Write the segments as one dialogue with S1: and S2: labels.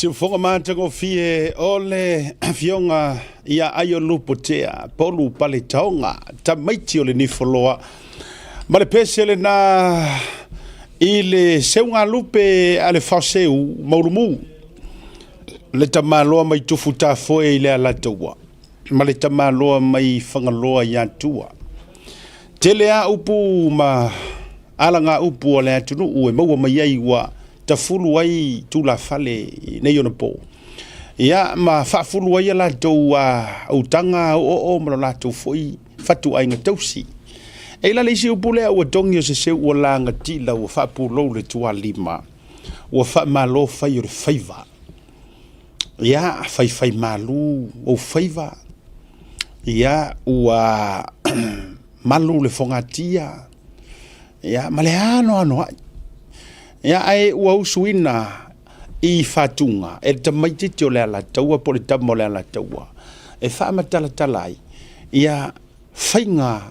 S1: Si fonga mātango fie ole fionga ia aio lupo tea, polu pale taonga, ta maiti ole ni foloa. Male pesele na ile seunga lupe ale faseu maurumu. Le tamaloa mai tufuta foe ile ala taua. Male tamaloa mai fangaloa ya tua. Telea upu ma alanga upu ole atunu ue maua mai aiwa. Ta fulu ai tu la fale nei ona po ia ma fa fulu ai la to utanga o ma la to foi fatu ai ngatosi e la lesi upule o dongi se o la ngati la o fa pulo le tu alima o fa malo fa your favor ia fai malu o favor ia o malu le fongatia ia maleano ano ya ai ua usuina I fatunga e tamaiti te o le ala taua po le tamo le ala taua e wha matala talai ia whainga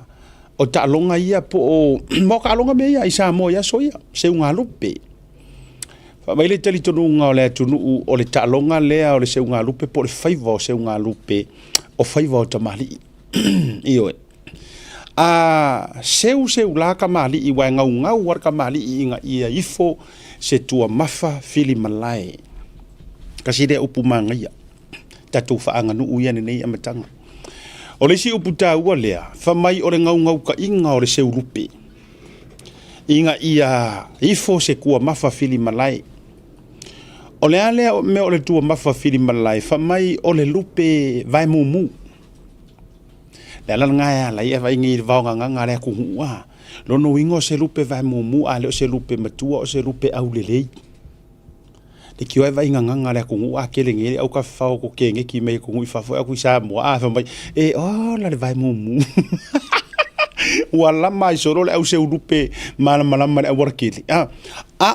S1: o ta alonga ia po o moka alonga me ia isa mo ia soia se unga lupe wha mai le tali tonunga o le atunu o le ta alonga lea o le se unga lupe po le whaiva o se unga lupe o whaiva o tamali ioe seu la ka mali I wa ngau war ka mali I nga ia ifo se tua mafa fili malai kasi de upu manga ia tatu fa anga nu ia nei amatanga o le si upu ta ua lea fa mai o le ngau ka inga o le seu lupe inga ia ifo se kua mafa fili malai o le ale me o le tua mafa fili malai fa mai o le lupe vai mumu la ngaya la ia vai ngi vaonga nganga le ku wa lo no wingo se lupe vai mumu ale o se lupe matua o se lupe aulelei de ki vai nganga le ku wa kelenge au ka fa ko kenge ki me ku fa fa ku sa mo fa mai e o la vai mumu wala mai soro le au se lupe mala mala workili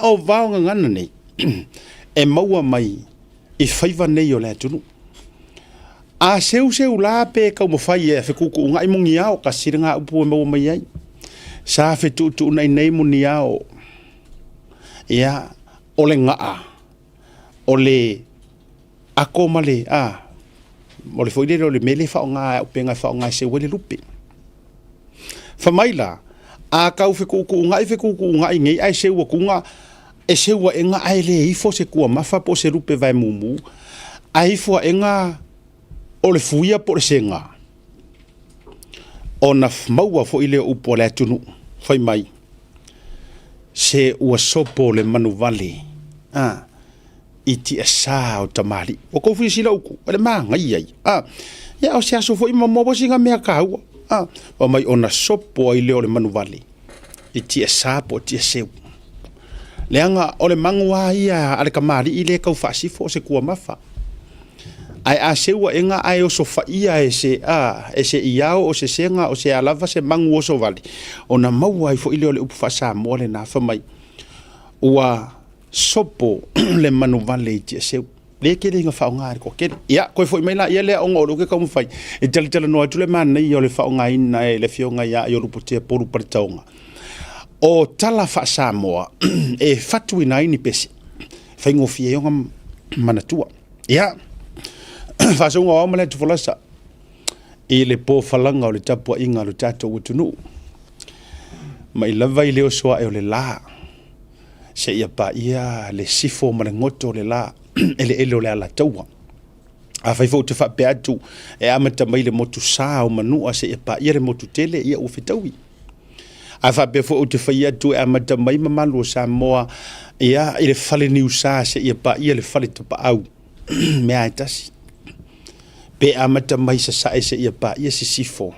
S1: o vaonga ngana nei e maua mai I faiva nei o le tunu a seu la pe ka mo fai e fe kuku nga I mungi ao ka siringa upu mo mai ai sa fe tu nei mungi ao ia ole nga ole ako male ole foi de ole mele fa nga penga fa nga se wele lupe fa maila a ka fe kuku nga ngai ai se wa kunga e se wa nga ai le I fo se ku ma fa po se lupe vai mumu ai fo nga o le fuia po le senga ona maua fo ile upo le tunu fai mai se ua sopo le manuvali iti asa o tamali o ko fi sila uku le manga ai ya o se aso fo ima mo singa me ka o mai ona sopo ile o le manuvali iti asa po ti se leanga o le mangua ia ale kamali ile ka fasi fo se kua mafa ai a seua enga ai o sofa ia e se iao o se senga o se alava se mangu o so vali ona mau ai fo ile ole upu fasa mo le na fa mai ua sopo le manu vale ti se le ke le nga nga ko ke ia ko fo mai la ia le ongo o ke ka mo fai e tele no atu le man nei o le fa nga ina e le fio nga ia yo lupu te poru partaunga o tala fa sa mo e fatu ina ini pesi fa ngo fie nga manatua ia fa so ngwa male tu folasa I le po falanga o le tapua inga lo tatou utunu. Ma I lava I leo soa e o le la. Se ia pa ia le sifo ma le ngoto le la. Ele o le ala taua. A fai fo te fa pe atu e amata mai le motu sa o manua se ia pa ia le motu tele ia o fitaui. A fa pe fo te fai atu e amata mai mamalu o sa moa ia I le fale niu sa se ia pa ia le fale tapa au. Mea etasi. Pe amata mai sa se ia pa ia si sifo.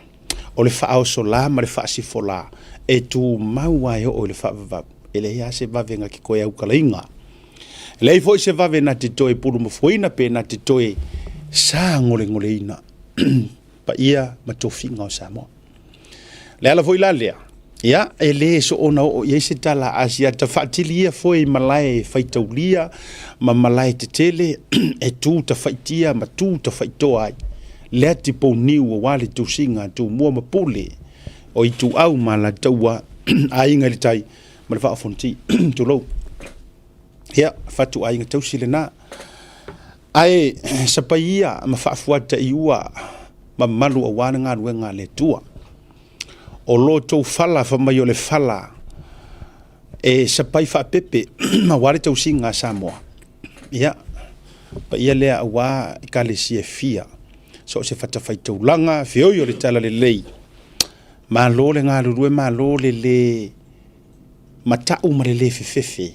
S1: O le fa au so la ma le fa sifo la. E tu mau ai o le fa vava. Ele ia se vavenga ki koe au kalainga. Lei foi se vave na te toe puru mafuina pe na te toe sa ngole ina. Pa ia matofinga o Samoa. Le ala foi la lea. Ia, e le so ona o ia se tala asia ta fatilia foi malai faitaulia ma malai te tele e tu ta faitia ma tu ta faitoa ai. Le ati po niu o wale tu singa tu mua mapule o I tu au ma la taua a inga le tai ma le whaafonti tu lau. Ia, fatu a inga tausile na. Ai, sapaia ma whaafuata I ua ma malu a wana ngā ruenga le tua. O lo tau fala fa mai o le fala e sapai fa pepe ma wale tau singa Samoa. Ia, pa ia lea awa I ka le sia fia. So se fata fai tau langa, fioi o le tala le lei. Ma lo le ngā rurue, ma lo le matau ma le fefefe.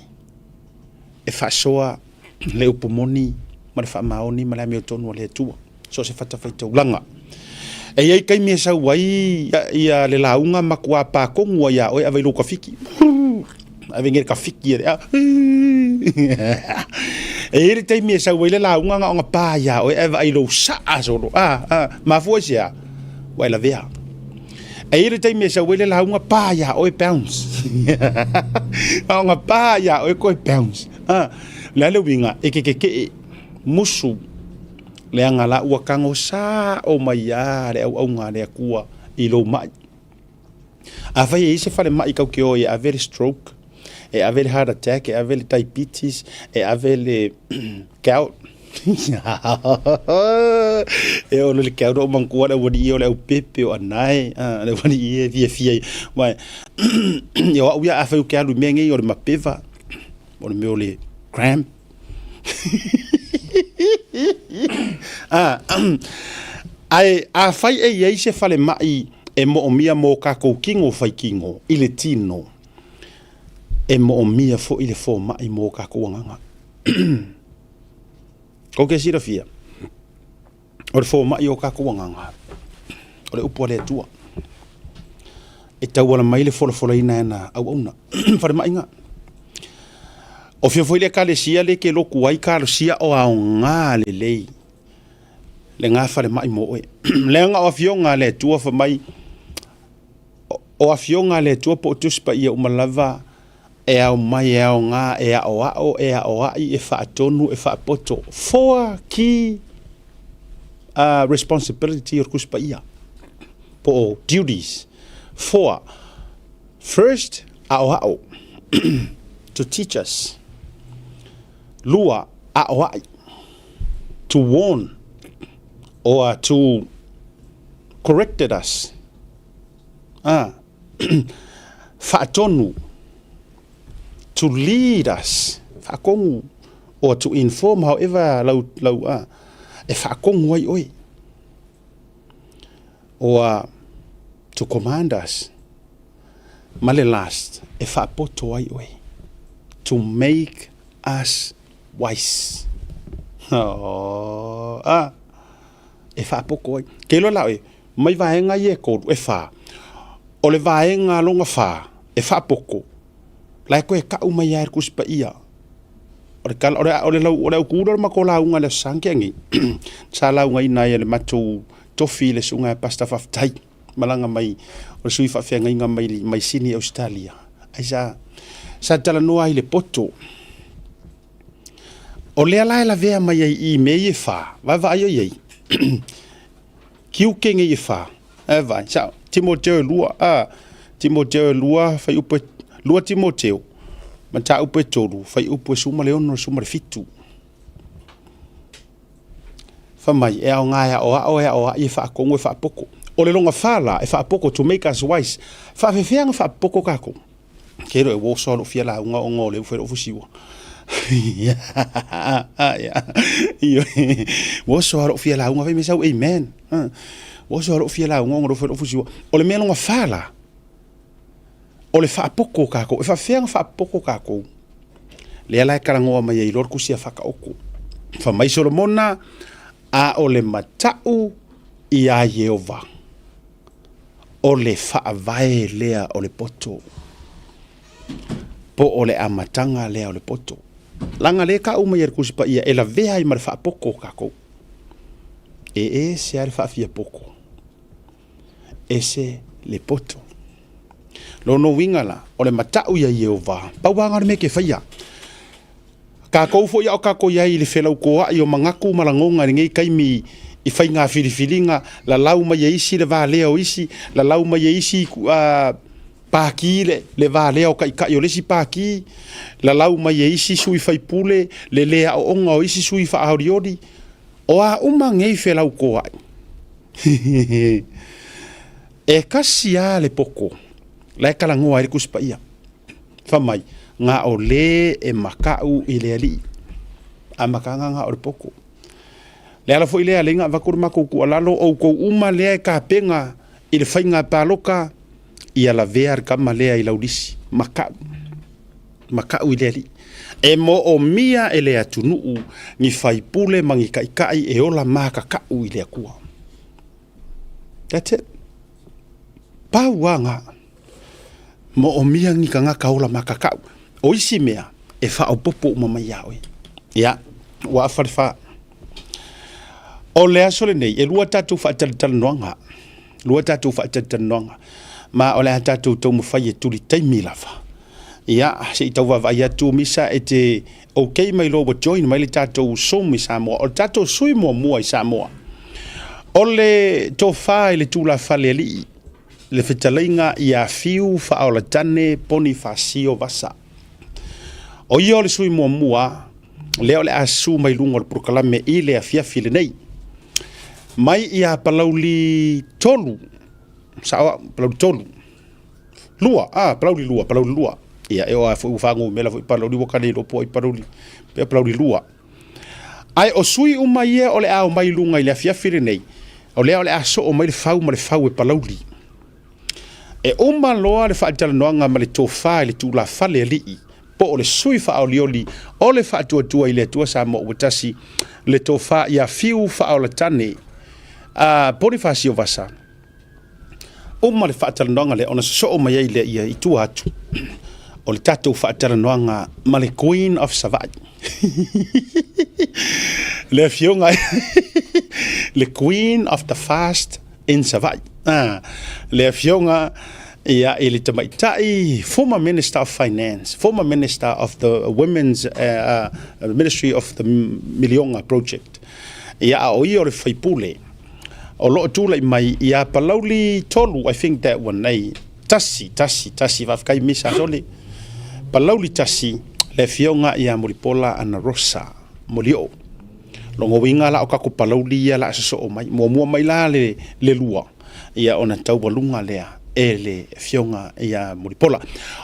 S1: E fa soa le upomoni, ma le fa maoni, ma le ame o tonu le tua. So se fata fai tau langa. E iai kai mea sau wai ia le launga makua pa kongu ia oi avai lo kafiki. Ave ngere kafiki ia. E ere tai mea sau wai le launga nga onga pa ia oi avai lo saa solo. Ma fua sia. Wai la vea. E ere tai mea sau wai le launga pa ia oi pounds. Onga pa ia oi koi pounds. Lale winga e ke musu. Le angala ua kango sa o mai a le au ngā le akua I lo mai. A vai e se fale mai kau ke o e avele stroke, e avele heart attack, e avele diabetes, e avele gout. E o le gout o mangkua le wani I o le au pepe o anai, le wani I e via fia. Mai, e o au ia a fai o ke alu menge o le mapeva, o le meo le cramp. Ai a fai e iei se fale mai e mo o mia mo kako kingo fai kingo I le tino e mo o mia fo I le fo mai mo kako wanganga ko ke sira fia o le fo mai o kako wanganga o le upo le tua e tau wala mai le fola ina na au una fale mai nga o fia foi le kalesia le ke loku ai kalesia o au ngā le lei. Le ngā whare mai mo e. Le ngā o fionga le tua wha mai. O a fionga le tua po tuspa ia umalava e au mai e au ngā e au ao e au ai e wha atonu e wha apoto. Foa ki responsibility o kuspa ia. Po duties. Foa. First, au ao. To teach us. Lua au ai. To warn. Or to corrected us. Fa'atonu. To lead us. Fa'akongu. Or to inform however lau e fa'akongu ai oi. Or to command us. Male last. E fa'apoto ai oi. To make us wise. E wha poko ai. Ke lo lau e, mai vaenga I e koru e wha. O le vaenga longa wha, e wha poko. Lai koe ka umai aer kuspa ia. O le lau kura mako launga le sankiangi. Sa launga ina ia le matou tofi le sunga e pasta whaftai. Malanga mai, o le sui whawhianga inga mai sini Australia. Ai sa tala noa I le poto. O lea lai la vea mai I mei e wha. Vai ai o iei. Kiu kenge I wha. Vai, sao. Timoteo lua. Timoteo lua. Fai upe. Lua Timoteo. Mata upe toru. Fai upe suma leono suma le fitu. Famai e au ngaya o i fa kongo fa poko. O le longa fala e fa poko to make us wise. Fa feanga fa poko kako. Kero e wo solo fia la unga ongo le fu fusiwa. Ya. Io. Wo solo fia la unga me sau amen. Wo solo fia la unga ongo fu fusiwa. O le me longa fala. O le fa poko kako. E fa feanga fa poko kako. Le ala karangoa mai i lor kusia faka oku. Fa mai Solomona a o le matau i a Yehova. O le whaavae lea o le poto. Po o le amatanga lea o le poto. Langa le ka uma i kusipa ia e la vea i mara whaapoko kako. E se are whaafia poko. E se le poto. Lono wingala o le matau i a Yehova. Pauwanga le meke whaia. Ka koufo ia o ka ko ia i le whelau koa i o mangaku malangonga ngei kaimi i whai ngā whiriwhiringa la lau mai isi le vālea o isi la lau mai isi pāki le vālea o kai o lesi pāki la lau mai isi sui whai pule le lea o onga o isi sui wha auriori o a uma ngei whelau koa e kasi a le poko la e kalangoa e kuspa ia whamai ngā o le e makau i le ali. A makanga ngā o le poko. Le ala fo i le alinga wakuru mako ku alalo o kou uma lea e ka penga i le whainga pāloka i ala vea kama lea i laudisi. Makau. Makau i le ali. E mo o mia e le atunuu ni whai pule mangi kai e ola maka kau i le akua. That's it. Pauanga. Mo o mia ngi ka ngaka ola maka kau. O isi mea, e wha o popo umama iawe. Ia, wa awhariwha. O lea sole nei, e lua tātou wha atatana noanga. Lua tātou wha atatana noanga. Ma o lea tātou tau mawhai e turi taimi lawa. Ia, se i tau wawai atu misa e te okay mai loa join mai le tātou somu i Samoa. O tātou sui mua i Samoa. O le tō wha e le tūla whale ali. Le whetalainga i a fiu wha o la tane poni whasio vasa. O ia le sui mua, leo le asu mai lunga le prokalame i le afiafi le nei. Mai i a palauli tolu. Sawa, palauli tolu. Lua, palauli lua. Ia, eo a whangu mela fo i palauli wakane lopo i palauli lua. Ai, o sui uma ia o le ao mai lunga i le afiafi le nei. O leo le aso o mai le fau ma le fau e palauli. E uma loa le whaatala noanga ma le tofa i le tūla fale alii. O le sui wha o lioli, o le wha atua i le atua sa mo watasi, le tō wha i a fiu wha o la tane, pori wha si o vasa. O ma le wha atalanoanga le, ona so o mai ei le ia i tua atu. O le tatou wha atalanoanga, ma le Queen of Savai. Le fionga, le Queen of the Fast in Savai. Le fionga, ia e le tamaitai, former Minister of Finance, former Minister of the Women's Ministry of the Milionga Project. Ia o i o le whaipule. O loo tūla i mai, ia palauli tolu, I think that one nei, tasi, wafkai misa sole. Palauli tasi, le fionga ia moripola ana rosa, molio. Longo winga la o kako palauli ia la asaso o mai, mua mai la le lua. Ia ona tau walunga lea. E le fionga ia moripola.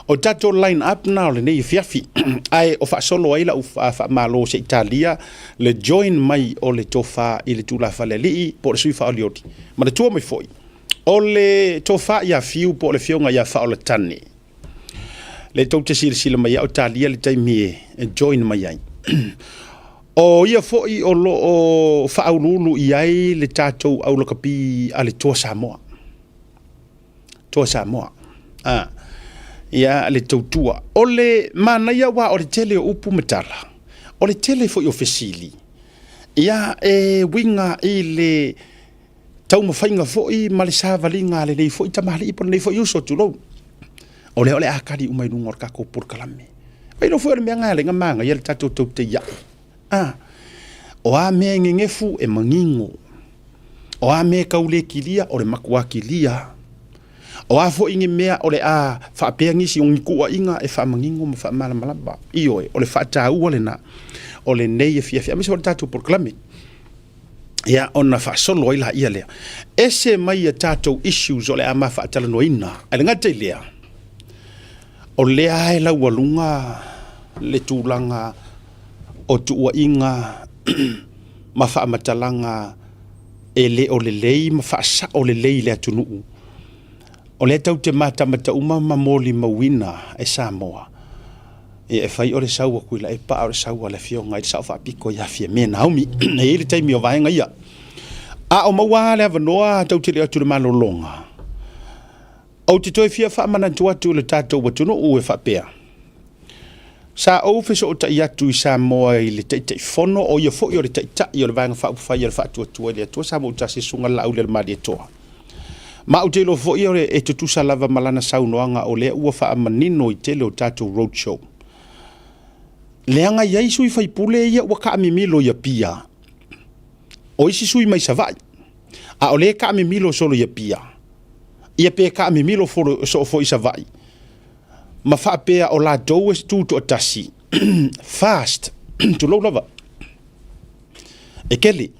S1: O tato line up na o le nei fiafi. Ai o wha solo aila u wha malo se Italia le join mai o le tofa i le tūla whale lii po le sui wha o lioti. Ma le tua mai foi. O le tofa ia fiu po le fionga ia wha o le tane. Le tau te sila mai o Italia le taimi e join mai ai. O ia foi o lo o wha aululu i ai le tatou au lakapi a le tua Samoa. Toa Samoa. Ia le tautua. O le manaia wa o le tele o upu matala. O le tele fo i ofesili. Ia e winga i le tau mawhainga fo i ma le sāvalinga le nei fo i tamahali i pona nei fo i uso tulou. O le akari umai nunga o kako por kalame. Ai no fo le mea ngā le ngamanga ia le tatou tau te ia. O a mea ngengefu e mangingo. O a mea kaule kilia o le makua kilia. O a fo inge mea o le a whaapea ngisi o ngikua inga e whaamangingo ma whaamalamalaba. Ioe, o le whaataua le na. O le nei e fiafia. Misa o le tātou por klame. ia ona faasolo ai la ia lea ese mai ia tatou issues o le a mafaatalonoina ale gata i lea o lea e laualuga le tulaga o tuuaʻiga ma faamatalaga e le o lelei ma faasao lelei le atunuu o le tau te matamatauma ma moli mauina e Samoa e fai o le saua kuila e pa o le saua le fionga i sau faapiko ia fia me Naomi e ili taimi o vaenga ia a o maua le avanoa tau te le atu le malolonga au te toi fia faamanantu atu le tatou watunu u e faapea sa o feso o tai atu i Samoa i le teitai fono o ia fo i o le teitai o le vaenga faapufai o le faatuatua le atua sa mo utasi sunga lau le madi etoa ma o te lo fo i o le e tutusa lava malana saunoanga o le ua faamanino i tele o tatou roadshow leanga iai sui fai pule ia ua kaamimilo ia pia o isi sui mai savai a o le kaamimilo solo ia pia ia pe kaamimilo so fo i savai ma faapea o latou e tutu o tasi fast tu lo lava e keli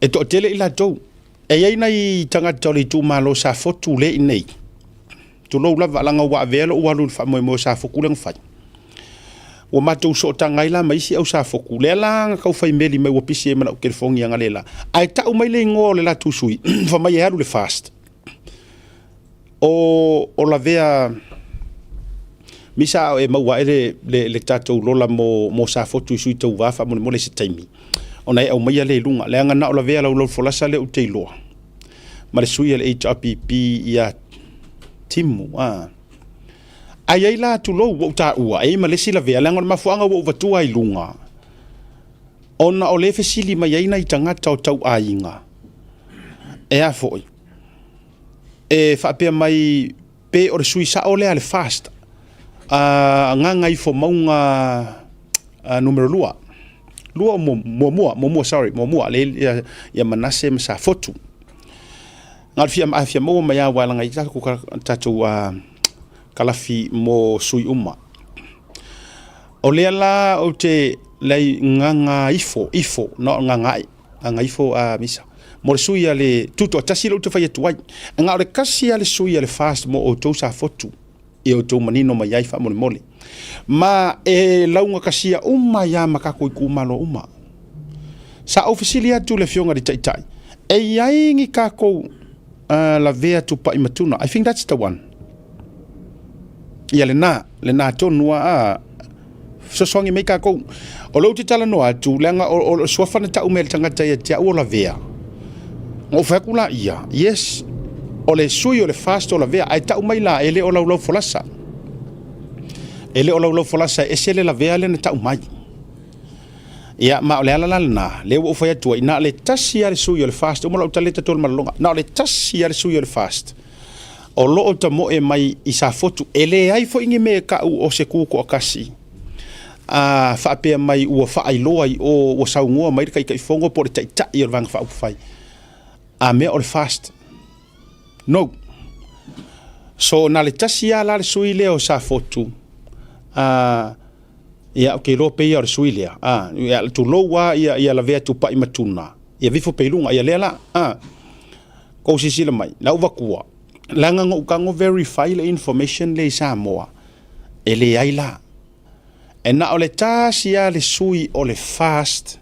S1: e to tele i latou e iai nei tangata o le tūmalo sa fotu le i nei tu lo lava langa wa velo ua lu fa mo sa foku le fai o matou so tanga ila mai si au sa foku le la ka fai meli mai o pisi e mana o telefongi anga lela ai ta o mai le ngo le la tu sui fa mai haru le fast o la vea misa e maua ele le tatou lola mo sa fotu sui tau va fa mo le se taimi ona e au mai le lunga le anga na o la vea lo folasa le o te loa ma le sui le HRPP ia timu ai ai la tu lo o ta ua ai ma le sila vea le anga mafuanga o vatua i lunga ona o le fesili mai ai na i tangata o tau ainga e a foi e fa pe mai pe o le sui sa o le ale fast nganga i fo maunga numero lua mo le ya manase msa fotu ngal fia mo ma ya wala ngai ta ku tatu kalafi mo sui uma o le la o te lai nganga ifo no nganga ifo misa mo sui ale tuto tasi lo te fai tuai nga le kasi ale sui ale fast mo o to sa fotu e o to manino ma yai fa mo mole ma e launga kasia uma ya makako ku malo uma sa ofisilia tu le fionga di tai e yai ngi kako la vea tu pa imatuna I think that's the one ia le na tonua so songi me kako o lo te tala no atu lenga o swafana ta umel tangata ia tia o la vea o fakula ia yes o le sui o le fast o la vea ai ta umai la ele o la folasa ele o la folasa e sele la vea le na ta umai ia ma o le ala na le o fa tua ina le tasi ale sui o le fast o mo la taleta tol malonga na le tasi ale sui o le fast o lo o tamo e mai i sa fotu ele ai fo ingi me ka o se ku ko kasi fa pe mai o fa ai lo ai o sa ngo mai kai fongo por tai tai o vang fa fai a me o le fast no so na le tasi ala le sui le o sa fotu ia ke lo pe ia sui le ia tu lo wa ia la vea tu pa i matuna ia vifo pelunga ia le la ko sisi le mai na uva kua langa ngo kango verify le information le Samoa ele ai la e na ole tasi ia le sui o le fast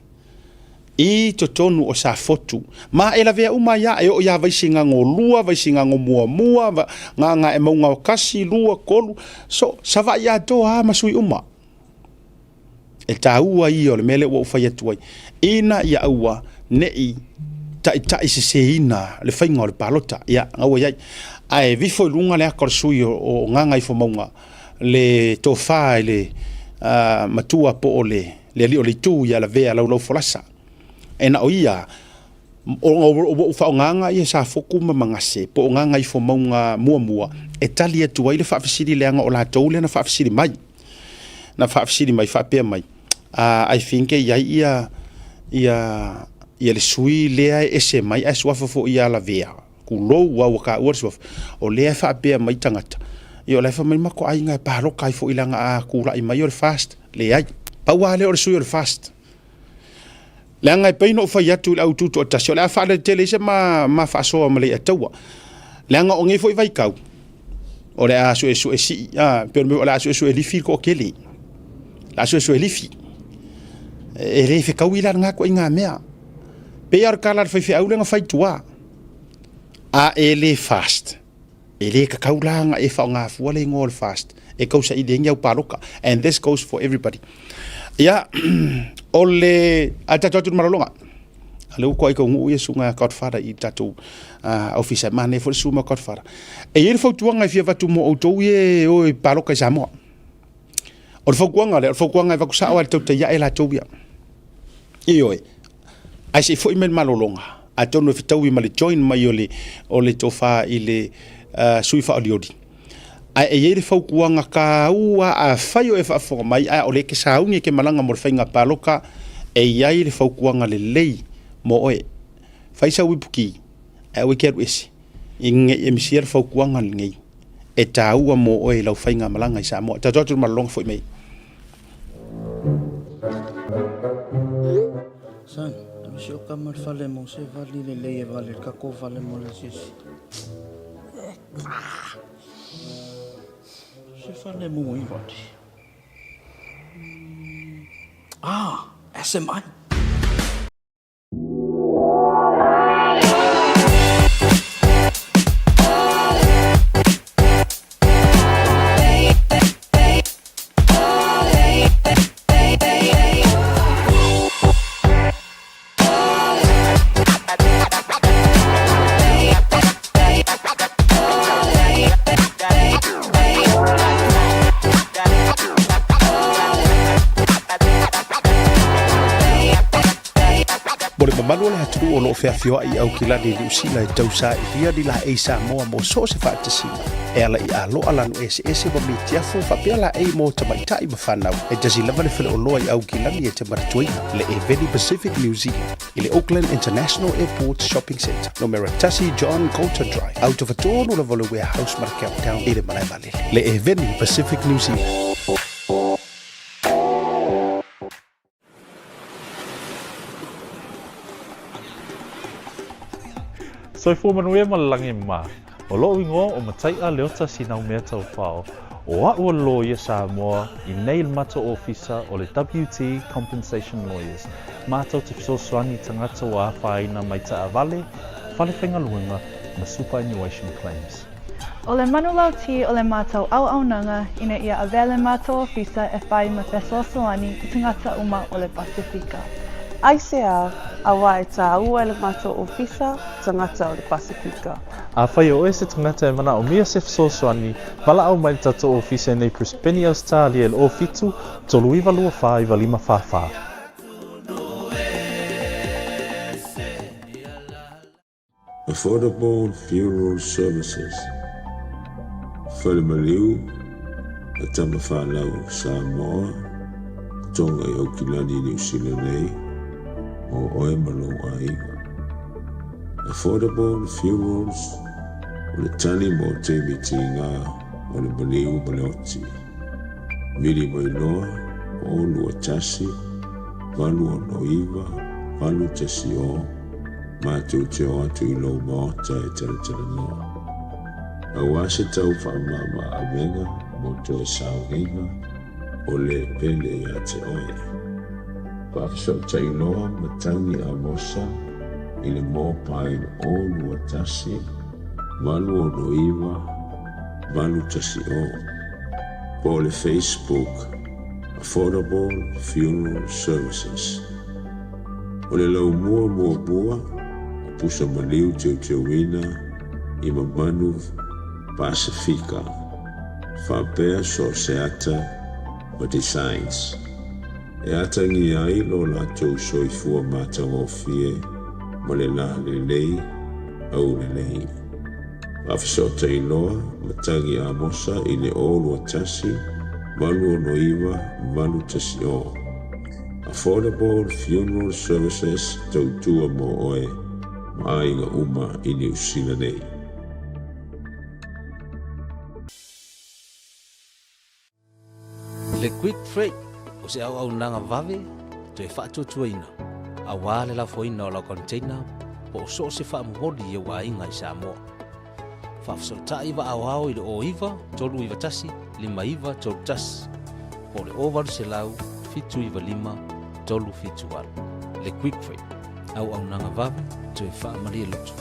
S1: i to tonu o sa fotu ma e la vea uma ia e o ia vai singa ngo lua vai singa ngo mua nga e maunga kasi lua kolu so sava ia to ma sui uma e taua i o le mele o fai atu ai ina ia ua nei tai se ina le fainga o le palota ia ngaua iai ai vifo lunga le akor sui o nganga i fo maunga le tofa le matua po o le li o le tu ia la vea lau folasa e na o ia o fa nganga ia sa foku ma mangase po nganga i fo maunga mua e tali atu ai le faafisiri le anga o la tau le na faafisiri mai fa pe mai I think ia le sui lea ese mai a swafa fo ia la vea ku lo wa ka ursuf o le fa pe mai tangata io le fa mai mako ai nga pa ro kai fo ilanga a ku la i mai fast le ai pa wa le or sui or fast Le ngai pe no fa yatu au tu to tasio la fa le tele se ma fa so ma le atawa le nga o ngai foi vai kau o le aso eso esi per me la aso eso e lifi ko keli la aso eso e lifi e le fe kau ila nga ko inga mea pe ar kala fa fe au le nga fai tua a ele fast ele ka kau la nga e fa nga fu le ngol fast e kau sa ide ngau paloka and this goes for everybody ya ole ata tatu marolonga ale ko ai ko ngu yesu nga godfather I tatu officer mane fo suma godfather e ele fo tuanga fia vatu mo auto ye o paloka samo o fo kuanga va kusa wa tau ya ela tobia io ai se fo imel malolonga a tono fitau I male join mai ole tofa ile suifa oliodi ai e ele fo kuanga ka ua a faio e fa fo mai a ole ke saungi ke malanga mo fainga paloka e ia ile fo kuanga le lei mo oe faisa wipuki e we ker wisi inge e misier fo kuanga ngai e taua mo oe lau fainga malanga isa mo ta jotu malong fo mai
S2: san si o kamar fale mo se vali le lei e vale ka ko vale mo le sisi se fale mo I vali SMI
S1: Malu le hatu o lo fea fio I au kila ni usila e tausa I dia di la e sa moa mo so se fa tasina e ala I alo ala no ese ba mi tiafo fa pia la e mo tamaita I mafanau e tasi lava le fele o loa I au kila ni e te maratuina le e Veni Pacific New Zealand I le Auckland International Airport Shopping Centre no Meratasi John Coulter Drive out of a tono la vole warehouse markau town I le malai vale le e Veni Pacific New Zealand
S3: Soi fu manuia malangi ma. O lo ingo o matai a leota sinau mea tau whao. O a ua lawyer Samoa I nei mato officer o le WT Compensation Lawyers. Mātou te fisosoani tangata o a whaina mai ta avale, whale whenga luenga na superannuation claims.
S4: O le manulau ti o le mātou au nanga ina ia avele mātou officer e whai ma fisosoani I tangata uma o le Pasifika.
S5: ICR a wai tā ua le mato ofisa tangata o le Pasifika.
S3: A whai o se tangata e mana o mia se fisosoani, wala au mai tato ofisa nei Prispeni Australia le ofitu, tolu iwa lua wha iwa lima wha.
S6: Affordable Funeral Services. Whalemaliu, a tama whanau Samoa, tonga I Okilani New Zealand nei, o oe malo aiga. Affordable Funerals o le tani mo te miti ngā o le maliu maleoti. Miri mai noa o lua tasi, valu o noiva, valu tasi o, mātou te o atu I lau maota e tala noa. A wase tau whaamama a venga mo to e saunginga o le pele I te oe. Whakasau tai noa matangi a mosa I le mōpain o lua tasi, valu o noiva, valu tasi o. Po le Facebook, Affordable Funeral Services. O le lau mua, pusa maliu teu ina I mamanu Pasifika. Whapea so se ata o designs. E atangi ai lo lātou soifua mātangofie mo le la le lei au le lei. Awhisota I loa matangi a mosa I le olu atasi, malu o noiva, malu tasi o. Affordable Funeral Services tautua mo oe, maainga uma I New Zealand nei.
S7: Le Quick Freight o se au nanga vave to e whaatuatuaina. a wā le la foina o la container po o so se whaamumoli e wā inga i Samoa. Whaafasota iwa au i le o iwa, tolu iwa tasi, 5 iwa, tolu tasi. Po le o waru se lau, 7 iwa 5, tolu 7 waru. Le quick free, au nanga vave, to e whaamari e lotu.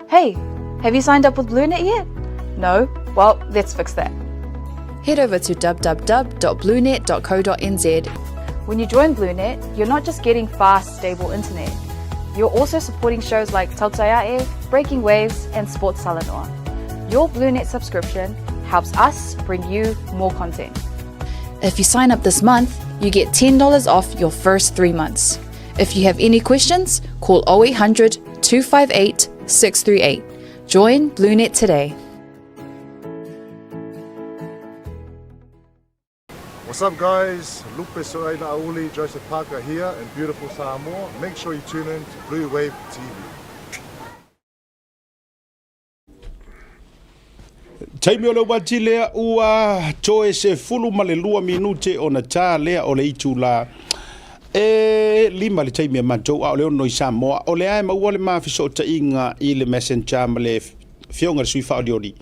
S8: Hey, have you signed up with BlueNet yet? No? Well, let's fix that. Head over to www.bluenet.co.nz. When you join BlueNet, you're not just getting fast, stable internet. You're also supporting shows like Tautaiae, Breaking Waves, and Sports Salanoa. Your BlueNet subscription helps us bring you more content. If you sign up this month, you get $10 off your first 3 months. If you have any questions, call 0800 258 638. Join BlueNet today.
S9: What's up, guys? Lupe Soaina Auli, Joseph Parker here in beautiful Samoa. Make sure you tune in to Blue Wave TV.
S1: Taimi o le wati lea ua toe se fulu ma le 2 minute o na tā lea o le itu la lima le taimi a matou a o le ono i Samoa o le ae maua le mafiso o tainga i le messenger ma le fionga le sui whaodiori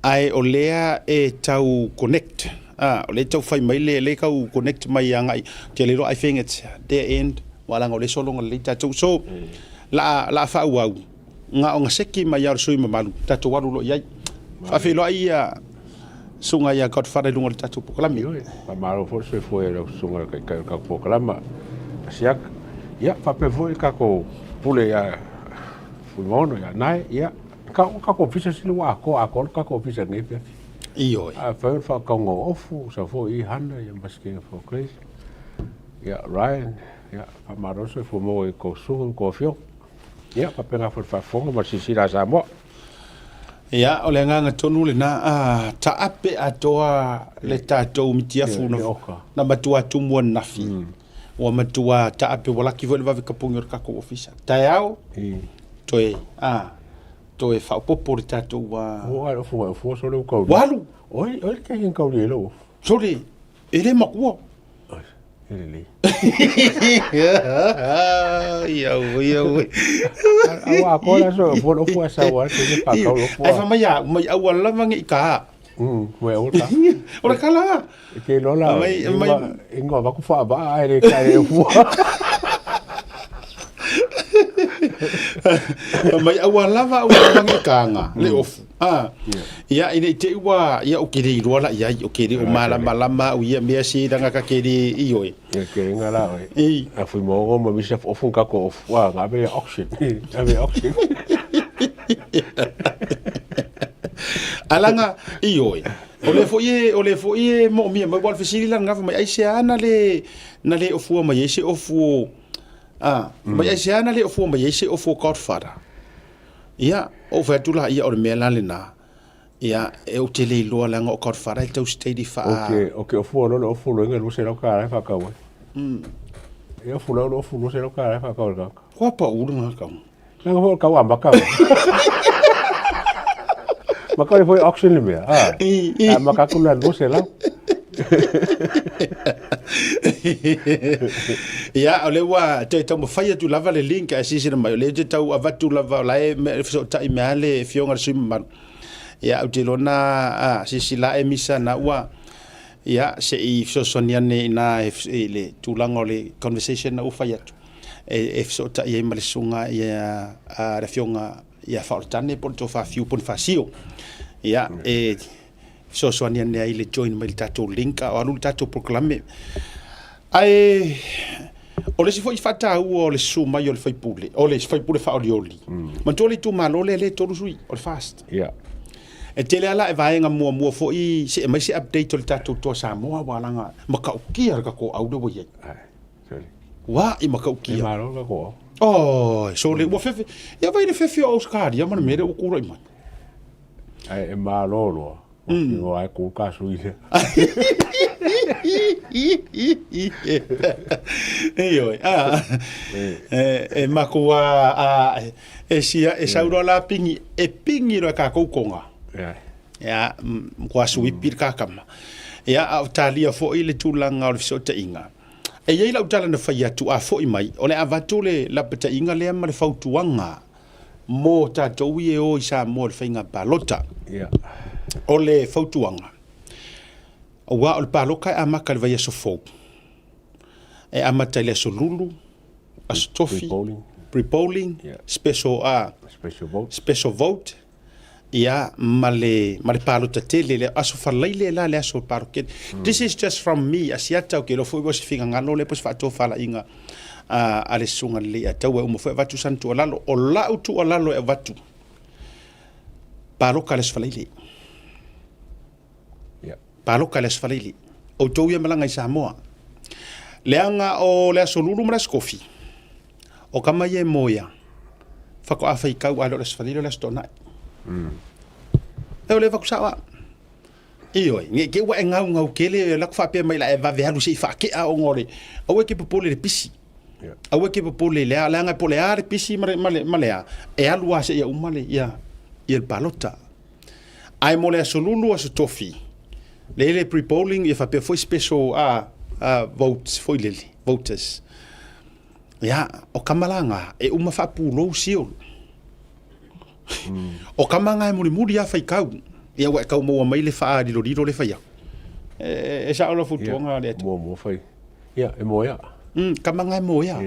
S1: ai o lea e tau connect o le tau whai mai le kau connect mai a ngai te le roa I think it's their end walanga o le solonga le tatou so la whau au ngā o ngaseki mai au sui mamalu tatou waru lo iai Afi lo ia sunga ia kot fare lungo tatu pokalami.
S10: Pa maro fo se foi lo sunga ka pokalama. Siak ia fa pe foi ka ko pule ya fumono ya nai ia ka ko fisa silu a ko ka ko fisa ngepe.
S1: Iyo.
S10: A fa ka ngo ofu sa fo I hana ya maske fo kris. Ya Ryan ya pa maro se fo mo ko su ko fio. Ia pa pe fa fonga ma si la sa mo.
S1: Ia, o le nganga tonu le na ta ape atoa le tātou mitiafu na matua tumua nafi. O matua ta ape wala ki vole vave kapungi o kako ofisa. Tai au, toe whaupopo le tātou wa...
S10: O ai ofu so le ukauri.
S1: Walu!
S10: Oi ke hin kauri elo.
S1: Sore, ele makua.
S10: Ele.
S1: Ia.
S10: Awa kola so fo fu asa wa ke pa ka lo fu.
S1: Ai fa mai au la mangi ka.
S10: We o ta.
S1: Ora kala.
S10: Ke lo la. Mai ingo va ku fa ba ai re ka e fu.
S1: Mai au lava au mangi kanga le ofu. Ia ine te wa ia o kiri rola ia o kiri o malama o ia mea si danga ka kiri ioi.
S10: Ia kiri ngala oi. A fui mo mo mi chef ofu ka ko ofu wa ngabe auction. Ngabe auction.
S1: Alanga ioi. O le fo ie mo mi mo wal fisili la ngafa mai ai se ana le na le ofu mai ese ofu mai ai se ana le ofu mai ese ofu Godfather. Ia o fatula ia o me la lena. Ia e o tele loa langa o Godfather tau steady fa.
S10: Okay, o fu lo ngal lu se lo ka fa ka we. E o fu lo se lo ka fa ka.
S1: Ko pa u nga ka.
S10: Nga ho ka wa ba ka. Maka foi auction le mea. Maka kula lu se la.
S1: Ia o le wa te tau mawhaia tu lava le link a sisi na mai o le te tau avatu lava o lae so tai mea le fionga le sumi manu ia au te lona sisi la e misa na ua ia se I fisosoniane na le tūlanga o le conversation na uwhai atu e fiso tai e malesunga ia le fionga ia whaotane pon to whawhiu pon whasio ia e fisosoniane ai le join mai le tatou link o alu le tatou proklame ai o le si foi fata o le suma o le faipule o le faipule fa olioli ma tole tu malo le tolu sui o le fast e tele ala e vaenga mua foi se mai se update o le tatou to Samoa walanga makaukia ka ko au de wo ye wa I makaukia
S10: malo ka ko
S1: oh so le wo fefe ya vai le fefe o Oscar ya mana mere o kura I mai
S10: ai e malo o ai ko ka sui le
S1: makua e sauro la pingi ro ka koukonga ya ko sui pir ka kama ya au talia fo ile tulanga o fisota inga e ye la utala na fai atu a fo mai o le avatule la peta inga le ma le fautuanga mo ta towi e o isa mo le fainga balota o le fautuanga o wa o le paloka a maka le vai sofo e amata le solulu a stofi pre-polling special vote ia male palota tele le aso falaile la le aso paroket. This is just from me asiata ke lo foi was finga ngalo le pos fato fala inga ale sunga le ata wa mo foi vatu santo lalo o la utu lalo e vatu paloka les falaile paloka les falaile o to ia malanga i Samoa leanga o le aso lulu mras kofi o kama ye moya fako afai kau alo les falaile les tona eu leva kusawa iyo nge ke wa ngau kele la fa pe mai la va vealu si fa ke a ngore o ke popole le pisi o ke popole le la nga pole ar pisi male e alu ase ya umale ya il balota ai mole solulu as tofi le pre-polling e fa pe foi special votes foi le voters ya o kamalanga e uma fa pulo siol o kamanga e muri a fai kau ia wa kau mo mai le fa di loriro le fai e sa ola futonga le
S10: mo fai ia e mo ia
S1: kamanga e mo ia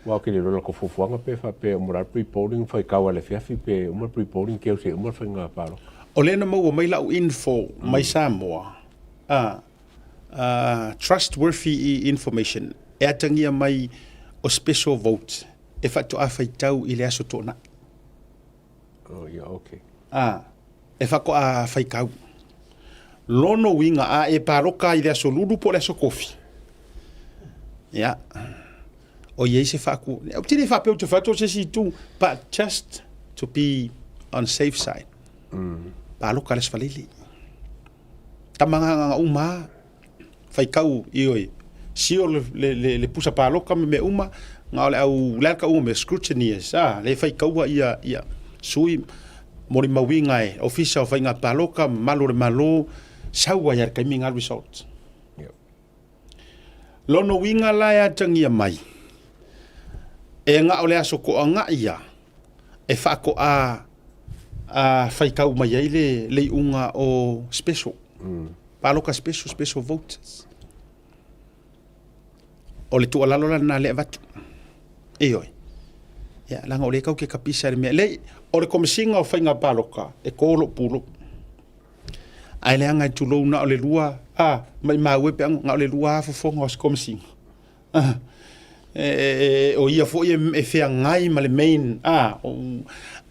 S10: wa ke le lo ko fuanga pe fa pe mo pre-polling fai kau le fiafi pe mo pre-polling ke o se mo fai nga paro
S1: o le na mo mai la info mai Samoa trustworthy information e atangia mai o special vote e fa to a fai tau i le aso tona.
S10: Oh, yeah, okay.
S1: E whako a whaikau. Lono winga e paroka i rea so lulu po le so kofi. Ya. O ye se whaku. O tine whapeu te whato se si tu. But just to be on safe side. Paroka les whalili. Tamanga nga uma. Whaikau i oi. Sio le pusa paroka me uma. Nga ole au lalka uma me scrutineers. Le whaikau ia. Sui mori mawinga e official fainga paloka malo saua ya kaminga results. Lono winga la ya tangia mai. E nga ole aso ko anga ia. E fako a faikau mai le unga o special. Paloka special voters. Ole tu alalo na le vatu. Eoi. Ya langa ole kau ke kapisa me le o komisinga o fainga paloka e kolo pulo ai le anga tu na o le lua mai mawe pe nga o le lua fo fonga o komisinga o ia fo e fea ngai ma le main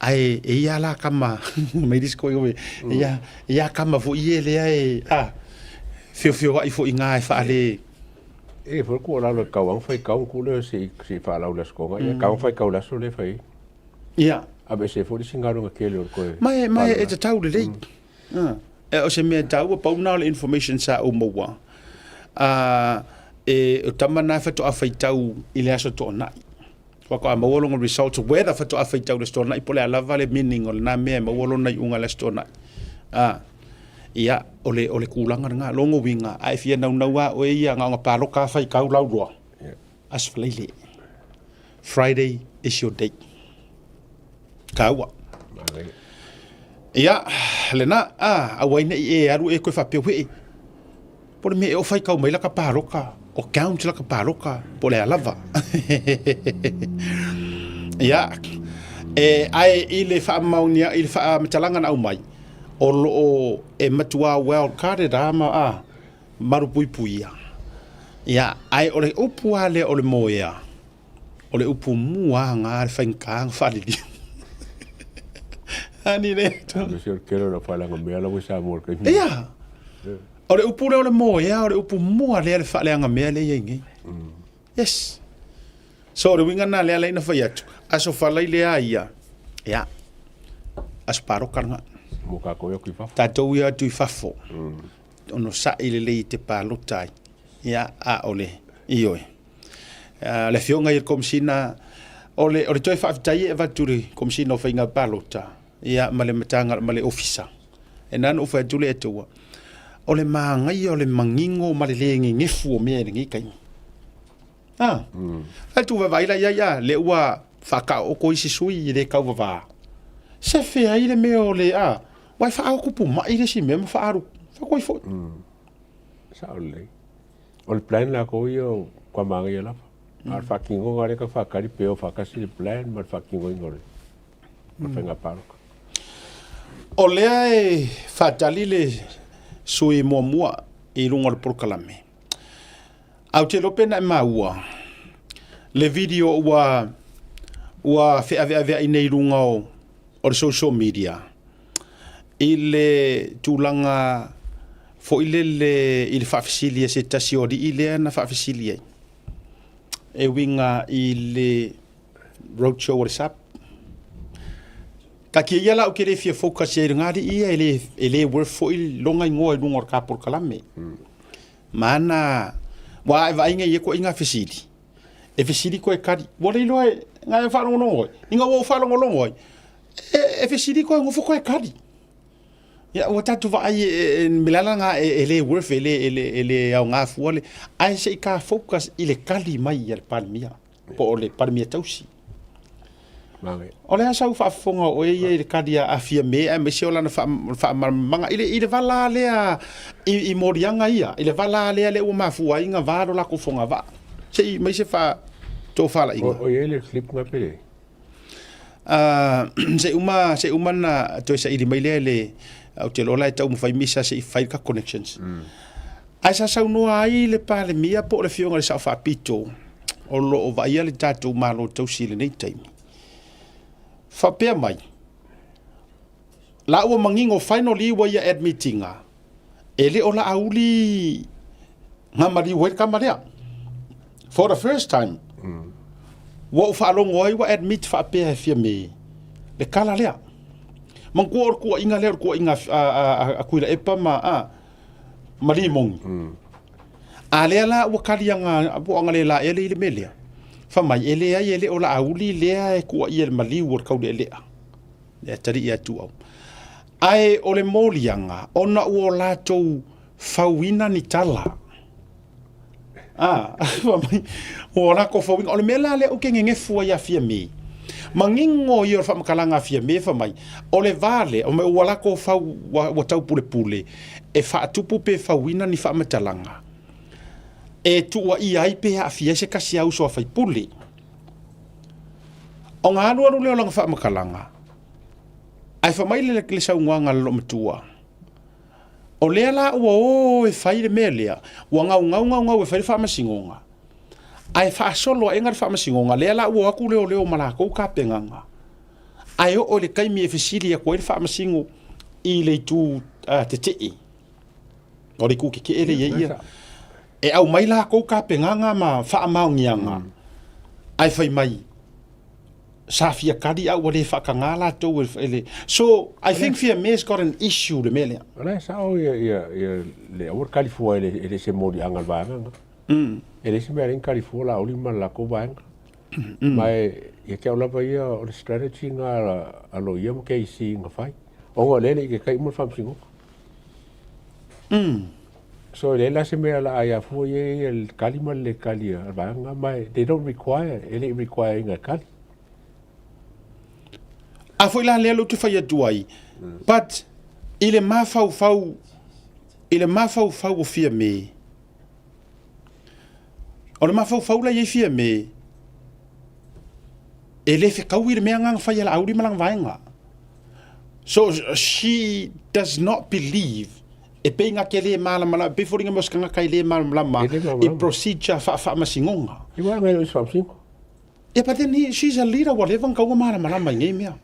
S1: ai ia la kama mai disko yo ia kama fo ia le ai fio ai fo inga fa ale
S10: fo ko la lo kau fai kau ku le si fa la le sko ia kau fai kau la so le fai
S1: ia
S10: abe se fo singaro nga kele o ko
S1: mai e te tau le o se me tau pa una le information sa o moa o tamana fa to afai tau ile aso to na wa ko ma wolong results whether fa to afai tau le sto na pole ala vale meaning o na me ma wolong na unga le sto na ia ole kulanga nga longo winga ai fia na wa o ia nga paloka fai kau laulua as flele Friday is your date kawa ia lena awaina e aru e ko fa pe we por me o fai kau mai la ka paroka o count la ka paroka por le lava ia ai ile fa maunia ile fa matalanga na mai o e matua world card dama marupui puia ia ai ole upu ale ole moya ole upu mua nga fainka falili ani le
S10: to se quero la fala con mea la wisa mor que
S1: ia ole upu le ole moya ole upu mua le fale nga mea le yengi yes so le winga na le na faiatu aso fala ile ia asparo karnga
S10: mo ka ko yo ki fa
S1: tatou ia tu fafo ono sa ile le te palotai ia a ole ioe le fionga i komsina ole toi fa tai e vaturi komsina fa inga palota ia male matanga male ofisa enan o fa tule etua ole mangai ole mangingo male lengi ngefu o me ngi kai tu va vai la ia le ua fa ka o ko isi sui le ka va se fe ai le me ole wai fa o kupu mai le si me fa aru fa ko fo
S10: sa ole ol plan la ko yo kwa mangai la al fakingo ngare ka fa kari peo fa kasi le plan mal fakingo ngore ma fa nga paro
S1: o lea e fatali le sui mua i runga le prokalame. Au te lope na maua. Le video ua whea i nei runga o le social media. I le tūlanga fo i le whawhisilia se tasi ori i le ana whawhisilia. E winga i le roadshow o le sap. Ka kia ia lau ke le fia focus e ngari ia ele worth fo i longa ingoa i lunga o kapur kalame. Mana wa e vainga ia ko inga fesidi. E fesidi ko e kari. Wale ilo e nga e whalongo longo. Inga wo whalongo longo. E fesidi ko e ngofo ko e kari. Ya o tatu va ai milala nga ele worth ele au nga fuale. Ai se ka focus ile kali mai al palmia. Po le palmia tausi. Ole asa u fonga o e kadia afia me e me se ola na fa manga ile vala lea i morianga ia ile vala lea le o mafua inga varo la ko fonga va se me se fa to fala inga
S10: o ele clip nga pele
S1: se uma na to se ile mai le au te lola e tau mo fai misa se fai ka connections ai sa no ai le pale mia po le fionga le sa fa pito o lo o va ia le tatu malo to sile nei time fa pe mai la o mangingo finally wa ya admittinga ele ola auli ngamari welcome maria for the first time wa fa long wa admit fa pe fia me le kala lea man ko inga le ko inga akuila epa ma mari mong ale la wa kalianga bo ngale la ele melia fa mai ele ai ele ola auli lea e ku ia mali wor kau ele le tari ia tu au ai ole molianga ona o lato fawina ni tala fa mai ora ko fawina ole mela le o kenge fu ia fia me mangingo ia fa makalanga fia me fa mai ole vale o me wala ko fa wa tau pule e fa tupu pe fawina ni fa matalanga e tua i ai pe a fia se kasi au so fai puli o ngā aru leo langa wha makalanga ai wha mai le sa unga lo matua o lea la ua o e whai le mea lea ua ngau e whai wha masingonga ai wha solo e ngari wha masingonga lea la ua aku leo malako ka penganga ai o le kaimi e whisiri a koe wha masingo i le tu te tei o le kuke ke ele ia e au mai la ko ka penganga ma fa maungianga ai fai mai safia kadi au le fa kangala to ele so I think fear me has got an issue le mele
S10: ala sa o ia le or kalifua ele se modi angal vanga ele se mer en kalifua la oli mal la ko vanga mai e ke ola vai o strategy nga alo ia mo ke si nga fai o le ke kai mo fam singo so le la se me la ya fu ye el kalima le kalia vanga mai they don't require ele requiring a kali
S1: a foi la le tu fai atuai but ile mafau o fia me o le mafau la ye fia me ele fe kawir me ngang fai la auri malang vainga so she does not believe e penga ke le mala be foringa moskanga kai le mala e procedure fa masingonga
S10: I wa ngai so singo
S1: e but then she's a leader whatever ka mala ngai mea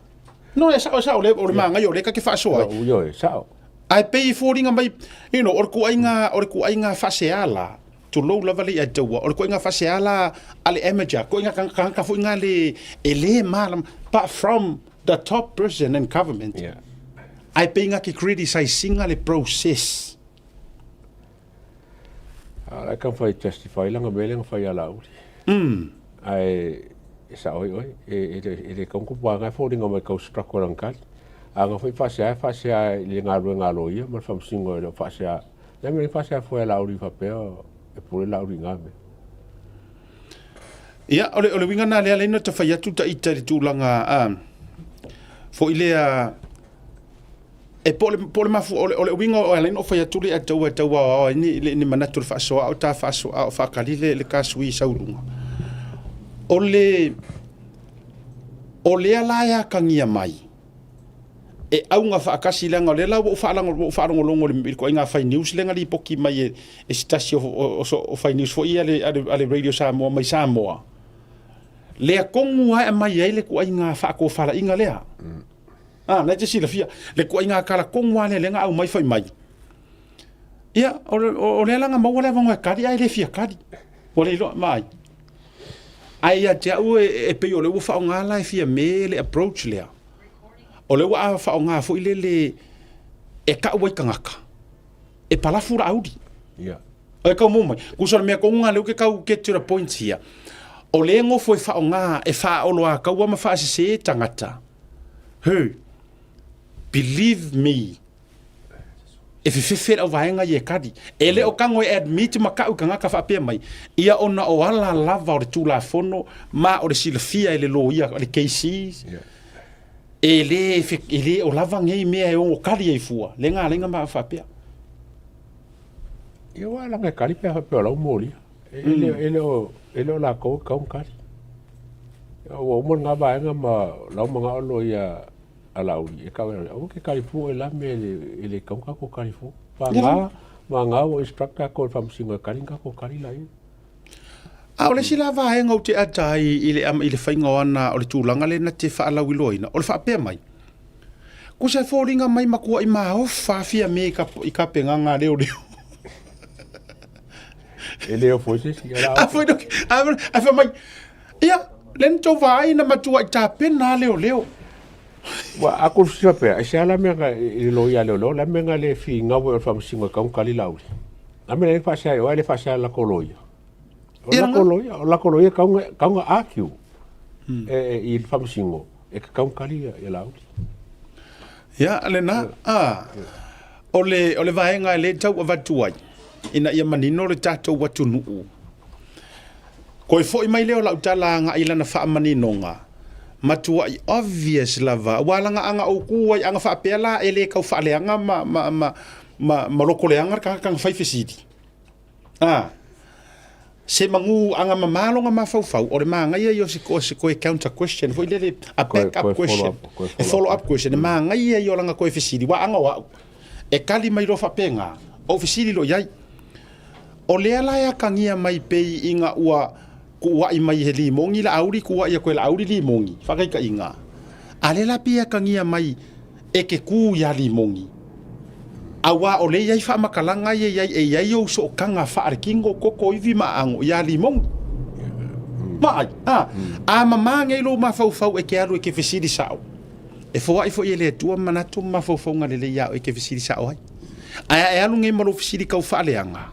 S1: no e sa le o manga yo le ka ke fa so
S10: yo e sa
S1: ai pe foringa mai you know or ku ainga fa seala to low level e taua or ku ainga fa seala ale amateur ku ainga ka fu inga le ele mala but from the top person in government ai peinga ki criticizing le process
S10: ai kan fai justify langa melenga fai ala uri ai sa oi e kon ku pa ngai fodinga mai ko structure angkat anga fai fase le ngalo ia mal fam singo le fase ya me fase foi ala uri fa pe e pure la uri ngame
S1: ia ole winga na le no te fai atu ta ita tu langa fo ilea e pole mafu ole winga o ale no fai atu le atu ni manatu fa so au ta fa so au fa kalile le kasui saurunga ole ala ya kangia mai e au nga fa kasi langa le la fa longo le ko inga fa news lenga li poki mai e stasio o fa news fo ia ale radio Samoa mai Samoa le kongu ai mai ele ko inga fa ko fala inga lea na te sila fia le ko inga kala kongu ale lenga au mai fa mai ia o le langa mo le vanga kadi ai le fia kadi o le lo mai ai a te au e pe o le fa nga la fia me le approach lea o le wa fa nga fo ile le e ka wai kangaka e pala fura audi
S10: ia
S1: e ka mo mai ku so me ko nga le ke ka get to the point here o le ngo fo fa nga e fa o lo ka wa ma fa se tangata hey believe me if you feel over nga ye kadi ele o kango admit maka u kanga ka fa pe mai ia ona o ala lava o tu la fono ma o silfia ele lo ia le cases ele o lava ngai me o kadi e fua lenga ma fa pe
S10: ia wala nga kadi pe fa pe o moli ele o la ko kadi o mo nga ba nga ma la mo nga lo ia ala uri e ka o ke kalifu e la me ele ka ko kalifu ma nga o instructor ko fam singa kalinga ko kalila i
S1: a ole sila va henga o te atai ile fainga ona ole tulanga le na te fa ala wiloina ole fa pe mai ko se folinga mai makua i ma o fa fia me ka i ka penga nga leo
S10: ele o foi se ala
S1: a foi a fa mai ia lento vai na matua ta pena leo
S10: wa aku sia pe sia la menga lo ya lo la menga le fi nga wo fam singa ka kali lauri la menga le fa sia o le fa sia la koloia la koloia ka nga akiu e il fam singo e ka kali ya lauri
S1: ya le na ole vaenga le tau va tuai ina ia manino le tato watu nu ko foi mai le la utala nga ila na fa manino nga matua i obvious lava walanga anga o kuai anga fa pela ele ka fa le anga ma lokole anga ka fa fisiti se mangu anga mamalo nga mafau o le manga ia yo se ko counter question foi le a back up question a follow up question manga ia yo langa ko fisiti wa anga wa e kali mai ro fa penga o fisiti lo yai o le ala ya kangia mai pe inga ua kuwa i mai he limongi la auri kuwa ia koe la auri limongi whakai ka inga ale la pia kangia mai e ke ku ya limongi awa o le iai wha makalanga iai o so kanga wha arekingo koko iwi maango ya limongi mai a mamanga ilo mafau e ke alu e ke fesiri sao e fwa i fo i le tua manatu mafau ngalele ia e ke fesiri sao hai e alu ngai malo fesiri kau wha aleanga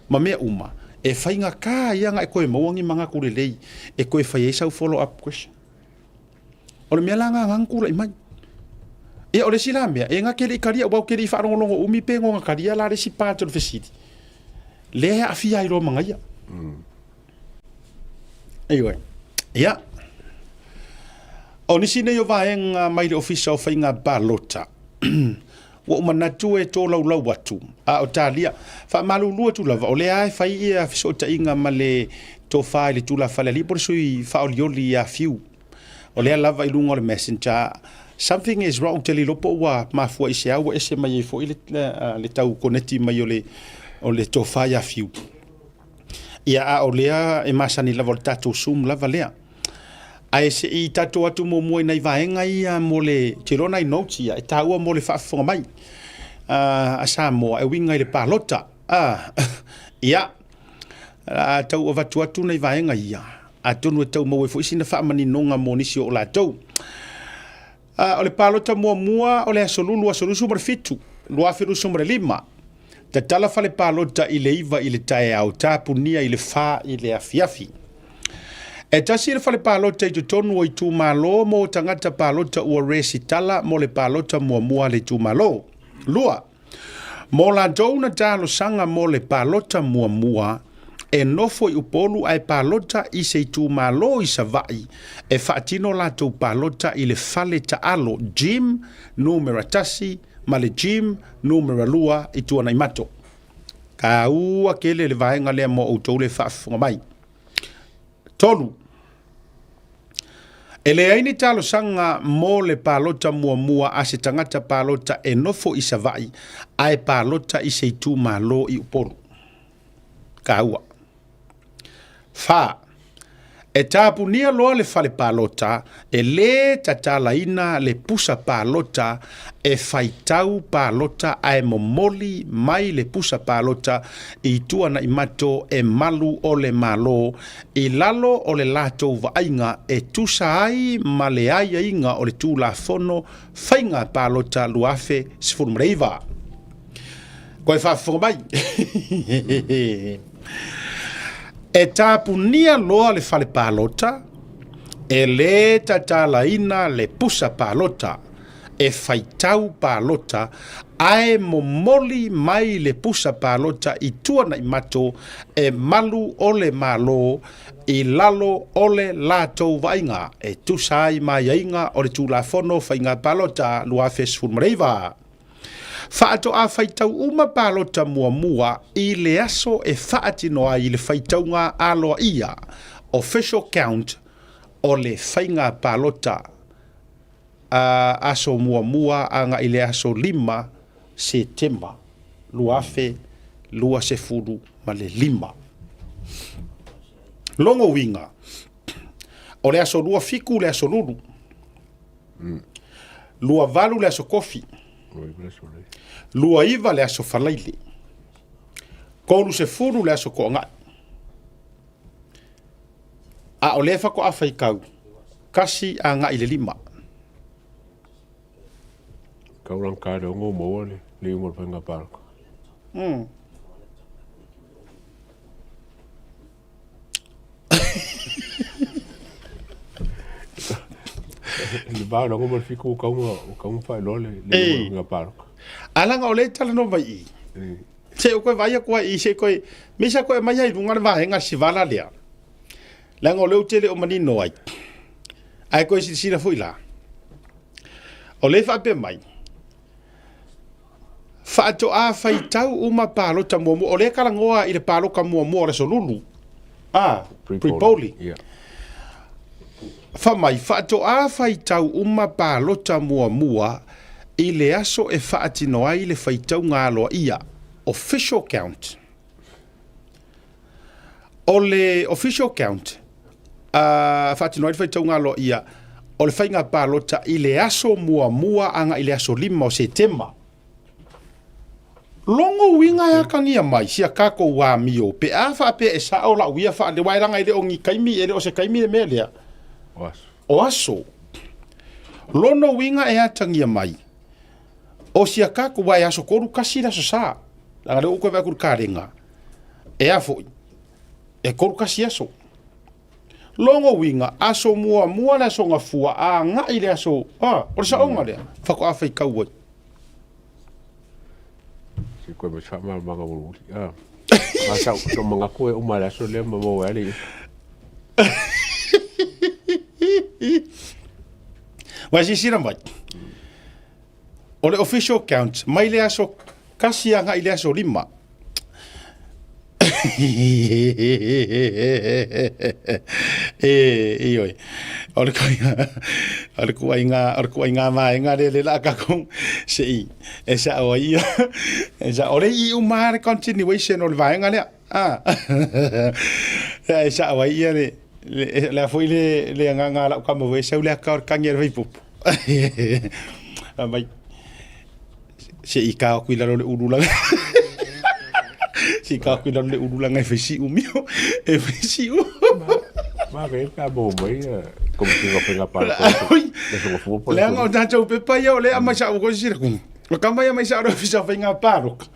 S1: ma mea uma e fainga ka ia nga e koe mawangi manga kurelei e koe fai e sau follow up question o le mea langa ngangkura i mai e o le sila mea e nga kele i karia wau kele i whaarongolongo umi pengo nga karia la resi pātou le fesiti le a fia i roa manga ia anyway ia o nisi nei o vaenga mai le ofisa o fainga balota wa manatu e to lau watu o talia fa malulu tu lava o le ai fai ia fiso ta inga male to file tu la fale li por sui fa oli ya fiu o le lava ilunga le messenger something is wrong tell lopo wa ma fo isia wa ese mai fo ile le tau koneti mai o le to fa ya fiu ia o le e masani la volta to sum lava le ai se i tato atu mo nei vaenga ia mo le tirona i noti ia e taua mo le whaafonga mai a Samoa e winga i le palota ia tau o vatu atu nei vaenga ia a tonu e tau mo e fo isina whaamani nonga mo nisi o la tau o le palota mua o le asolulu sumare fitu lua filu sumare lima tatala fa le palota i le iva i le tae au tapunia i le fā i le afiafi e tasi le fa le palota i tutonu o i tūmalo mo tangata palota ua resi tala mo le palota mua le tūmalo lua mo la douna talo sanga mo le palota mua e nofo i upolu ai palota i se tūmalo i savai e whaatino latou palota i le fale taalo gym numera tasi ma le gym numera lua i tuana i mato. Ka ua kele le vaenga lea mo outou le whaafunga mai. Tolu. E le aini talo sanga mo le palota mua a se tangata palota e nofo i savai ai palota i se tūmalo i upolu. Ka ua. Fa e tapunia loa le fale palota e le tatalaina le pusa palota e faitau palota ae momoli mai le pusa palota i tuana i mato e malu o le malo i lalo o le latou vaainga e tusa ai ma le aia inga o le tūlafono fainga palota luafe sifurumreiva. Koe whaafonga mai. E tapunia loa le fale palota, e le tatalaina le pusa palota, e faitau palota, ae momoli mai le pusa palota i tuana i mato, e malu o le malo, i lalo o le latou vainga, e tusai mai ainga o le tūlafono fainga palota luafe sfurmareiva. Faato a faitau uma palota mua i le aso e faatinoa i le faitaunga aloa ia official count o le fainga palota aso mua anga i le aso 5 Septemba luafe lua se furu ma le 5 longo winga o le aso lua fiku le aso lulu lua valu le aso kofi lua iva le aso falaile. Kolu se furu le aso koanga. A o lefa ko afaikau. Kasi a nga ile 5.
S10: Kaurang kada ngo mo le umur penga park. Le ba no mo fiku ka fai lole le nga park.
S1: Alanga o le tala no vai. Se o koe vai ko i se koe misa koe mai ai runga va henga si vala lea. Langa o le tele o mani no ai. Ai koe si sira fuila. O le fa pe mai. Fa to a fai tau uma palota mo o le kala ngoa i le paloka mo le solulu. Pre-poli.
S10: Yeah.
S1: Fa mai fa to a fai tau uma palota mua i le aso e faatino ai le faitau ngā aloa ia official count o le official count faatino ai le faitau ngā aloa ia o le fainga palota i le aso mua anga i le aso 5 o Septemba longo winga ya kangia mai sia kako wa mio pe afa pe esa o la wia fa le wairanga i le ongi kaimi e le o se kaimi e melea o aso lono winga e atangia mai o sia kako wai aso koru kasi la so sa la le ko va kur karenga e afo e koru kasi aso longo winga aso mua na so ngafua a nga ile aso o sa onga le fa ko afa ikau
S10: si ko me chama manga wulu ma sa so manga ko e uma la so le mo wali
S1: wa si sira mai o le official count mai le aso kasi anga ile aso 5 oi o le kuinga mai nga le la ka kon sei esa o ia esa o le i umar continuation o le vai nga le esa o ia le foi le nga la ka mo ve se le ka kanger vai pup mai se i ka ku la le urula si ka ku le urula ngai fesi u mio e fesi u
S10: ma ve ka bo mai Como singa penga para.
S1: Le anga o tātou pepa ia o le ama sa o kosira kung. O kama ia mai sa o fisa whainga pāroka.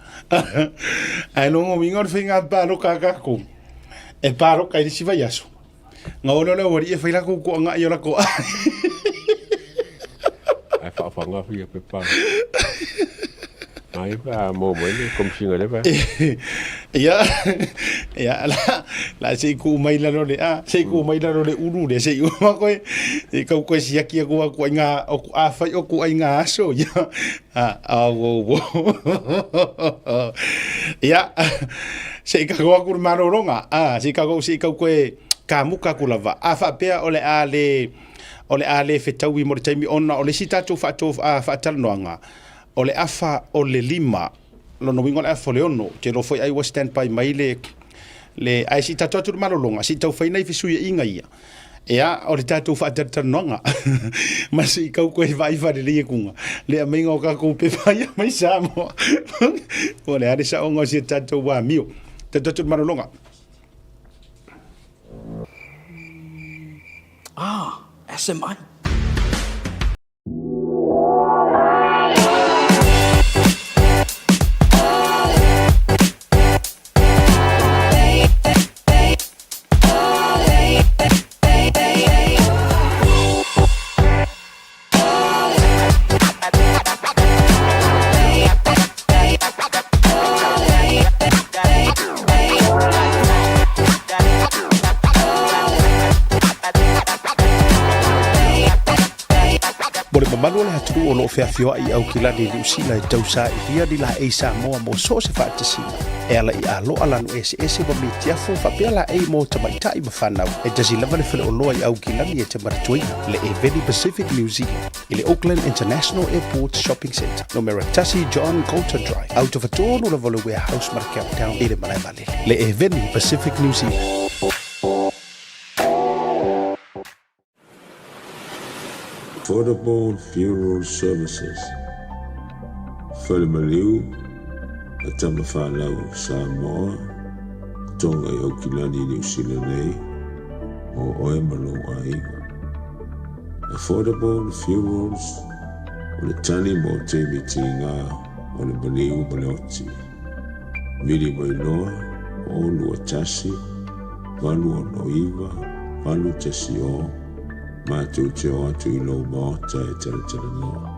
S1: Ai longo winga o whainga pāroka kako. E pāroka i siwa yaso. Ngā ono le wari e whaila ko anga i ora ko.
S10: Ai whaafanga whia pepa. Ai pa mo ni como singa le pa.
S1: Ya la se ku mai la le se ku mai la le uru le se u ma ko e ka ko si aki ko nga o a fa o ku nga so ya wo ya se ka ko ku maroronga se ka ko ka muka ku lava a fa pe ole ale fe tawi mo taimi ona ole sita to fa tal noanga ole afa ole lima lo no wingo afa le ono te lo foi ai was stand by mai le ai si tatu tu malolonga si tau fai nei fisu ia inga ia ea ole tatu fa ter nonga mas I kau koe vai fa le kunga le amenga o ka ko pe vai mai sa mo ole ari sa ongo si tatu wa mio tatu tu malolonga
S2: SMI.
S1: Malu le hatu o lo fea fioa I au kila ni usila tau sa I dia di la e sa moa mo so se fa tasina e ala I alo ala no ese ba mi tiafo fa pia la e mo tamaita I mafanau e tasi lava le fele o loa I au kila ni e te maratuina le e Veni Pacific New Zealand I le Auckland International Airport Shopping Centre no Meratasi John Coulter Drive out of a tono la vole warehouse mar Cape Town I le malai vale le e Veni Pacific New Zealand
S6: Affordable Funeral Services. Whalemaliu, a tamawhanau Samoa, tonga I Okilani New Zealand nei, o oe malo aiga. Affordable Funerals, o le tani mo te mitinga, o le maliu maleoti. Miri mai noa, o lua tasi, valu o noiva, valu tasi o, mātou te o atu I lau maota e tala noa.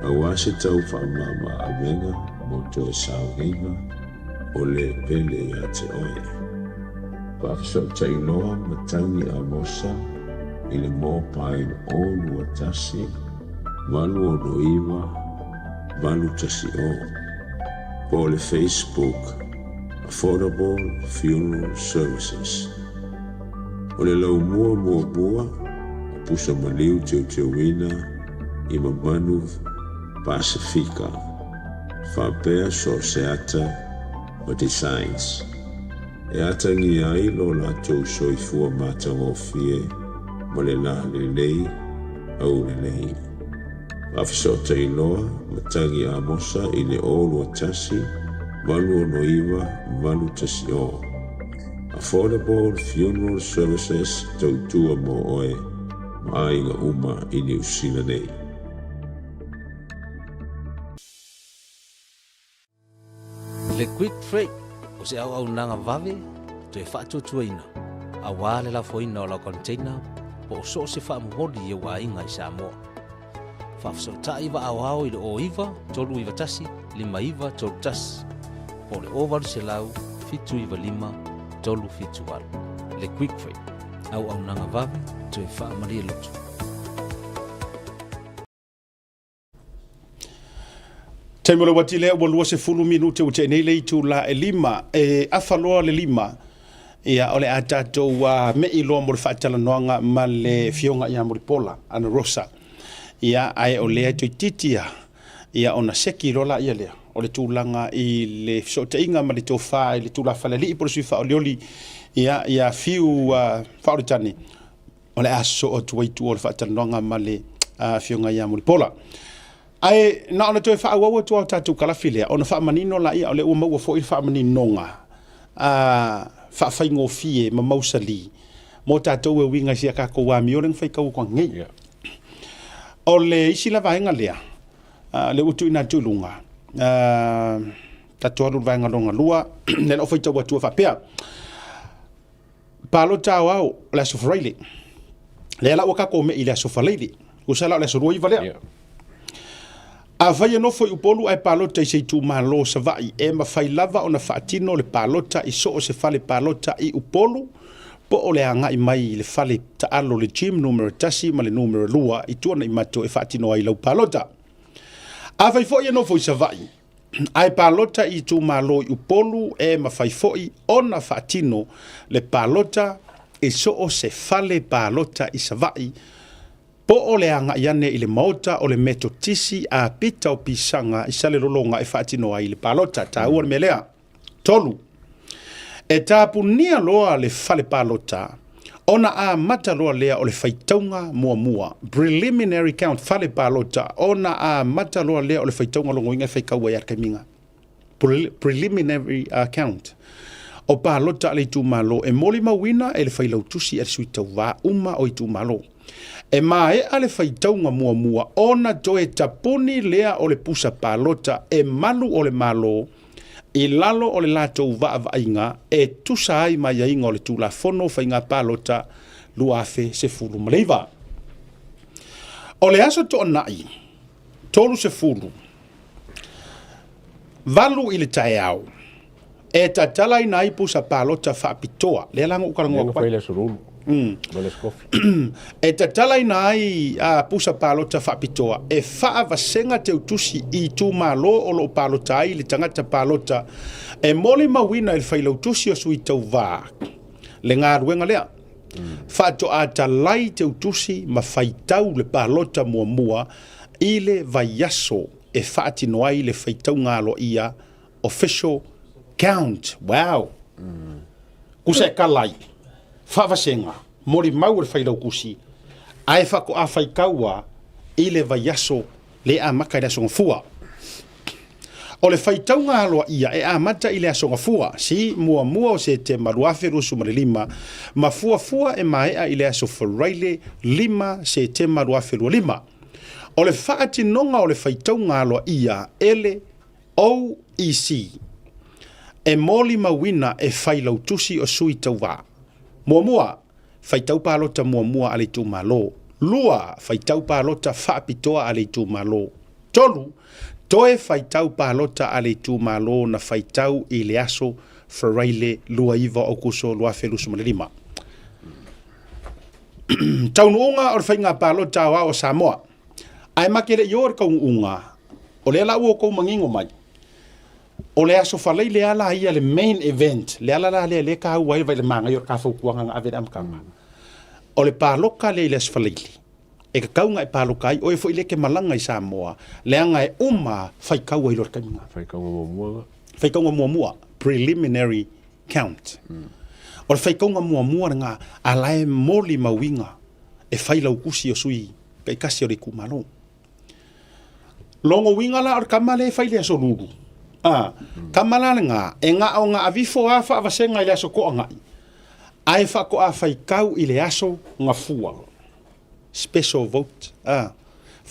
S6: A wase tau whaamama a venga, mo to e saunga, o le pele a te oe. Whakasau tai noa, matangi a mosa, I le mō pain o lua tasi, valu o noiva, valu tasi o. Po le Facebook, Affordable Funeral Services. O le lau mua, pusa maliu te wina I mamanu Pasifika whapea so se ata o designs e ata ngi ai lo la tau soifua mātanga o fie mo le la le lei au le lei Wafiso te iloa matangi a mosa I le olu a tasi valu o noiva valu tasi o Affordable Funeral Services tau tua mo oe Ainga uma I New Zealand nei.
S7: Le Quick Freight o se au nanga vave to e whaatutuaina a wale la foina o la container po o so se whaamuri e wa inga I Samoa. Whafsautai wa au I le o iwa tolu iwa tasi lima iwa tolu tasi po le ovaru se lau fitu iwa lima tolu fitu waru. Le Quick Freight au nanga vave to e whaamari lotu.
S1: Taimole wati lea ua lua se fulu minute o te nei lei tu la e lima e awhaloa le lima ia ole a tātou me I loa mo le whaatala noanga ma le fionga ia moripola ana rosa ia ai o lea tui titia ia ona seki rola ia lea o le tūlanga I le fisoteinga ma le tō wha I le tūla whaleli I porosi wha o leoli ia fiu whaoritani o le aso o tuaitu o le whaatala noanga ma le fionga ia moripola ai na ona toe fa awa to tatu kala filia ona fa manino la ia ole o mau fo I fa manino nga fa faingo fie ma mausali mo tātou e winga sia kako wa mi o le fai kau kwa ngai o le isi la vaenga lea le utu ina tulunga tatua lu vaenga longa lua le o fai tau atua whapea palo tau au la sofraile le ala waka ko me ile sofraile usala le soroi valea a vai no foi upolu ai palota i se tu malo sa vai e ma fai lava ona fatino le palota i so se fale palota i upolu po o le anga i mai le fale ta alo le gym numero tasi ma le numero lua i tuana i mato e fatino ai lau palota a vai foi no foi sa vai ai palota i tu malo i upolu e ma fai foi ona fatino le palota e so se fale palota i sa vai po o le anga iane i le mauta o le meto tisi a pita o pisanga i sale lolonga e whaatino ai le palota ta ua me lea. Tolu. E tāpu nia loa le fale palota ona a mata loa lea o le faitaunga mua. Preliminary count fale palota ona a mata loa lea o le faitaunga longo inga whaikaua i arkaminga. Preliminary count. O palota le tu malo e moli mawina e le whailau tusi e suitau wa uma o i tu malo. E mai ale faitaunga mua ona toe tapuni lea o le pusa palota e malu o le malo i lalo o le latou vaavainga e tusa ai mai ainga o le tulafono fainga palota luafe se fulu maleiva. O le aso to nai tolu se fulu valu i le tae au e tatalai nai pusa palota faapitoa le langa ukarangoa kwa e tatalai nai a pusa palota whapitoa e whaavasenga te utusi i tu malo o lo palota ai le tangata palota e moli mawina il whailau tusi o sui tau vā le ngā ruenga lea whaato a talai te utusi ma whaitau le palota mua i le vaiaso e whaatino ai le whaitau ngalo ia official count. Wow. Kusa kalai whaavasenga mori mau le whailau kusi ai whako a whaikaua i le vaiaso le a maka i le asonga fua o le whaitau ngā aloa ia e a mata i le asonga fua si mua o se te maruafe rusu ma le lima ma fua e maea i le aso wharaile lima se te maruafe rua lima o le whaatinonga o le whaitau ngā aloa ia ele OEC e moli mawina e whailau tusi o sui tau wā mua faitau palota mua ale tu malo. Lua faitau palota whaapitoa ale tu malo. Tolu, toe faitau palota ale tu malo na faitau i le aso wharaile lua iwa o kuso lua whelusu malilima. Taununga o whainga palota wa o Samoa. Ai makere ior kau unga. O le ala ua kou mangingo mai. O le aso whalei le ala ia le main event. Le ala la le ka hau wai vai le manga ior ka whaukuanga nga aveda amkanga. O le paloka le iles whaleili. E ka kaunga e paloka ai, o e fo ile ke malanga i Samoa. Le anga e uma whai kaua i lor kaminga. Whai kaunga mua. Preliminary count. O le whai kaunga mua nga alae moli mawinga e whai lau kusi o sui kai kasi o le kumalo. Longo winga la or kamale e whai le aso lulu. Kamala nga e nga o nga avifo a whaawasenga i le aso ko ngai. Ai whako a whaikau i le aso ngā fua. Special vote.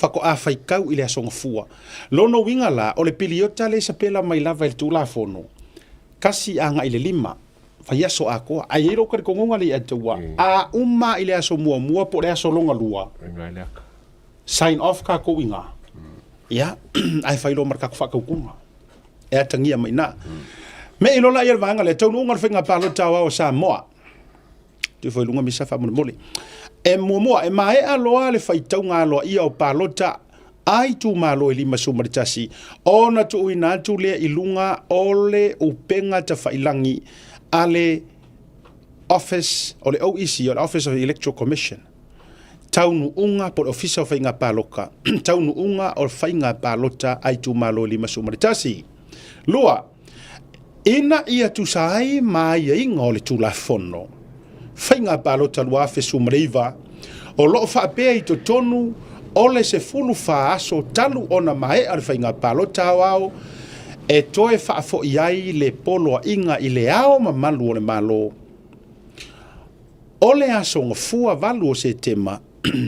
S1: Whako a whaikau i le aso ngā fua. Lono winga la, o le piliota le sapela mai lava i le tūla fono. Kasi a ngā i le lima. Whai aso a koa. Ai eiro kare kongonga le atua. A uma i le aso mua po le aso longa lua. Sign off ka ko winga. Ia, ai whailo marka ku whakaukunga. E atangia mai na. Me ilola i alvanga le taunu ungar whinga palota o Samoa. Tu foi lunga misa fa mole e moa e mai aloa le faitau nga aloa ia o palota ai tu malo i lima sumaritasi ona tu ina tu le ilunga ole upenga ta failangi ale office o le OEC o le Office of the Electoral Commission taunu unga por office of inga paloka taunu unga o fainga palota ai tu malo i lima sumaritasi lua ina ia tu sai mai inga o le tulafono whainga palota lua fesu mreiva, o loo whaapea i to tonu, o le se fulu wha aso talu ona mae ar whainga palota au, e toe whaafo iai le polo inga i le ao ma malu o le malo. o le aso ngafua valu o se tema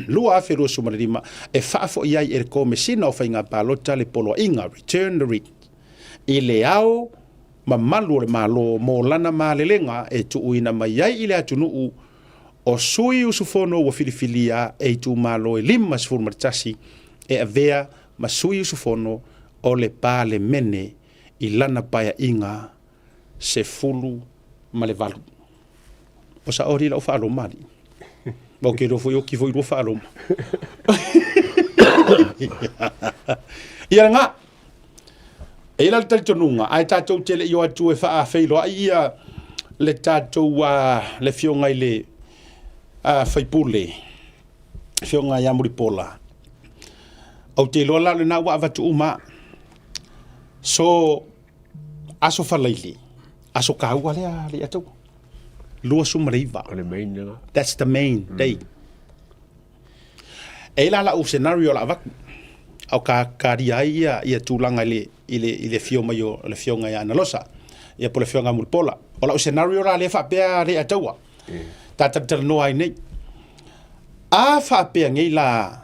S1: lua afe ro sumarima e fa'afo iai e ko mesina o fainga palota le polo inga return the writ i le ao mamalu le malo mo lana malelenga e tuuina mai ai i le atunuu o sui usufono wa filifilia e tu malo e lima sfur martasi e avea ma sui usufono o le pa le mene i lana paia inga se fulu ma le valu o sa ori la o fa'alo mali mo ke ro foi o ki foi ro fa'alo ia nga e la tatonunga ai tatou tele yo atu e fa'a feilo ia le tatou le fionga ile faipule fionga ya muripola au te lola le na wa vatu uma so aso falaili aso kaua le atu lua sumariva that's the main day e la o scenario la vaku au ka ria ia tulanga ile fioma yo le fionga ya na losa ia po le fionga muripola o la o scenario la le fa pe le atu tata no ai nei a fa pe ngai la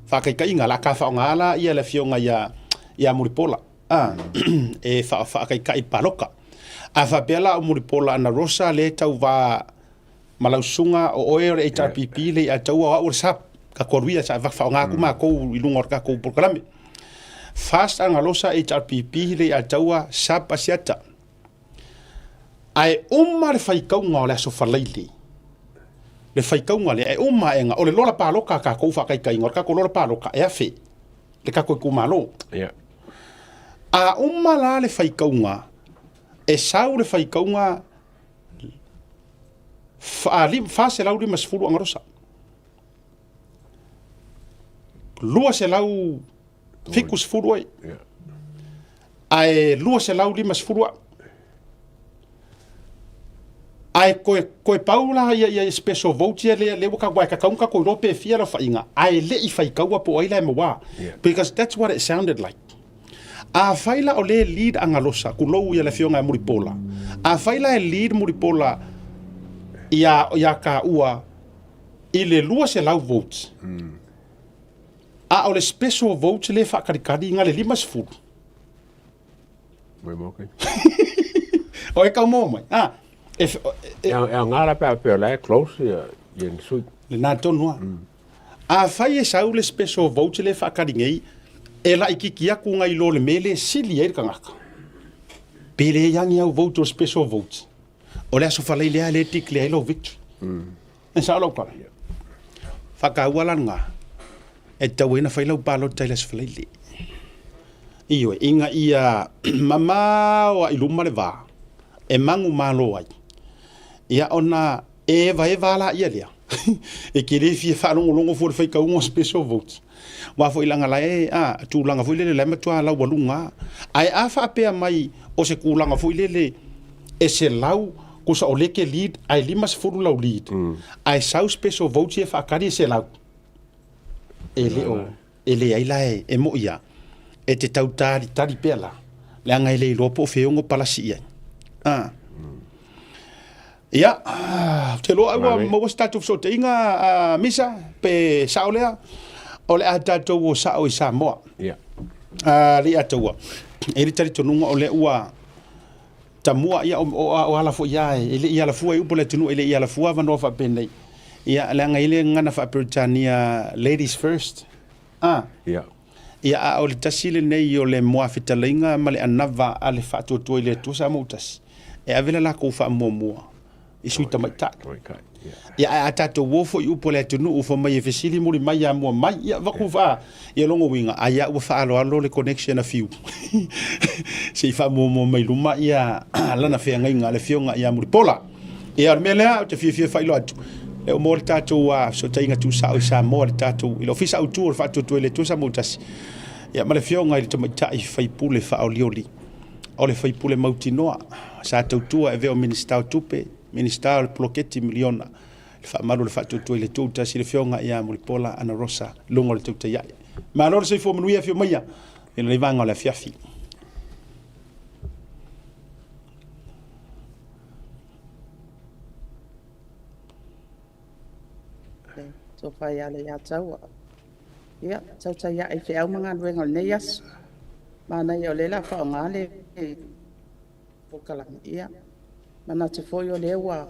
S1: fa kai ngala ka fa ngala ia le fionga ya muripola e fa kai paloka a fa pe la muripola na rosa le tau va malausunga o oe HRPP le a tau o sap ka korwia sa fa nga ku ma ko ilungor ka ko programe fast anga losa HRPP le a tau sap asiata ai umar fai kau nga le so falaili le fai kaunga le e uma enga o le lola paloka ka kou fa kai ngor ka ko lola paloka e afe le ka ko ku malo a uma la le fai kaunga e sau le fai kaunga fa se lau di masfulu angarosa lua se lau fikus fulu ai lua se lau di masfulu ai koe paula ia special vote le ka wa ka kaunga ko rope fia la fainga ai le I fai kaua po ai la mawa because that's what it sounded like a faila o le lead angalosa ku lou ia le fionga muripola a faila e lead muripola ia ka ua I le lua se lau votes a o le special vote le fa karikari nga le limas fu
S10: Moi mo kai
S1: o e ka mo mai
S10: e ngara pe la close yen su
S1: le na tonua a fai e sau le special vote le fa karingei e la ikikia ku ngai lo le mele sili e ka ngaka pele yang ia vote special vote o le aso falai le tik le lo victory en sa lo kala fa ka wala nga e tawena fai lo palo tailes falai io inga ia mama wa iluma le va e mangu malo ai ia ona e vai vala ia lea e kere fie fa longo for fai ka un special vote wa foi langa la tu langa foi le lema tua la walunga ai afa pe mai o se ku langa foi le e se lau ko sa oleke lead ai limas furu lau lead ai sau special vote fa kari se lau ele ai la e mo ia e te tautari tari pela le anga ile lopo feongo palasi ia ia te lo agua mo statu so te inga misa pe saolea o le atato o sa o Samoa
S10: ia
S1: li atawa e ri tari tonunga o le ua tamua ia o ala fo ia ele ia la fu e upole tunu ele ia la fu ava no fa pende ia le anga ile ngana fa Britannia ladies first
S10: ia
S1: ia o le tasile nei o le moa fitalinga ma le anava ale fa to ile tu sa motas e avela la ko fa mo isu tamai tak ia atato wo fo upole tunu u fo mai fesili muri mai ya mo mai ia va ku fa ia longo winga aya u fa alo le connection a fiu se fa mo mai luma ia lana fe ngai ngale fionga ia muri pola ia mele te fi fa ilo atu e o mol tato so tainga tu sa mo le tato ilo fisa au tu fa tu le tu sa motas ia male fionga ile tamai tai fa pule fa olioli o le fa pule mautinoa sa tu e ve o minister tupe minister ploketi miliona fa malu le fa tu ile tu ta sile fionga ia muripola ana rosa lungo le tu ta ia ma lor se fo manuia fio maia ele vanga la fiafi
S5: So whai ale ia tau. Ia, tau tai ia e whiau mga ruenga nei asu. Mana i o lela whao ngāle o kalangi ia. Mana te whoi o lewa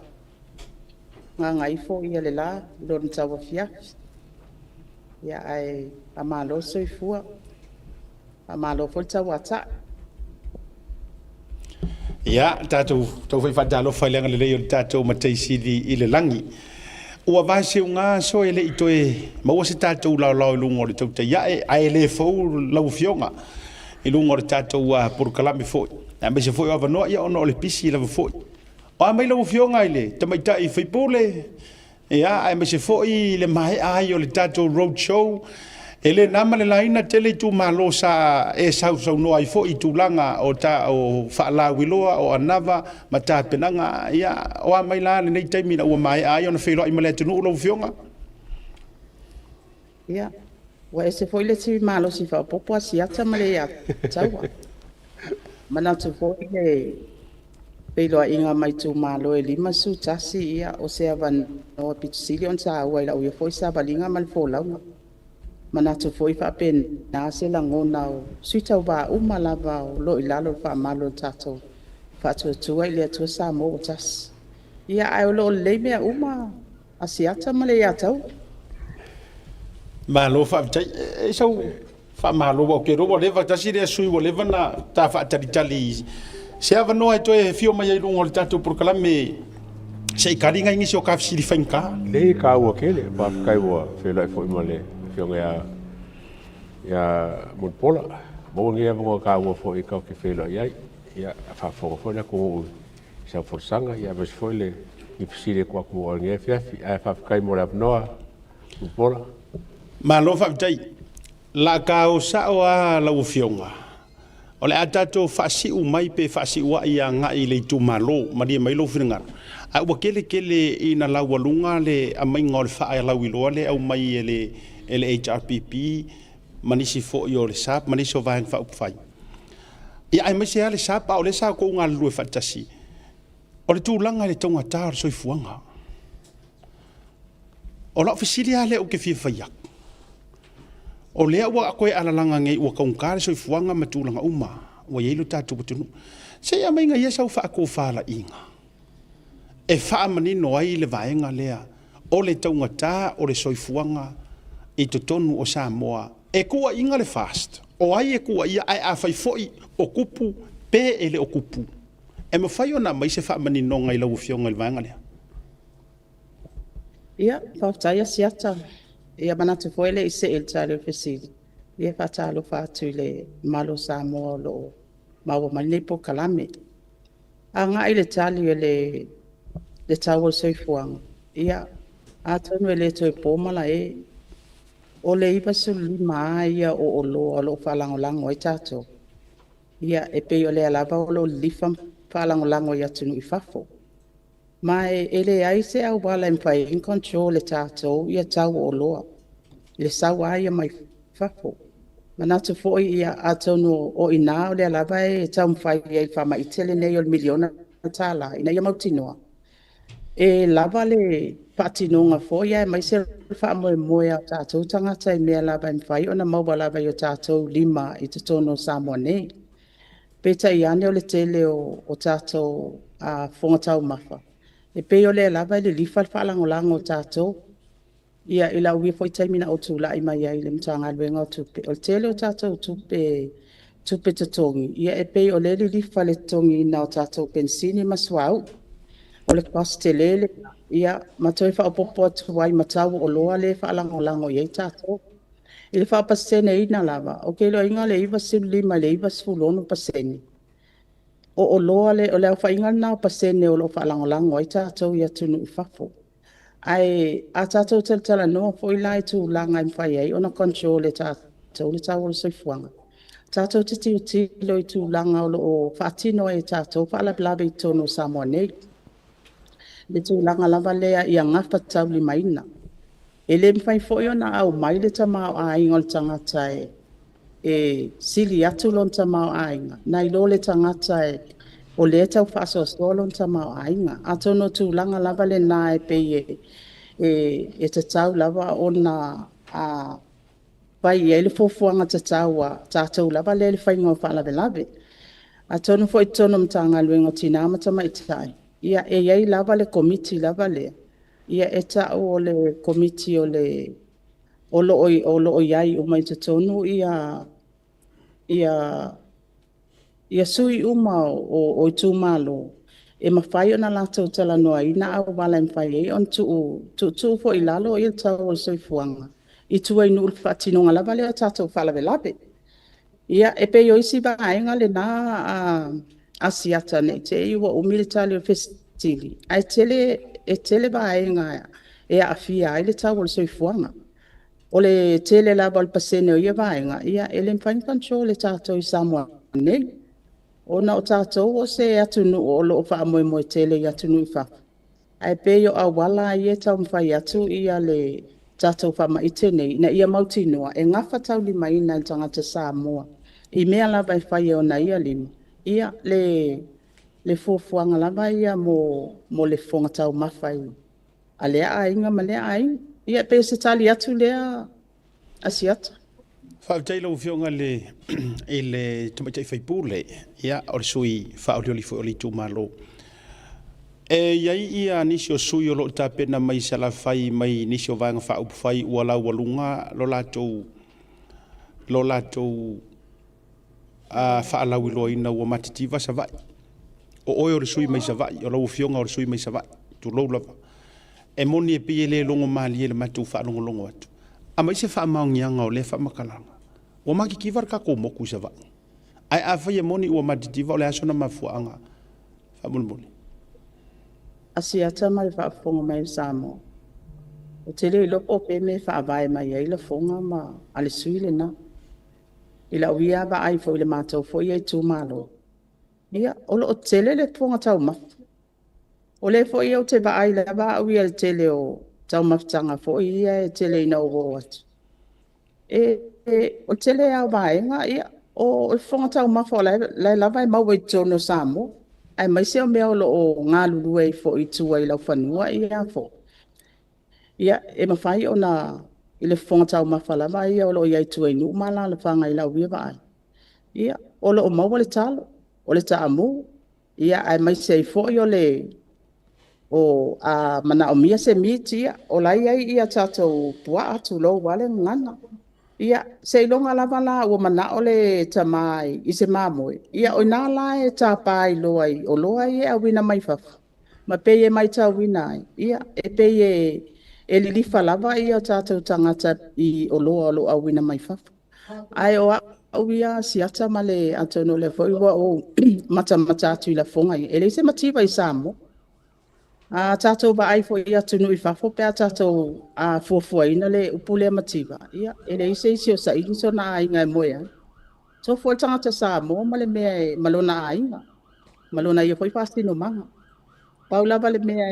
S5: ngā ngaifo ia le la, lor tau a fiafi. Ia ai a malo soifua, a malo fo tau a ta.
S1: Ia, tātou whai whatalo whaileanga le leo tātou mataisiri i le langi. Ua vase unga so ele i toe, maua se tātou lau lungo le tauta ia e a ele fau lau fionga. I lungo le tātou a porukalame foi. A me se foi o avanoa ia ono le pisi i lava foi. O a mai lau fionga ile, tamaita i whaipole. Ia, a me se foi le mahe ai o le tātou roadshow. Ele nama le laina tele tu malo sa e sau no ai fo i tūlanga o ta o whaalawiloa o anava ma tā penanga ia o a mai la le nei taimina ua mai ai ona whilo i male tunu ulo fionga.
S5: Ia, wa e se foi le si malo si wha popo a si ata male ia taua. Mana tu foi le whilo inga mai tu malo e lima su tasi ia o se avan o pitusili on sa ua ila uia foi sa balinga mal fo launga. Mana tu foi fa pen na se la ngona o suita ba uma lava o lo ilalo fa malo tato fa tu ile tu sa mo tas ia ai lo le me uma asiata male ya tau
S1: Malo fa tai e sau fa malo o ke ro le va tasi le sui o le vana ta fa tali se ava no ai to e fio mai lo ngol tato por kala me sei karinga ingi so ka fsi fanka
S10: le ka o kele pa kai o fe lai foi male fionga ya mulpola mo ngia mo ka wo fo i ka ke felo ya fa fo na ko sa forsanga ya bes foi le i psile kwa ko ngia fiafi a fa kai mo la noa mulpola
S1: malo fa tai la ka o sa o a la fionga o le atato fa si u mai pe fa si wa ia nga i le tu malo ma di mai lo finga a wa kele ina la walunga le a mai ngol fa ai la wilo le au mai ele HRPP manisi fo yo le sap manisi o vaeng fa upfai ia ai mese ale sap o le sa ko nga lu fatasi o le tūlanga le tonga tar so fuanga o la fisili ale o ke fi fayak o le wa ko ala langa ngai o ka unkar so fuanga matulanga uma o yelo tatu butunu se ia mai nga yesa fa ko fala inga e fa mani no ai le vaenga lea o le tonga ta o le soifuanga i to tonu o Samoa e kua inga le fast o ai e kua ia ai a fai foi o kupu pe ele o kupu e me fai ona mai se fa mani no ngai lau fionga le vanga le
S5: ia fa tai siata ia mana te foi le ise el tale fesili ia fa talo fa tu le malo Samoa lo mawo mani po kalame anga ile tali le tawo soifuanga ia atonu ele to po mala e o le iwa suli ia o lo whalangolango i tato. Ia e pe o le alaba o lo lifa whalangolango i atunu i fafo. Ma e le aise au wala mwhai in control le tato ia tau o loa. Le sawa ia mai fafo. Manatu foi ia atonu o ina o le alaba e tau mwhai ia i whama i tele nei o miliona tala ina ia mautinoa. E lava le patinonga fo ia mai se fa mo ia tatou tangata i mea lava i whai ona maua lava i o tatou lima i te tono Samoa nei. Peta i ane o le tele o tatou a whongatau mafa. E pe o le lava i le lifa whalangolango o tatou. Ia ila ui foi taimina o tūla i mai ai le mtanga luenga o tupe. O le tele o tatou tupe te tongi. Ia e pe o le lifa le tongi ina o tatou pensini maswau. O le pastelele ia matoi fa popo atu wai matau o loa le fa lango ye tato ile fa pasene ina lava o ke lo inga le iwa lima le iwa sfulono pasene o loa le o le fa inga na pasene o lo fa lango ye tato ia tunu fafo ai a tato tala no fo ilai tu langa im fa ye ona control le tato le tawo so fuanga tato titi lo tu langa o fa tino e tato fa la blabe tono Samoa nei le tu langa lava lea ia ngafa tau li maina. E le mwhai fo iona au mai le tamau a inga le tangata e sili atu lon tamau a inga. Nai lo le tangata o le tau faso sto lon tamau a inga. Ato no tu langa lava le na e pe e te tau lava ona a pai e le fofuanga te tau a tātou lava le whainga o whaalawe lawe. A tonu fo i tonu mtanga luenga tina amata mai tai. Ia e iei lava le komiti lava le. Ia e tau o le komiti o le olo o iai o mai te tonu ia sui uma o i tūmalo. E mawhai o na lātou tala noa i na au wala i mwhai e on tu fo i lalo i tau o sui fuanga. I tua i nul whatinonga lava le o tātou whalawe lawe. Ia e pe yo isi ba ainga le na asiata ne te iwa o military festili. Ai tele ba ainga e a fia ai le tau o sui fuanga. O le tele la bal pasene o ia ba ainga. Ia ele mfain control le tātou i Samoa nei. O na o tātou o se atunu o lo o wha amoe moe tele i atunu i wha. Ai pe yo a wala i e tau mwhai atu ia le tātou wha maite nei. Na ia mauti noa e ngawha tau li mai na i tangata Samoa. I mea lava i whai o na ia lima. Ia le fuafuanga lava ia mo le fonga tau mawhai. A lea a inga ma lea a inga. Ia pe se tali atu lea asiata.
S1: Whaautei lau whionga le tamaitei whaipule. Ia o le sui whaolioli whaoli tūmalo. Iai ia nisi o sui o lo tāpena mai sala whai mai nisi o vanga whaupu whai ua lau walunga lo lātou whaalau i loa ina ua matitiva sa vai. O oe o le sui mai sa vai, o lau whionga o le sui mai sa vai. Tu lau lava. E moni e pie le longo maali e le matu whaalongo longo atu. A mai se whaamaungianga o le whaamakalanga. Ua maki kiwar ka ko moku sa vai. Ai a whai e moni ua matitiva o le asona mafuanga. Whaamulmuli.
S5: Asiata mai whaafonga mai Samoa. O te leo lopo pe me whaavae mai ai la fonga ma ale sui le na. Ila uia ba ai fo ile mātou fo ia i tūmalo. Ia, o tele le tuanga tau mafu. O le fo ia o te ba ai le ba uia le tele o tau mafutanga fo ia e tele ina o atu. O tele au ba inga, ia, o fonga tau mafu o lai lava i maua i tono Samoa. Ai mai se o mea o ngā lulua i fo i tua i lau whanua ia fo. Ia, e mawhai o na i le fonga tau mawhalama ia o lo iai tua inu mala le whanga i lau ia ai. Ia, o lo o maua le talo, o le taamu. Ia, ai mai se i fo i o le mana o mia se miti ia, o lai ai ia tātou pua atu lo wale ngana. Ia, se ilonga lava la ua mana o le tamai i se mamoe. Ia, o nā la e tāpai loa i, o loa i e awina mai fafa. Ma peye mai tā wina ai. Ia, e peye e lilifa lava ia tātou tangata i o loa o loa awina mai fafa. Ai o au ia siata ma le atono le foiwa o mata atu i la fonga i. Ele se mativa i Samoa. Tātou ba ai fo ia tunu i fafo pe a tātou fuafua ina le upule mativa. Ia, ele ise o sa iliso na ainga e moea. So fo tangata Samoa ma le mea e malona ainga. Malona ia foi pasti no manga. Paula ba le mea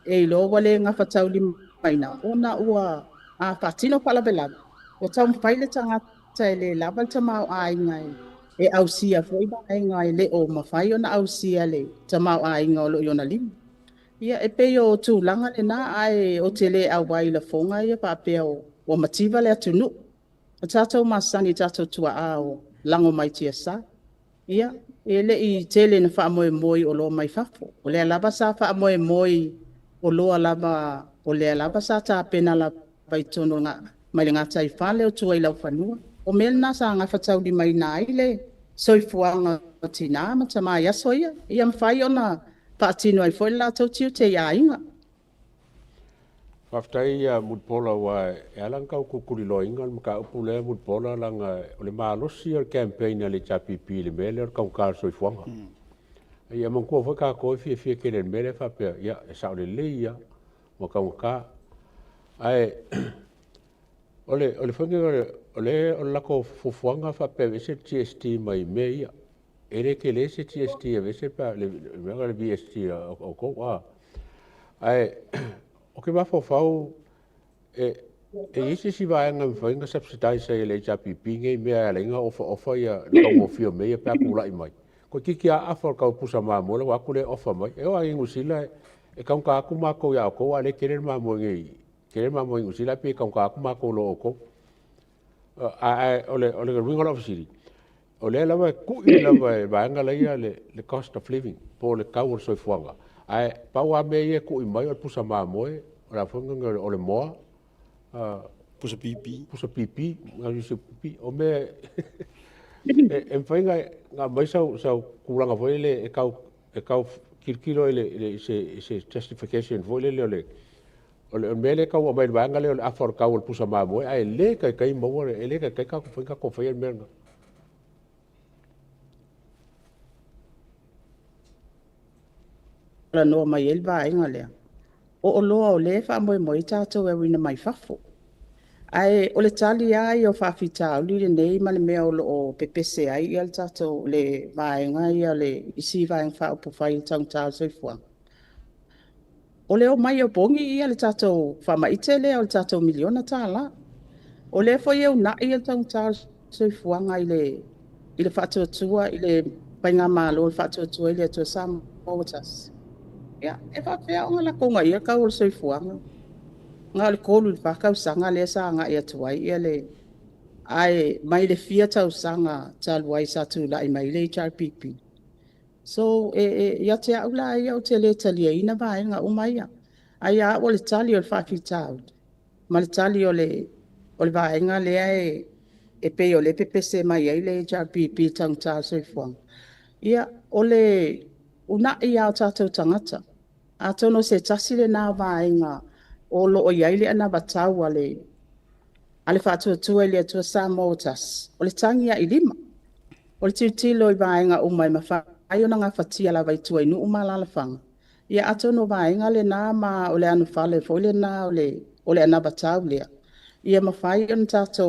S5: e ilo wale ngawhatau li maina. Ona ua whatino pala belada. O tau mwhaile tangata e le labal tamau ainga e au sia foi ba ainga e le o mawhai o na au sia le tamau ainga o lo iona lima. Ia e pe o tūlanga le nā ai o te le au wai la fonga ia pa pe o mativa le atunu. O tātou masani tātou tua o lango mai tia sa. Ia, e le i tele na wha moe moi o loa mai fafo. O le alaba sa wha moe moi o loa laba, o le alaba sa tā pena la paitono ngā mai le ngā tai whale o tua i lau whanua. O mele nā sa ngā whatau li mai nā i le soifuanga o tina ma tamai aso ia. Ia mwhai o na Pātino ai foi la tau tiu te ia inga.
S10: Whaftai mutpola wa e alanga o kukuri lo inga mka upu le mutpola langa o le maalosi o campaign le chapipi le mele o kaukar soifuanga. Ia mangkua foi ka koi fie ke le mele whapea ia e sao le leia mo kauka. Ai ole whangi o lako fufuanga whapea vese TST mai me ia. Ere ke le se TST a vese pa le mega le VST o ko wa ai o ke va fau e isi si va nga mfa subsidize le JPP nge me ala nga ofa ya ko fio me pa kula mai ko ki a for ka pusa ma mo wa ku le ofa mai e wa ingu sila e kau ka aku mako ya ko ale kere ma mo ngi kere ma mo ngi sila pe kau ka aku mako lo ko ole ring of city ole la ku i la ba nga la ia le cost of living po le kau so fuanga ai pa wa me ye ku i mai pusa ma mo ora fonga ole mo
S1: pusa pipi
S10: nga se pipi o me e fainga nga mai sau kuranga foi le e kau kirkiro le se justification foi le ole mele ka wa mai banga le afor ka ul pusa ma mo ai le kai mo le kai ka foi ka ko foi merga
S5: la no mai el va inga le o lo le fa mo mo ta to we wina mai fafo ai o le tali ai o fa fita li le nei ma le me o pepese ai el ta to le vai nga ia le isi vai fa o fai tang ta so fo o le o mai o bongi ia le ta to fa mai tele o ta to miliona ta la o le fo eu na ia tang ta so fo nga ile fa to tua ile painga malo fa to tua ile to sam o tas ya e fa pe o la ko nga ia ka o so fo nga le kolu le pakau sanga le sanga ia tuai ia le ai mai le fia tau sanga taluai sa tu la mai le HRPP so ia te aula ia o te le talia ina ba nga o mai ai a o le tali o le fakitau ma le tali o le ba nga le ai e pe o le PPC mai ai le HRPP tang ta so fuang ia o le una ia o tatou tangata a tono se tasile na ba nga o lo o yaile ana batau ale fatu tu ele tu sa motas o le tangia ilima o le titilo i baenga o mai mafa ayo nga fatia la vai tu inu umala la fanga ia atono baenga le na ma o le anu fale fo le na o le ana batau le ia mafai on tato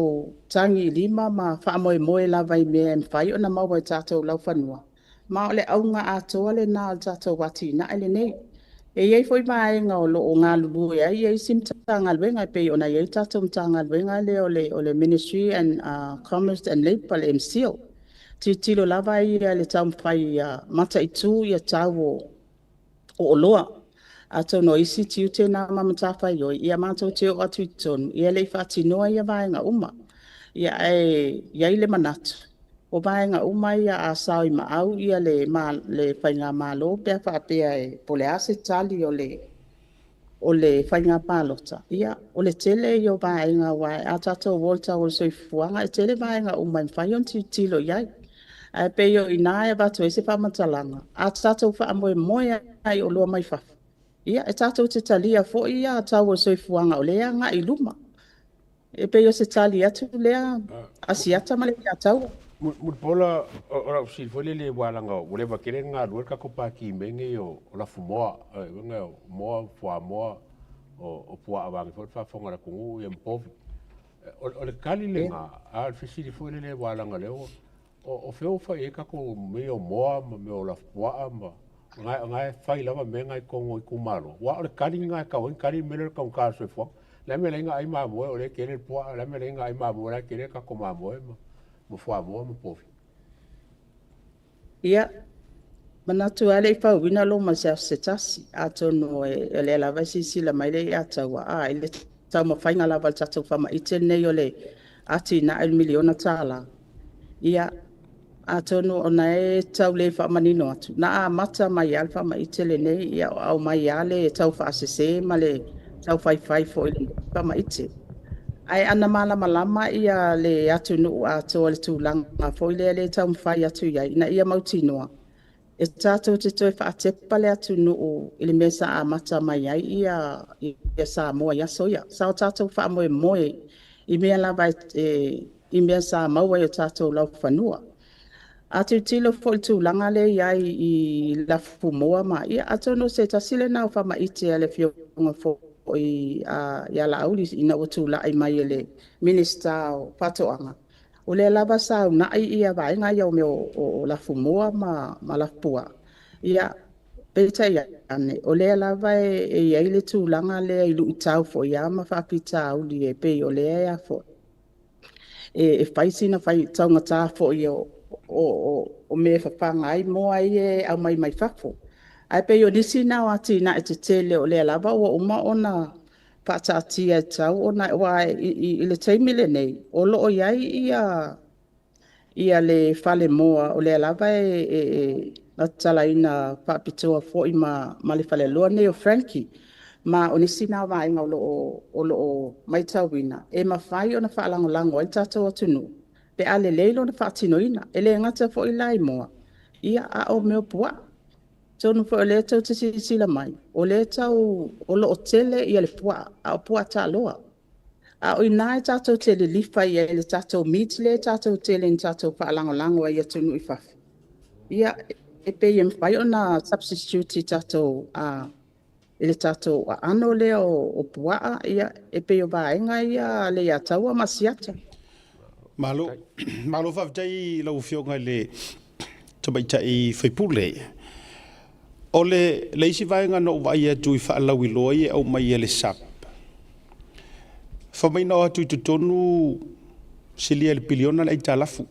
S5: tangi ilima ma fa moe la vai me fai ona ma vai tato la fanua ma o le aunga ato le na tato wati na ele nei e yei foi mai nga o lo nga lu ya yei sim tanga le nga pe ona yei tatum tanga le nga le o le Ministry and Commerce and Labor MCO titilo lava ia le tam fai mata itu ia tawo o loa ato no isi tiute na mamata fai yo ia mato te o atu ton ia le fati no ia vai nga uma ia yei le manatu o vai nga uma ia asau i maau ia le whainga malo pia whapea po le ase tali o le whainga palota ia o le tele i o vai nga wai a tato volta o soi fuanga e tele vai nga uma i whaion tilo iai a pe yo ina e vatu e se whamatalanga a tato wha amoe moe ai o lua mai whafu ia e tato te talia fo ia tau o soi fuanga o lea nga i luma e pe yo se tali atu lea asiata male ia tau
S10: Mutpola ora usil foi le walanga o le bakere nga ruer ka kopa ki menge o la fumoa nga moa fua moa o fua avang foi fa fonga la kungu e mpov o le kali le nga al fisili foi le walanga le o feo fa e ka ko me o moa me o la fua ma nga fai lava me nga ko kumalo wa o le kali nga ka o kali me ka ka so fo la me le nga ai ma mo o le kere poa la me le nga ai ma mo la kere ka ko ma mo mo fua mo mo pofi
S5: ia manatu ale fa wina lo ma se setasi atono le la vasi si la mai le atawa ile ta mo fainga la valta to fa ma itene yo le ati na el miliona tala ia atono ona e tau le fa manino atu na mata mai alfa ma itele ne ia au mai ale tau fa se ma le tau fai fo ile fa ma itele ai ana malama ia le atu no ato le tulanga fo le tau fai atu ia na ia mautinoa e tato te toi fa te pale atu no ile mesa a mata mai ai ia sa mo ia soia sa tato fa mo i me la vai i me sa mo ia tato la fanua atu tilo fo le tulanga le ia i la fumoa ma ia ato no se tasile na fa ma ite le fio fo ya la auli ina utu la ai mai le minister o patoanga o le lava sa na ia vai nga ia o la fumoa ma la pua ia peta ia ane o le lava ia ile tu langa le ilu tau fo ia ma fa pita o li pe o le ia fo e faisi na fai tau ta fo ia o me fa panga ai mo ai au mai fafo Ai pe yo nisi na wa tina e te tele o le lava ua uma ona pa'ata'atia e tau ona wa i le taimile nei o lo'o iai ia le fale moa o le lava na talaina pa'apitoa fo'i ma le fale loa nei o Frankie ma o nisi na vaenga o lo'o maitauina e mawhai ona whaalangolango ai tātou atunu pe ale leilo na whaatinoina e le ngata fo'i lai moa ia a o meo pua tonu fo le tau te sila mai o le tau o lo tele ia le pua a o pua ta loa a o ina e tātou te le lifa ia le tātou meet le tātou tele ni tātou whaalangolango ia tonu i whafi ia e pe ia mwhai o na substitute tātou ele tātou a ano le o pua ia e pe o vaenga ia le ia taua masiata
S1: malo whaftai lau whionga le tamaita i whaipule o le leisi vaenga no vai atu i whaalau i loa au mai le sap. Whamaina o atu i tutonu silia le piliona na i talafu.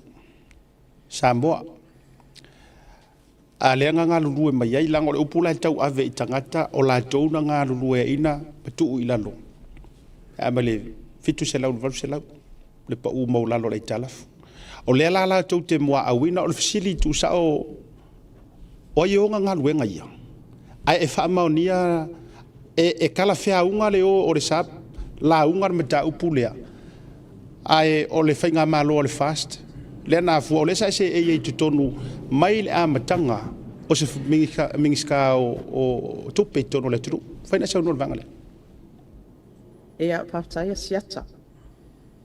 S1: Samoa. A leanga ngā lulue mai ai lango le upula e tau ave i tangata o la tauna ngā lulue ina patu i lalo. A ma le fitu se lau valu se lau. Le pa u mau lalo le i talafu. O lea la tau te mua awina o le fasili tu sa o ionga ngā luenga ia. Ai e whaamaunia e kala whea unga leo o le sap, la unga me ta upu lea. Ai o le whainga malo o le fast. Lea nā fua o le sa se e tutonu mai le amatanga o se mingiska o tupe tono le turu. Whaina sa unor vangale.
S5: Ea paftaia siata.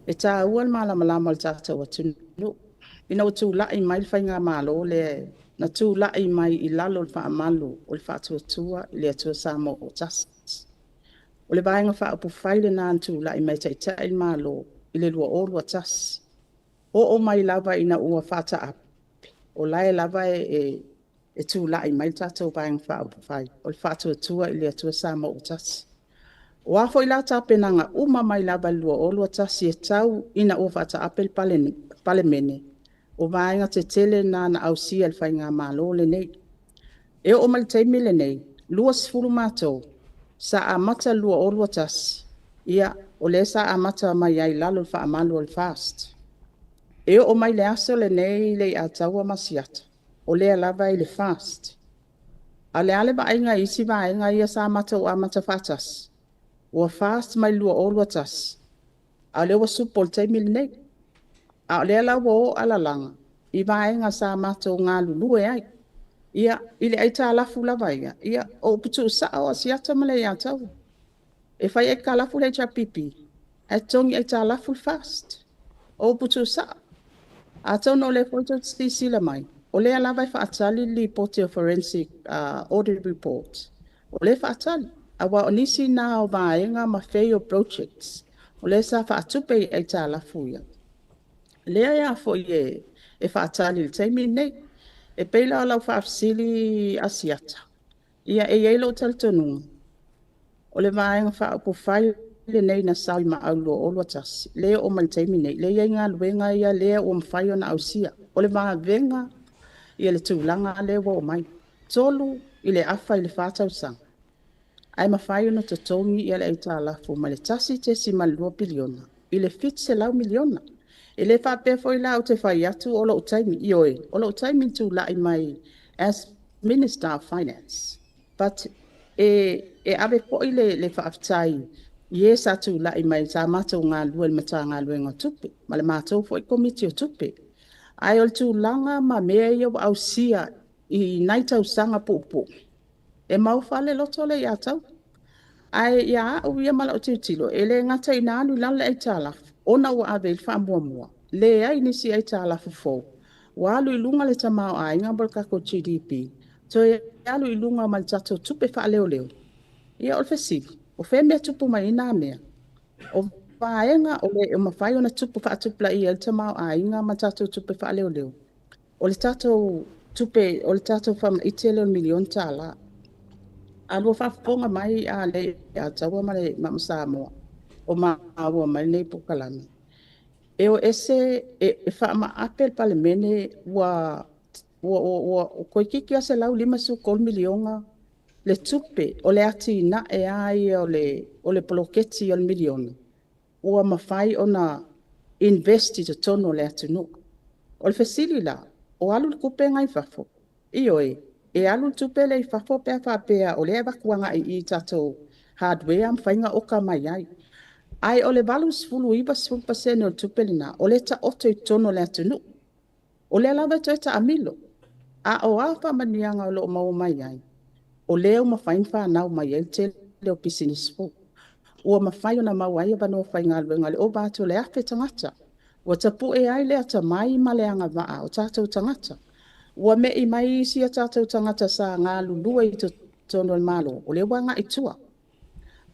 S5: E tā ual malama le tātou atunu. Ina o tū lai mai le whainga malo le na tū lai mai i lalo le whaamalu o le whaatuatua i le atua Samoa o tasi. O le vaenga whaapu whaile nā tū lai mai taitai malo i le lua orua tasi. O mai lava ina ua whata api. O lai lava e tū lai mai tātou vaenga whaapu whaile o le whaatuatua i le atua Samoa o tasi. O afo i la tāpenanga uma mai lava lua orua tasi e tau ina ua whata api pale mene. O vaenga te tele na au sia le whainga malo le nei. E o mal teimile nei, lua sifuru mātou, sa a mata lua o lua tasi. Ia, o le sa a mata mai ai lalo wha amalu o le fast. E o mai le aso le nei le a taua masiata. O le alava i le fast. A le ale vaenga isi vaenga ia sa mata o a mata fatas. O fast mai lua o lua tasi. A le wa supo le teimile nei. A le ala wo ala langa. I vaenga sa mato ngā lulue ai. Ia, ili ai tā lafu lava ia. Ia, o putu sa o asiata male ia tau. E whai e ka lafu le cha pipi. E tongi ai tā lafu fast. O putu sa. A tau no le foto sila mai. O le alava i whaatali li poteo forensic audit report. O le whaatali. Awa o nisi nā o vaenga ma wheo projects. O le sa whaatupe ai tā lafu ia. Lea ia fo e whaatali le teimi nei, e peila o lau whaafsili asiata. Ia e eilo taltonunga. O le vaenga whaapu whai le nei na sawi ma aulo o lua tasi. Lea o mal teimi nei, lea ngā luenga ia lea o mwhai o na ausia. O le vaa venga ia le tūlanga lea o mai. Tolu i le afa i le whātau sang. Ai mawhai o na tatongi ia le eita alafu ma le tasi te si malua biliona. I le fit se lau miliona. E le whape foi la o te whai atu o lo taimi i oe. O lo taimi tu lai mai as Minister of Finance. But e ave foi le whaaftai i e sa tu lai mai sa matou ngā lua le mata ngā lua ngā tupe. Ma le matou foi komiti o tupe. Ai o tu langa ma mea i o au sia i naitau sanga pupu. E mau whale loto le ia tau. Ai ia o ia mala o tilo. E le ngata i nānu lala e tālafu. Ona ua ave il whaamua. Le ai nisi ai tā lafu fōu. Wa alu i lunga le tamau a inga bolkako GDP. To e alu i lunga mal tato tupe wha leo leo. Ia o fesili. O whea mea tupu mai ina mea. O whaenga o le o mawhai o na tupu wha tupla i el tamau a inga mal tato tupe wha leo leo. O le tato tupe, o le tato wha i te leo milion tā la. Alu o whafonga mai a le a taua ma le Samoa. O maaua mai nei pukalami. E o ese e whaama apel palemene o koikiki ase lau 5 milionga le tupe o le ati na e ai o le poloketi o le miliona. Ua mawhai o na investi to tono le atu no. O le fesili la, o alu le kupe ngai fafo. Iyo e alu le tupe le fafo pea whapea o le eba kuanga i tato hardware mwhainga oka mai ai. Ai o le valu sfulu iba sfulu pasene o le tupe lina, o le ta oto i tono le atu no. O le alawe to e ta amilo. A o awha manianga o lo mau mai ai. O leo mawhain whanau mai ai te leo pisini sfulu. Ua mawhai o na mawai eba no whainga luenga le o bato le afe tangata. Ua tapu e ai le ata mai ma le anga waa o tātou tangata. Ua me i mai isi a tātou tangata sa ngā lulua i tono le malo. O le wanga i tua.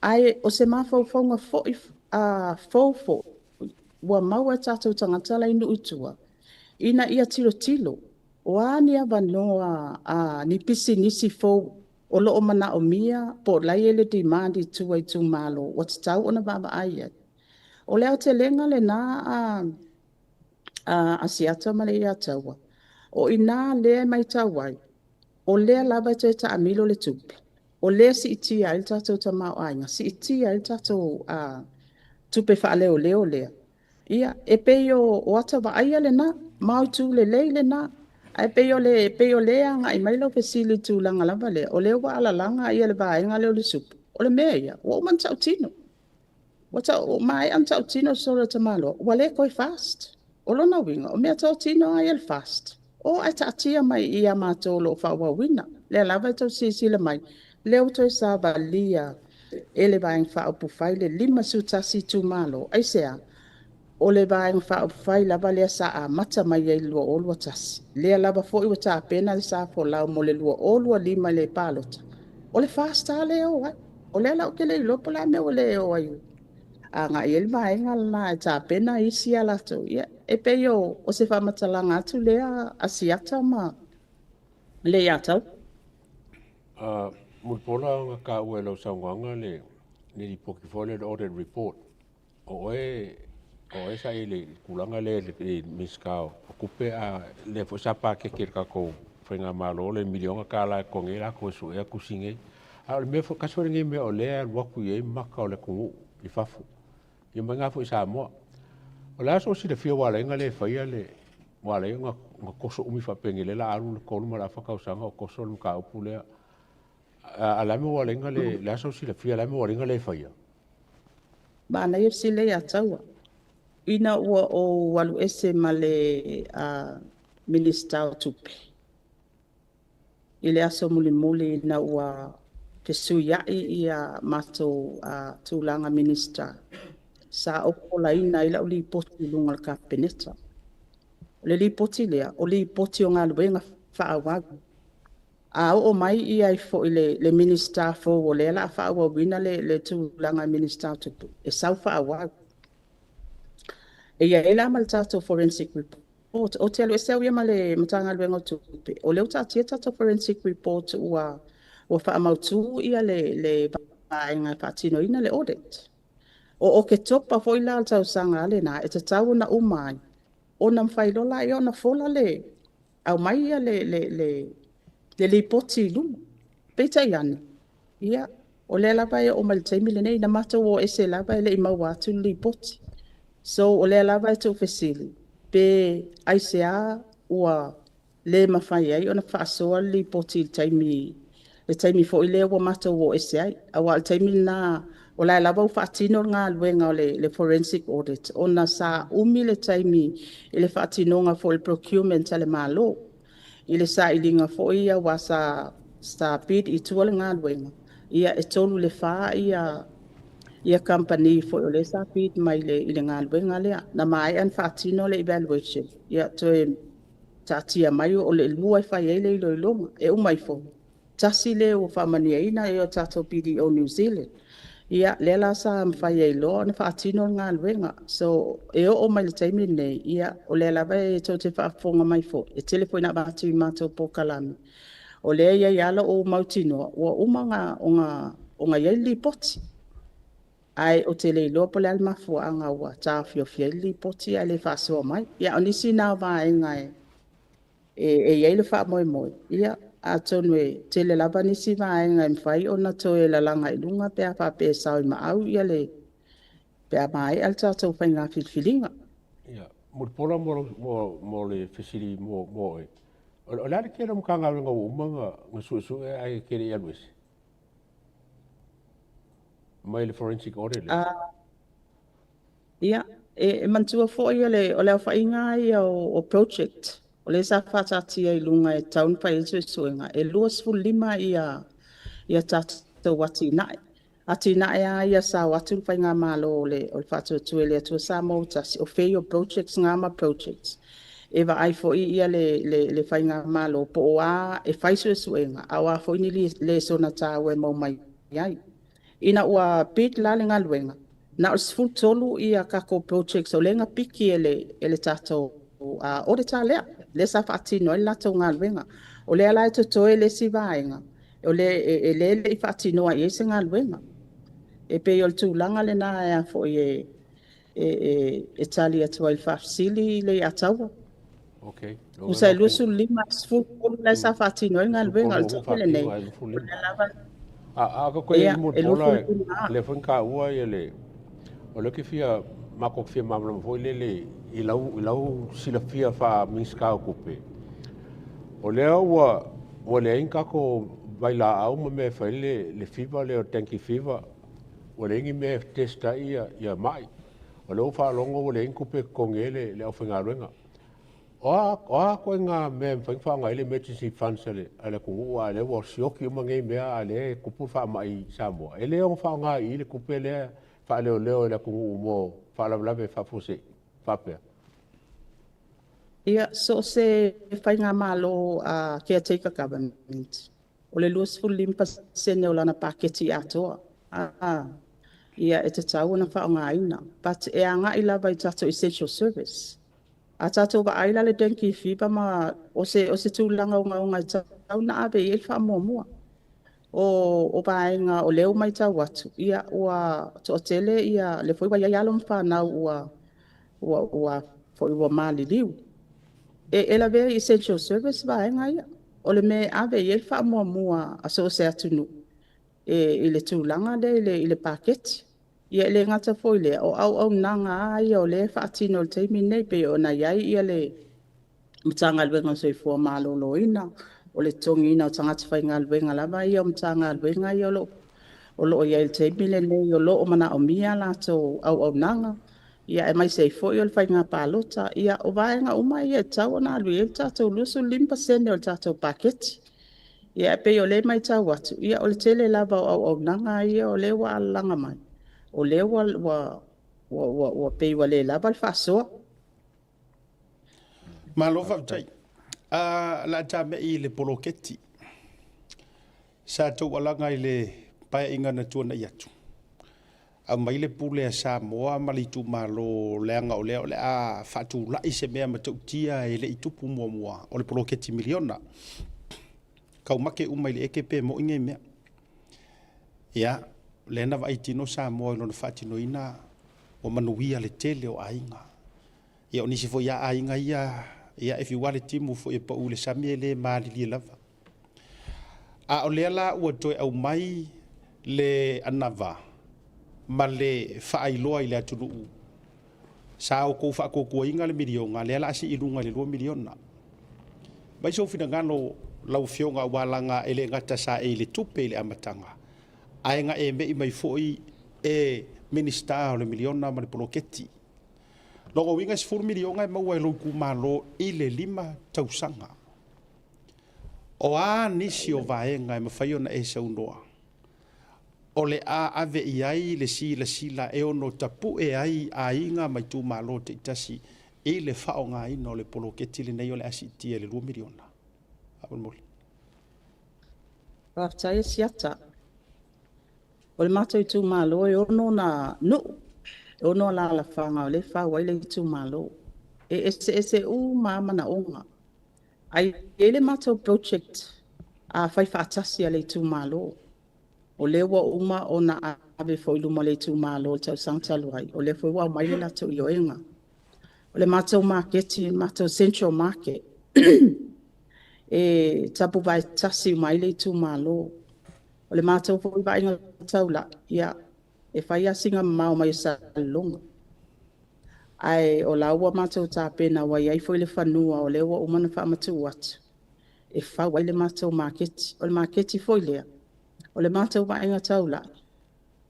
S5: Ai o se mawhauwhaunga fōfo. Ua maua tātou tangata la inu i tua. Ina ia tilo tilo. O ani ava noa ni pisi nisi fō. O lo o mana o mia, po lai ele di mandi tua i tu malo. O te tau ona baba aia. O leo te lenga le na asiata ma le ia taua. O ina lea mai tauai. O lea lava te ta amilo le tupe. O lea si itia il tatou ta mao ainga. Si itia il tatou tupe wha leo leo lea. Ia, e peio o ata wa aia le na. Mau tu le le na. Ai peio lea nga i mailo pesili tu langa lava lea. O leo wa ala langa ia le vaenga leo le supu. O le mea ia. O man tau tino. Wata o mai an tau tino sora te malo. Wale koi fast. O lona winga. O mea tau tino ai el fast. O ai ta atia mai ia mato lo whaua wina. Lea lava tau sisile mai. Leo toi sa valia. Ele vaeng wha upu whaile. Lima sutasi tu malo. Ai sea. O le vaeng wha upu whaile lava lea sa a mata mai ei lua o lua tasi. Lea lava fo iwa ta pena le sa fo lau mo le lua o lua lima le palota. O le fast a leo ai. O lea lau ke le ilopo la me o leo ai. Nga i elma e ngala e tā pena isi ala tu. E peio o se whamatalanga atu lea asiata ma le atau.
S10: Mulpola nga ka ue lau saunganga le ni poki le audit report. O e sa i le kulanga le miskao. O kupe a le fo sapa ke kirka ko whenga malo le milionga ka la konge la ko su e kusinge. A le me fo kaswere me o lea waku ye maka o le kungu i fafu. Ia mai ngā fo i Samoa. O le aso si le fia wale inga le whaia le wale inga koso umi whapenge le la aru le konu ma la whakausanga o koso le mga upu lea. A lame wale inga le aso si le fia lame wale inga le whaia.
S5: Bāna i si le ataua. Ina ua o walu ese ma le minister o tupe. I le aso muli muli ina ua te suyai i a mato tūlanga minister. Sa okola ina ila o li poti lunga le kapeneta. Le li poti lea, o li poti o ngā luenga whaawagu. A o mai i ai fo i le minister fo o le la whaawawina le tūlanga minister tupu. E sau whaawagu. E ia e la mal tato forensic report. O te alu e seu ia ma le matanga luenga tupu. O leo tatia tato forensic report ua whaamautu ia le vaenga whaatino ina le audit. O ke topa foi la tau sanga le na e te tau na umai. O na mwhailola e o na fola le. Au mai ia le poti luma. Peita iane. Ia. O le lava e o malitaimi le nei na mata o ese lava e le ima watu li poti. So o le lava e tu fesili. Pe aisea ua le mawhai ai o na whaasoa li poti le taimi fo i le ua mata o ese ai. Awa le taimi na o la lava u whaatino ngā luenga o le forensic audit. O na sa umi le taimi i le whaatino ngā fo le procurement le malo. I le sa ilinga fo ia wa sa bid i tua le ngā luenga. Ia e tolu le wha ia company fo o le sa bid mai i le ngā luenga lea. Na mai an whaatino le evaluation. Ia toe tatia mai o le lua i whai e le ilo ilonga. E umai fo. Tasi le o whamania ina e o tato bidi o New Zealand. Ia, lela sa mwhai e loa na whaatino ngā luenga. So, e o mai le taimi nei, ia, o lela vai e tau te whaafonga mai fo. E telefoina mātu i mātou pōkalami. O lea ia iala o mautinoa, ua umanga o ngā iai poti. Ai, o te lei loa po le almafua anga ua tāwhio fia li poti ai le whaasoa mai. Ia, o nisi nā vā e ngai e iai le wha moe moe. Ia, a tonu e tele lava nisi vaenga i whai o na toe la langa i lunga pe a whape sau i maau ia le pe a mai al tātou whai ngā whilwhilinga.
S10: Ia, muripola mo le whisiri mo e. O lari kera mkanga wenga umanga ngā suesu e ai kere i aluesi. Mai le forensic audit le.
S5: Ia, e mantua fo ia le o leo whai ngā ia o project. O le sa whatatia i lunga e taun whai suesuenga. E luas fu lima ia tātou wati nai. Ati na ia sa watu whai ngā malo o le whātua tue le atua sa mautasi o whei o projects ngāma projects. E wa ai fo ia le whai ngā malo po o a e whai suesuenga. A wa fo ini le sona tāwe mau mai iai. Ina ua bid la le ngā luenga. Na o sifu tolu ia kako projects o le ngā piki e le tātou o le tā lea. Le sa whaatino e lato ngā luenga. O le ala e to toe le si vaenga. O le i whaatino a i se ngā luenga. E pe o le tūlanga le nā ea fo e tali atua i whaafsili le ataua.
S10: Okay.
S5: Usa lusu lima sfulu le sa whaatino e ngā luenga le tūpele nei.
S10: Ko koe i muripola le whanka ua i le o le ke fia mako fia mamla foi le i lau sila fia fa miska o kupe. O le ua le inka ko baila au me fa le fiva le o tanki fiva. O le ingi me testa ia mai. O le ufa longo o le inkupe kongele le au whinga ruenga. Oa koe ngā me mwhingwha ngā ele emergency funds ale kungu a le wa sioki umangei mea a le kupu wha mai Samoa. Ele o wha ngā i le kupe le wha leo ele kungu mo wha lawe wha fuse whapea.
S5: Ia, so se whai ngā malo a caretaker government. O le luas fu limpa sene o lana paketi atoa. Ia e te tau na wha ngā ina. But e anga i lawa i tato essential service. A tato wa aila le denki fiba ma o se tūlanga o ngā tau na abe i wha mua. O paenga o leo mai tau watu. Ia ua to tele ia le foi wa ialom whanau ua foi wa mali liu. E la very essential service paenga ia. O le me abe i wha mua a so se atunu. I le tūlanga le i le paketi. Ia le ngata foi le o au nanga ai o le whaatino le teimi nei pe o na iai ia le mtanga luenga soifua malolo ina o le tongi ina o tangata whai ngā luenga lava ia o mtanga luenga ia o lo ia le teimi le nei o lo o mana o mia lato au nanga ia e mai sei foi o le whai ngā pālota ia o vaenga uma ia tau o nā lui e tatou lusu limpa sene o le tatou paketi ia e pe o le mai tau atu ia o le tele lava o au nanga ia o le wa alanga mai. O le wa pei wa le lava le whasoa.
S1: Malo whautai. La ta me i le poloketi. Sa tau alanga i le pae inga na tuana i atu. A mai le pule a Samoa malitu malo leanga o leo le a whatu lai se mea matau tia e le itupu mua. O le poloketi miliona. Kau make umai le eke pe mo inge mea. Ia. Lena wa itino Samoa i lona whaatino ina o manuia le tele o ainga. Ia o nisi fo ia ainga ia e fiwale timu fo e pa ule sami e le maali li lava. A o lea la ua toi au mai le anava ma le whaailoa i le atunu u. Sa o kou whaakokua inga le milionga, lea la asi ilunga le 2 miliona. Mai so fina ngano lau fionga walanga ele ngata sa e le tupe le amatanga. Ainga e mei mai foi e minister o le miliona ma le poloketi. Logo winga se 4 miliona e maua e loku malo i le 5 tausanga. O a nisi o vaenga e mawhai ona e saunoa. O le a ave i ai le sila e ono tapu e ai a inga mai tu malo te itasi i le whao ngā ina o le poloketi le nei o le asiti e le 2 miliona. Awan moli.
S5: Raftai siata. O le mātou i tū mālo e ono na nu. E ono la whanga o le whaua i le tū mālo. E se u māmana onga. Ai e le mātou project a whai whaatasi a le tū mālo. O le wa uma o na ave foi luma le tū mālo o tau sangtaluai. O le foi wa mai le lato i oenga. O le mātou market, mātou central market. e tapu vai tasi mai le tu malo o le mātou fo i vai ngā taula ia e whai asinga mau mai sa longa ai o la ua mātou tā pena wai ai foi le whanua o le ua umana wha amatu watu e whau ai le mātou maketi o le maketi foi lea o le mātou vai ngā taula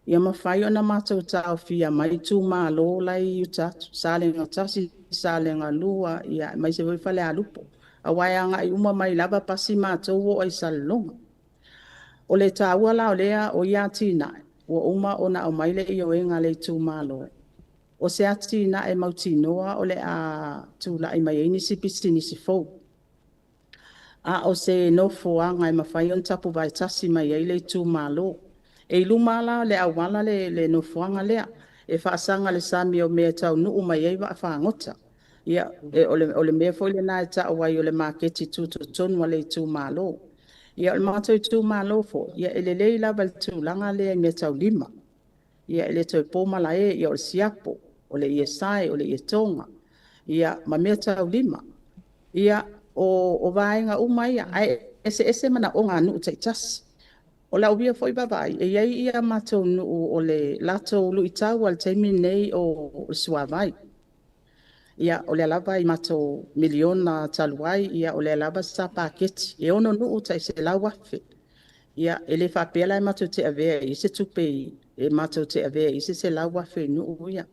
S5: ia mawhai o na mātou tā o fia mai tu malo lai utatu sāle ngā tasi sāle ngā lua ia mai se voi whale alupo a waianga i uma mai lava pasi mātou o ai salonga. O le tāua la o lea o ia tina, o uma o na o maile i o enga le tū mālo. O se atina e mautinoa o le a tūla i mai eini sipisi nisi fau. A o se no foanga i mawhai on tapu vai tasi mai ei le tū mālo. E ilumala le awala le no foanga lea, e whaasanga le sami o mea tau nuu mai ei wa whaangota. Ia, o le mea foi le nā e ta awai o le maketi tūtu tonu le tū mālo. Ia, o le mātou tū mālo fo, ia, ele lei lava le tū langa lea mea tau lima. Ia, ele tau pōmala ia o le siapo, o le iesai, o le ietonga. Ia, ma mea tau lima. Ia, o vaenga umaia, ai, ese mana o ngā nuu taitasi. O la ubia foi bavai, e iai ia mātou nuu o le lato lu i tau al teimi nei o suavai. Ia o le alava i mato miliona taluai, ia o le alava sa paketi, e ono nuu ta i se lau wafe. Ia e le whapela e mato te avea, i se tupe e mato te avea, i se lau wafe nuu ia.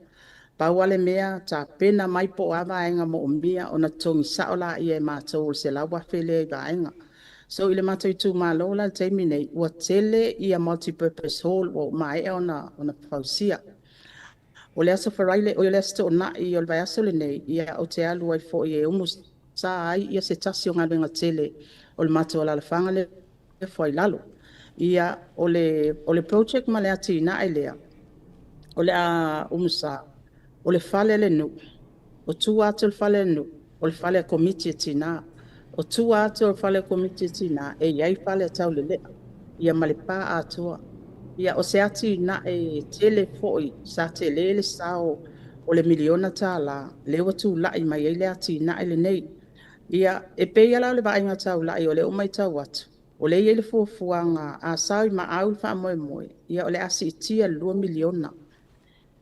S5: Pauale mea ta pena mai po ava ainga mo umbia, ona tongi saola ia e mato o se lau wafe le vaenga. So ile mato i tu malola teimi nei, ua tele ia multi-purpose hall, o mai e ona pausia. O le aso wharaile o le aso na i o le vai aso le nei, ia o te alu ai fo i e umus sa ai, ia se tasi o ngā renga tele o le mato o la whanga le fo i lalo. Ia o le project ma le ati na ai lea, o le a umusa, o le fale le nu, o tu atu le fale nu, o le fale komiti tina, o tu atu le fale komiti tina, e iai fale tau le lea, ia ma le pā atua. Ia o se ati na e tele foi sa tele le sao o le miliona tala le watu lai mai ele ati na ele nei. Ia e pe ala le vainga tau lai o le umai tau watu. O le ele fuafuanga a sao i ma au fa moe moe. Ia o le asi itia 2 miliona.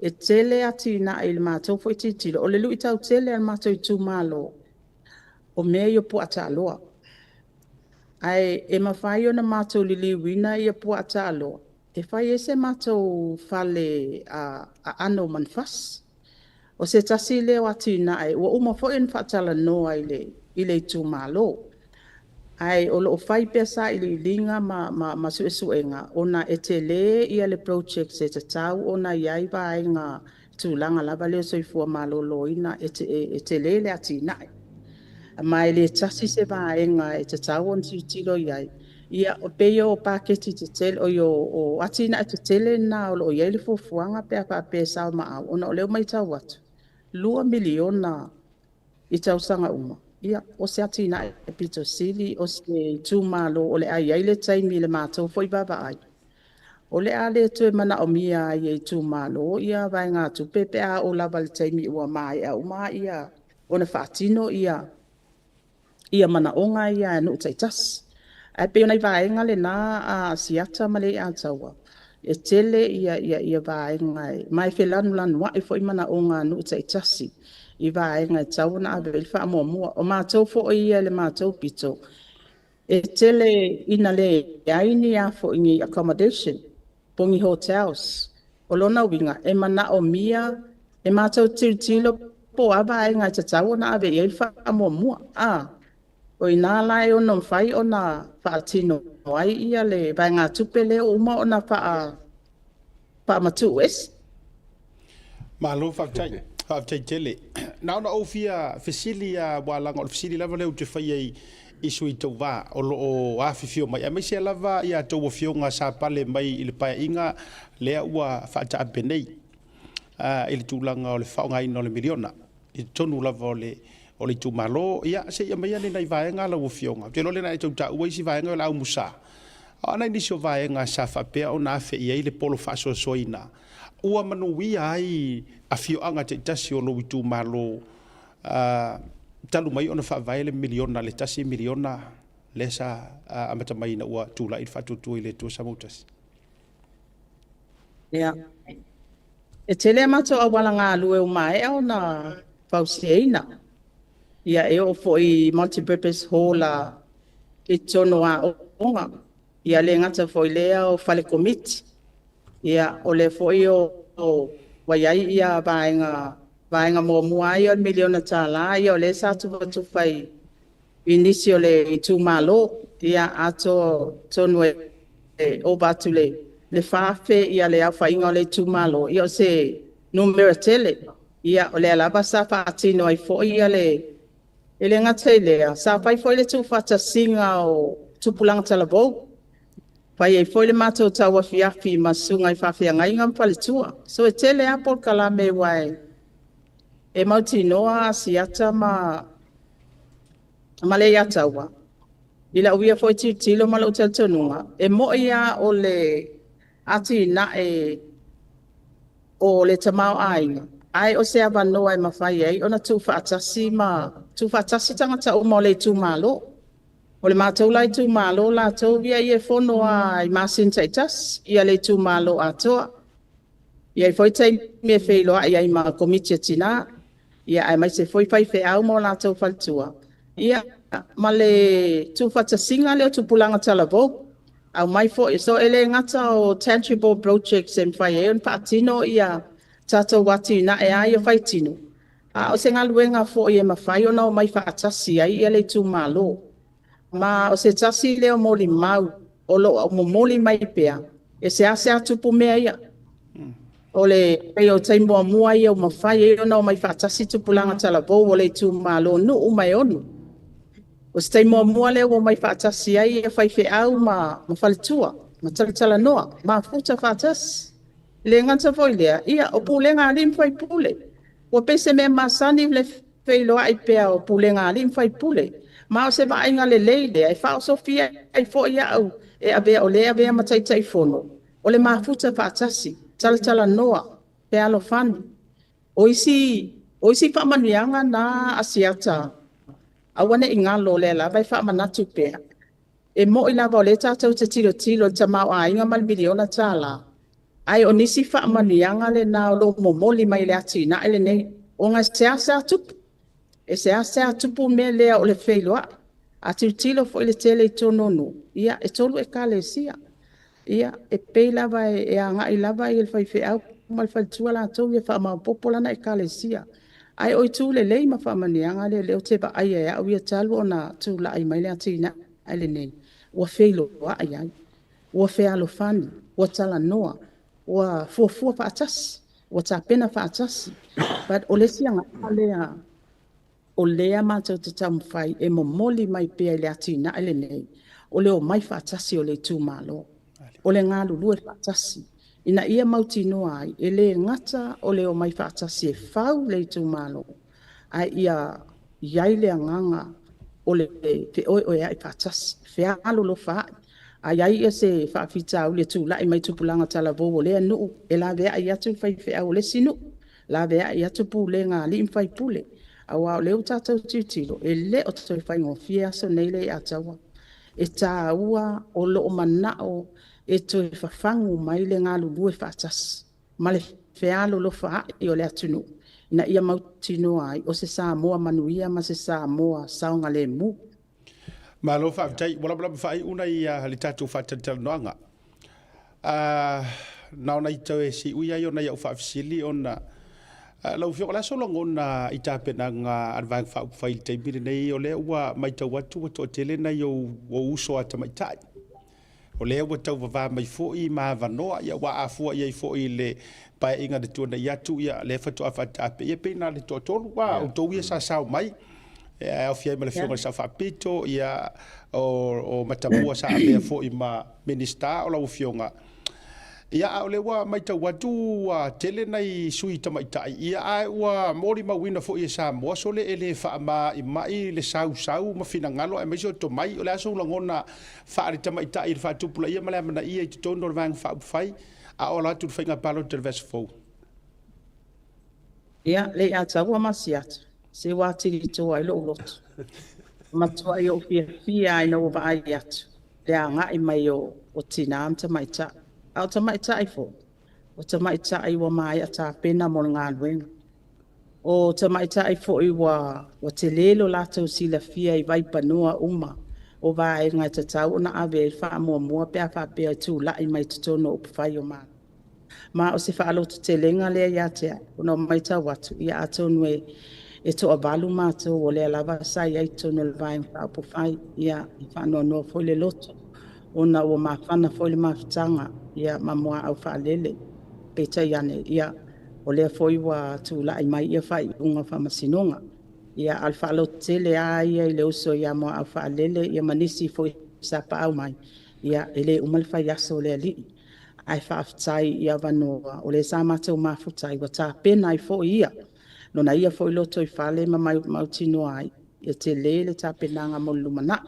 S5: E tele ati na ele mātou foi titilo. O le lui tau tele al mātou i tū malo. O mea i o pu ata aloa. Ai e mawhai o na mātou lili wina i o pu ata aloa. E whai ese mātou whale a ano manfas. O se tasi leo ati na ai, ua uma fo en whatala noa i le tū mālo. Ai, o lo whai pesa i le linga ma suesuenga, ona e te le ia le project se te tau, ona iai vai ngā tūlanga lava leo soifua mālo loina e te le ati na ai. Mai le tasi se vai ngā e te tau on tilo iai. Ia o peo o paketi te tele o ati na te tele na o lo iai le fuafuanga pe a pe sao maa ona o leo mai tau watu 2 miliona i tau sanga uma. Ia o se ati na e pito sili o se tū malo o le ai iai le taimi le mātou foi baba ai. O le a le tue mana o mia ai e tū malo ia vai ngā tu pepe a o lava le taimi ua mai a uma ia o na whaatino ia mana onga ia nu taitasi. Ai pe ona i vaenga le nā a siata ma le a taua. E tele ia vaenga mai whelanu lanu wa e fo i mana o ngā nu taitasi. I vaenga e tau na awe wha mua mua. O mātou fo o ia le mātou pito. E tele ina le aini a fo ingi accommodation. Pongi hotels. O lona winga e mana o mia e mātou tilo po a vaenga e te tau na awe i wha mua mua. O i nā lai o no whai o nā whaatino ai ia le vai ngā tupe leo uma o nā wha matu es.
S1: Malo whaatai tele. Nā ona au fia fesili a wālanga o fesili lava leo te whai ai isu i tau wā o lo o awhiwhio mai. A mai se lava i a tau whio ngā sāpale mai i le paia inga lea ua whaata apenei. I le tūlanga o le whaonga ina o le miliona. I tonu lava o le tu malo ia se ia mai nei vaenga la ufionga te lo le nai tu ta ui si vaenga la musa ana ni so vaenga sa fa pe ona fe ia le polo fa so soina ua manu wi ai a fio anga te tasi o lo tu malo talu mai ona fa vaele miliona le tasi miliona le sa amata mai na ua tula i whatutu i le tua samautas.
S5: Ia. E tele mato a wala ngā lue o mai au na pauseina. Ia e o fo i multi-purpose hall a i tono a onga. Ia le ngata fo i lea o fale komiti. Ia o le fo i o waiai ia vaenga mua i o miliona tala. Ia o le sa tu fai inisi o le i tu malo. Ia ato tonu e o batu le fafe ia le au whainga o le tu malo. Ia o se numera tele. Ia o le alaba sa whaatino ai fo ia le ele ngata lea. Sa whai fo le tu whata singa o tupulanga talabou. Pai e foi le mato tawa fiafi masunga I whawhia ngai ngam pale tua. So e tele apol kalame wai. E mauti noa siata ma le iata wa. Ila uia foi tilo ma lau teltonunga. E mo ia o le ati na o le tamau ainga. Ai o se ava noa e mawhai ei. Ona tu whaatasi tangata o mo le tu malo. O le mātou lai tū mālo la tau via I e whonoa I māsin taitas, ia le tū mālo atoa. Ia I whoi tei me wheiloa ia I mā komitia tina, ia ai mai se whoi whai whe au mō la tau whaltua. Ia ma le tū whatasinga leo tū pulanga talabo, au mai whoi, so ele ngata o tangible projects and whai eon pātino ia tātou wati na e ai o whai tino. O se ngā luenga whoi e mawhai o nao mai whaatasi ai ia le tū mālo. Ma o se tasi leo moli mau, o lo o moli mai pea, e se ase atupu mea ia. O le pei o taimua mua ia o mawhai e o nao mai whaatasi tupulanga talabou o le tu malo nu o mai onu. O se taimua mua leo o mai whaatasi ai e whai whe au ma whalitua, ma talitala noa, ma futa whaatasi. Le nganta foi lea, ia o pulenga alim whai pule. O pese mea masani le wheiloa I pea o pulenga alim whai pule. Ma o se vaenga le leile, ai whao sofia, ai fo ia au, e avea o lea vea mataitai fono. O le mafuta whaatasi, talatala noa, pe alo fani. O isi whaamanuianga na asiata. Awane I ngalo le la, vai whaamanatu pea. E mo I lava o le tātou te tilo tamau a inga malmiliona tāla. Ai o nisi whaamanuianga le na o lo momoli mai le ati na ele nei. O ngai seasa tupu. E se ase atupu me lea o le wheiloa. A tilo fo le tele I tononu. Ia e tolu e kalesia. Ia e pei lava e anga I lava I le whai au. Ma le whai tua la tau ia wha ma popolana e kalesia. Ai oi tu le lei ma wha manianga le leo te ba ai au ia talu o na tu la ai mai le atina. Ai le nei. Ua wheiloa ai ai. Ua whealo fani. Ua tala noa. Ua fuafua whaatasi. Ua tapena whaatasi. But o le sianga alea. O lea mātou te tamwhai e momoli mai pia le atina ele nei. O leo mai whaatasi o le tūmalo. O le ngā lulu e whaatasi. Ina ia mauti noa ai, e le ngata o leo mai whaatasi e whau le tūmalo. Ai ia iai le anganga o le te oi oi ai whaatasi. Whea alolo whaai. Ai ai ia se whaafita au le tū lai mai tupulanga tala vovo lea nuu. E la vea ai atu whai whea o le sinu. La vea ai atu pu le ngā li mwhai pule. Awa leo tātou tūtilo, e le o toi whai ngofia so nei le atawa. E tā ua o lo o manao e toi whawhangu mai le ngā lulu e whaatas. Ma le whealo lo whaai o le atunu. Ina ia mautino ai o se Samoa manuia ma se Samoa saunga le mu.
S1: Ma lo whaatai, wala whai una I le tātou whaatatala noanga. Naona I tau e si uia I ona iau whaafisili ona lau fio la solo ngona I tāpena ngā arvang whai te mire nei o lea ua mai tau atu to tele nei o uso ata mai tai. O lea ua tau wawa mai fōi ma vanoa ia wa afua ia I fōi le pai inga de tuana I atu ia le whatu a whatape ia pena le tōtonu wa o tau ia sa sao mai. Au fiai ma le fionga sa whapito ia o matamua sa apea fōi ma minista o lau fionga. Ia au le wa mai tau watu tele nei sui tamaitai. Ia ai ua mori mawina fo ia Samoa so le ele wha ma I mai le sau ma fina ngalo e maiso to mai o le aso langona whaari tamaitai I whaatupula ia malea mana ia I te tono o vang whaupwhai a o la tu whainga palo te revesa fau.
S5: Ia le a taua masi atu. Se wātiri toa I lo lotu. matua i o fia ai no va ai atu. Le anga i mai o tina am ta mai ta. Au ta mai ta ai fo. O ta mai ta ai wa mai ata pena mo ngā luenga. O ta mai ta ai fo i wa te lelo la tau sila fia i vai panua uma. O vai ngai ta tau na ave i wha mua pia wha pia tu la i mai tutono upu whai o maa. Ma o se wha alo te lenga lea ia te ai. Una mai ta watu ia atonu e to avalu mātou o lea lava sai ai tonu le vai mwha upu whai ia i whanua noa foi le loto. Ona o mawhana foi le mawhitanga ia mamua au wha lele. Peta iane ia o lea foi wa tu la i mai ia whai unga wha masinonga. Ia alfa alo tele a ia i le uso ia moa au wha lele ia manisi foi sa pa au mai. Ia ele umalfa yaso lea li. Ai wha aftai ia vanua o le sa mātou mafutai wa tā pena i foi ia. No na ia foi loto i whale ma mau tino ai. Ia te lele tā penanga mo lumana.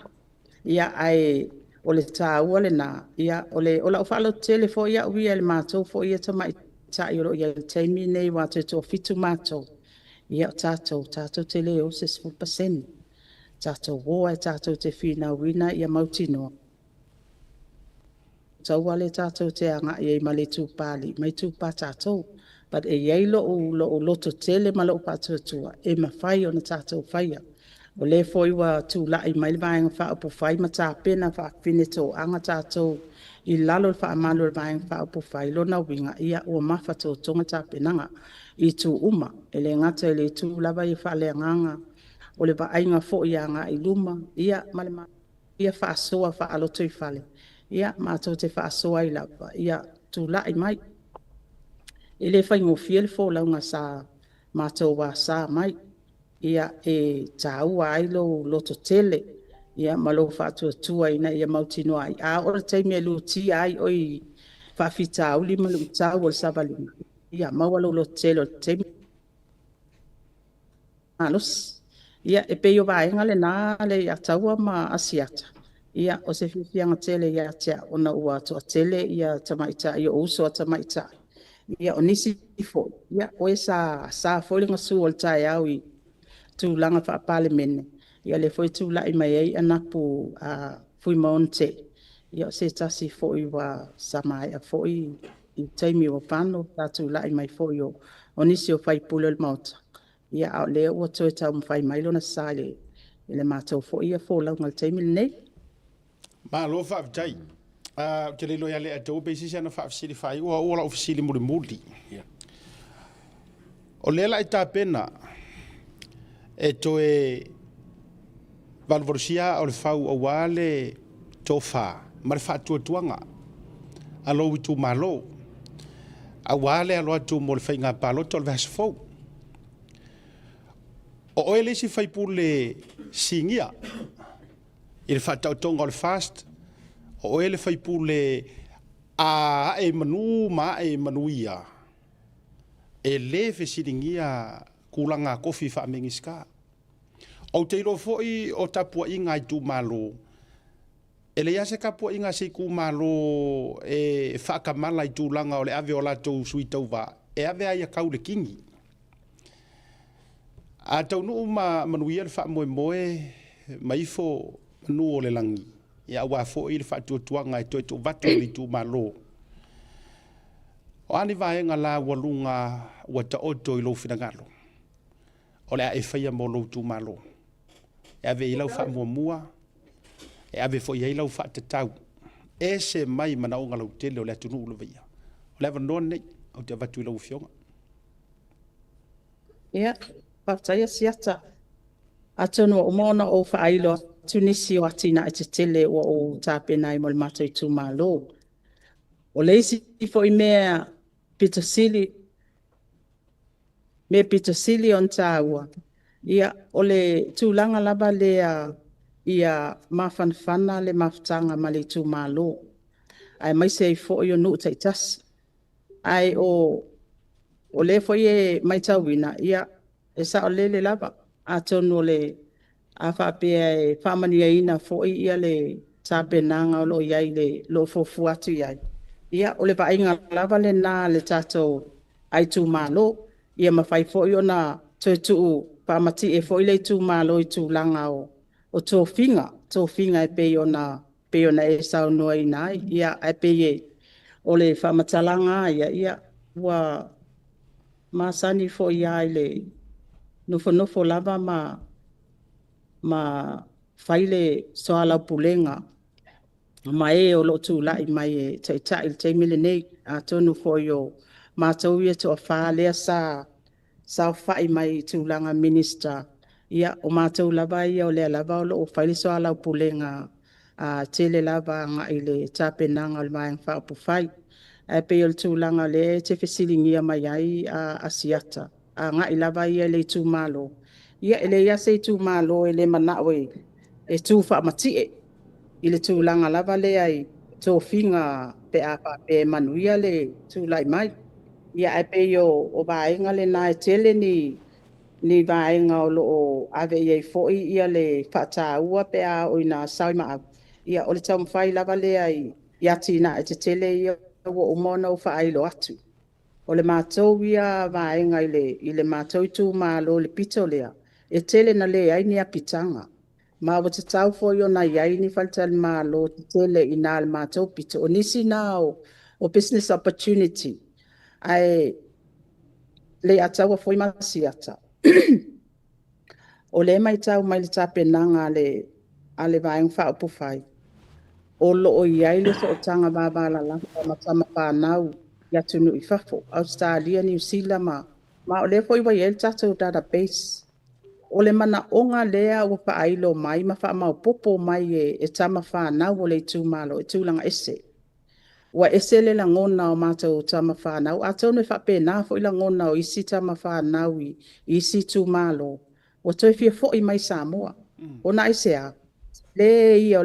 S5: Ia ai o le tā ua le nā. Ia o le ola o whalo tele foi ia uia le mātou foi ia tamai ta i ro ia le teimi nei wa te tō fitu mātou. Ia tātou te leo se 10%. Tātou woa e tātou te whina wina ia mau tino. Tau wale tātou te anga i ma le tūpāli. Mai tūpā tātou. But e iei lo loto tele ma lo pātua e ma whai o na tātou whaia. O le foi wa tū lai mai le vaenga wha upo whai ma tā pena wha whine tō anga tātou i lalo le wha amalo le vaenga wha upo whai lo na winga ia ua mawha tō tonga tā penanga i tū uma. E le ngata e le tū lava i wha le nganga o le vaenga fo i anga i luma ia ma le ma ia wha asoa wha aloto i whale. Ia ma tō te wha asoa i lava ia tū lai mai. Ele fai ngofia le fo launga sa mātou wa sa mai. Ia e tāu ai lo to tele. Ia malo whātua tua ina ia mautino ai. A ora teimi e lu ti ai oi whawhita uli malu tāu o le savalima. Ia mawalo lo tele o teimi. Anos. Ia e peio vaenga le nā le ia taua ma asiata. Ia o se whiwhianga tele ia tea ona ua toa tele ia tamaita ia uso a tamaita. Ia o nisi fo. Ia o e sa fōlinga su o le tae au i tu langa wha pale mene. Ia le foi tu lai mai ei anapu fui maon te. Ia o se tasi fo i wa samai a fo i teimi o pano ta tu lai mai fo i o nisi o fai pule le mauta. Ia au lea ua toi tau mwhai mailo na sale. Ile mātou fo i a fo lau ngal teimi le nei.
S1: Ma lo fa tai. Ke le loia le atou pe sisi ana fa fisili fai o la ofisili muri muri. O le la ita pena e to e valvorsia o le fau o wale tofa mar fa tuanga alo witu malo a wale alo tu mo le fainga palo to le vasfo o ele si fai pule singia il fa tonga le fast o ele fai pule a e manu ma e manuia e le fesilingia kulanga kofi fa mengiska o te ro foi o tapua inga tu malo ele ya se kapua inga se ku malo e fa kamala tu langa o le ave o la tu suitova e ave ai ka ule kingi a tau no ma manuia fa moe mai fo nu o le langi ya wa fo il fa tu tuanga e to vatu li tu malo o ani vai ngala walunga wa ta oto i lo finagalo o le e faia mo lo tu malo e ave i lau wha mua e ave fo i lau wha te tau e se mai mana o ngalau tele o le atunu ulo veia o le avanon nei au te avatu i lau fionga
S5: Ia, whataia siata atonu o mona o wha ailo tunisi o atina e te tele o tāpena i mo le mato i tu malo o leisi fo i mea pitosili on tāua. Ia o le tūlanga lava lea ia mawhanwhana le mawhtanga ma le tū malo. Ai mai se i fo i o nuu teitas. Ai o le fo i e mai tauina. Ia e sa o le lava. A tonu le a whapea e whamania ina fo i ia le tāpenanga o lo iai le lo fofu atu iai. Ia o le vainga lava le nā le tātou ai tū malo. Ia mawhai fo i o na tui tuu pamati e fo i le tū malo i tū langa o o tōwhinga e pe ona e sau noa i nai, ia e pe o le whamatalanga ia ua masani fo ia i le nofo lava ma whaile soala pulenga, ma e o lo tū lai mai e tai le teimile nei a tonu fo i o mātou ia to a whaalea sa whai mai tūlanga minister. Ia o mātou lava ia o lea lava o lo o whaile soala pulenga a tele lava nga i le tāpenanga o le maeng whaapu whai. E pe o le tūlanga le te whesilingia mai ai a siata. A nga i lava ia le tū malo. Ia ele ia se tū malo e le manawe e tū whaamatie. I le tūlanga lava le ai tō whinga pe apa pe manuia le tū lai mai. Ia e pe o vaenga le na e tele ni vaenga o lo o ave iei foi ia le whata ua pe a o ina saui maa. Ia o le tau mwhai lava le ai ia tina e te tele ia o umona o whaailo atu. O le mātou ia vaenga i le mātou tū malo le pito lea. E tele na le ai ni a pitanga. Ma o te tau fo yo na iai ni falta le malo te tele ina le mātou pito. O nisi na o business opportunity. Ai le ataua foi masiata. O le mai tau mai le tapenanga ale vaeng whaupu whai. O lo o iai le so o tanga babala la matama whanau ia tunu i whafo. Australia, New Zealand ma o le foi wa iel tatou database. O le mana onga lea ua whaailo mai ma wha mau popo mai e tama whanau o le tūmalo e tūlanga ese. Wa ese le la ngona o mātou tama whanau. A tau ne whapena fo i la ngona o isi tama whanau i isi tūmalo. Wa toi fia fo i mai Samoa. O na ese a. Le i o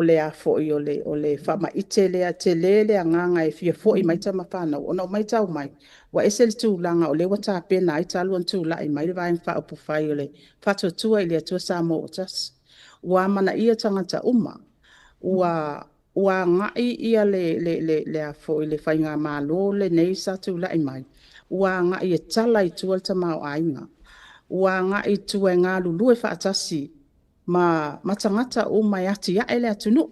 S5: le a fo i o le whama ite lea te le a nganga e fia fo i mai tama whanau. O na o mai tau mai. Wa ese le tūlanga o le wata pena i taluan tūla i mai le vaeng whaupu whai o le whato tua i le atua Samoa o tas. Wa mana ia tangata uma. Ua ngai ia le a fo i le whainga malo le nei sa tūla i mai. Ua ngai e tala i tua ta mau ainga. Ua ngai tua ngā lulu e whaatasi ma tangata o mai ati ia ele atunu.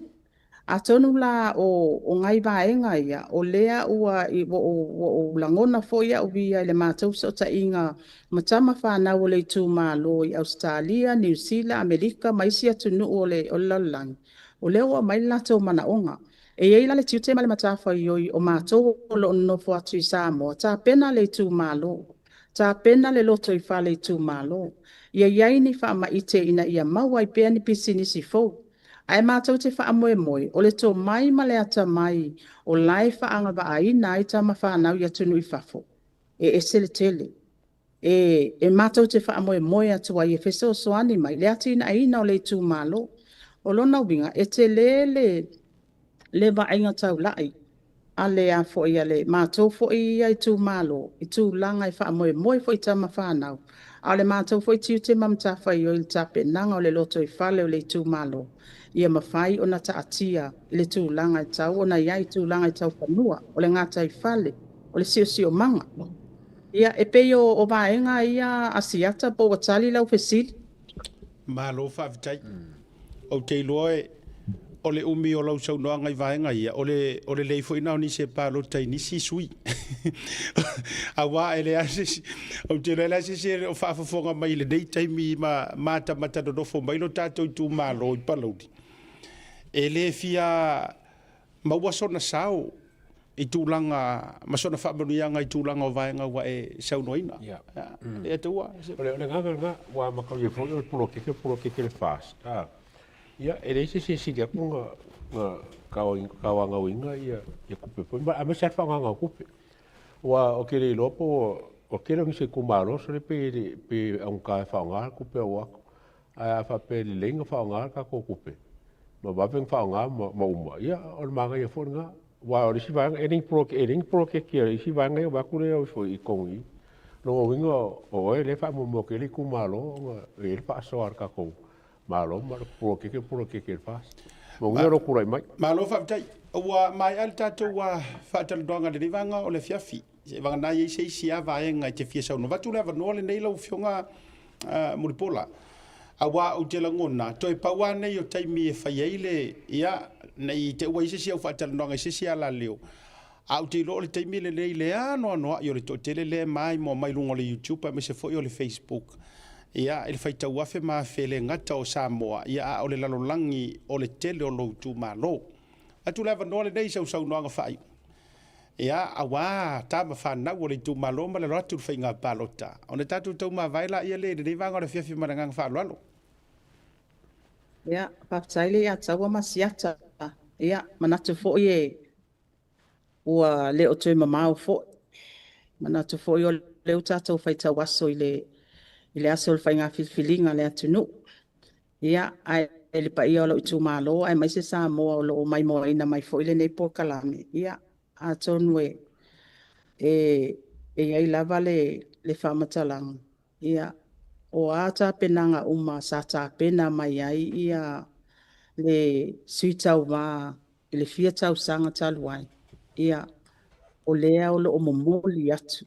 S5: A tonu la o ngai vaenga ia, o lea ua o langona fo ia o via le mātou so ta inga matama whanau o le tū malo i Australia, New Zealand, Amerika, maisi atunu o le lalang. O leo o mai lato mana onga. E ei la le tiute ma le matafa i o mātou o lo nofo atu i Samoa. Ta pena le tū malo. Ta pena le loto i wha le tū malo. Ia iai ni wha ma ite ina ia maua i pea ni pisini si fo. Ai mātou te wha moe. O le tō mai ma le ata mai. O lai wha anga wa aina i tama whanau i atunu i whafo. E se le tele. E mātou te wha moe atu ai e wheso soani mai. Le ati ina aina o le tū malo. O lona winga, e te le wa ainga tau lai. A le a fo ia le mātou fo ia i tū malo. I tū langa i wha moe fo i tama whanau. A le mātou fo i tiu te mamtafa i o il tape nanga o le loto i whale o le tū malo. Ia mawhai o na ta atia i le tū langa i tau, o na iai tū langa i tau whanua, o le ngata i whale, o le sio manga. Ia e peo o vaenga ia asiata po watali lau fesili.
S1: Malo whaavitai. O te loe o le umi o lau sau noa ngai vaenga ia, o le leifo ina o ni se palo tai nisi sui. A wā e le asisi, o te le asisi o whaafafonga mai le nei taimi mata matadodofo mai lo tātou i tū malo i palaudi. E le fia maua sona sao i tūlanga, masona whaamanuianga i tūlanga o vaenga wa e sau noina. E atua.
S10: O le nganga wa makau i fōi o pulo keke le fast. Ia, e reise se si kia punga kawa ngau inga ia kupe po. Ma ame sa whanga ngau kupe. Wa o kere i lopo, o kere ngi se kumaro, so le pe aunga e whaonga kupe o wako. A whape li lenga whaonga ka ko kupe. Ma wapeng whaonga ma uma. Ia, o le manga ia whonga. Wa o risi vanga, e ring pro ke kia, risi vanga ia wakure au fo i kongi. No winga o e le wha mo kere kumaro, e le pa soar ka kou. Malo, ma puro keke fast. Mo ngero kurai mai.
S1: Malo whaavitai. Ua mai al tātou wa whaatalandoanga le rivanga o le fiafi. Se vanga nai e se a vaenga i te fia sau no. Watu lewa noa le nei lau fionga muripola. awa o te langona toi paua nei o taimi e fai eile ia nei te ua isi au whaatalanoanga isi ala leo au te ilo o le taimi le le ano anoa i o le to tele le mai mo mai lungo le YouTube me se foi o le Facebook ia ele fai tau afe ma fele ngata o Samoa ia o le lalolangi o le tele o loutu malo atu leva no le nei sau noanga fai ia awa ta ma fana o le tu malo ma le ratu fai nga palota ona tatu tau ma vaila ia le nei vanga le fiafi maranga fa lalo
S5: ia papaile ia taua masiata ia manatu fo'i e ua le o tui mamau fo'i manatu fo'i o le o tatou fai tau aso i le aso le fai ngā filfilinga le atunu ia ai le pa ia o lo i tu malo ai mai se Samoa o lo o mai moa ina mai fo'i le nei po kalame ia a tonu e ai lava le whamatalang ia o ata penanga uma sa ta pena mai ai ia le suitau wa le fia tau sanga taluai ia o lea o lo o momoli atu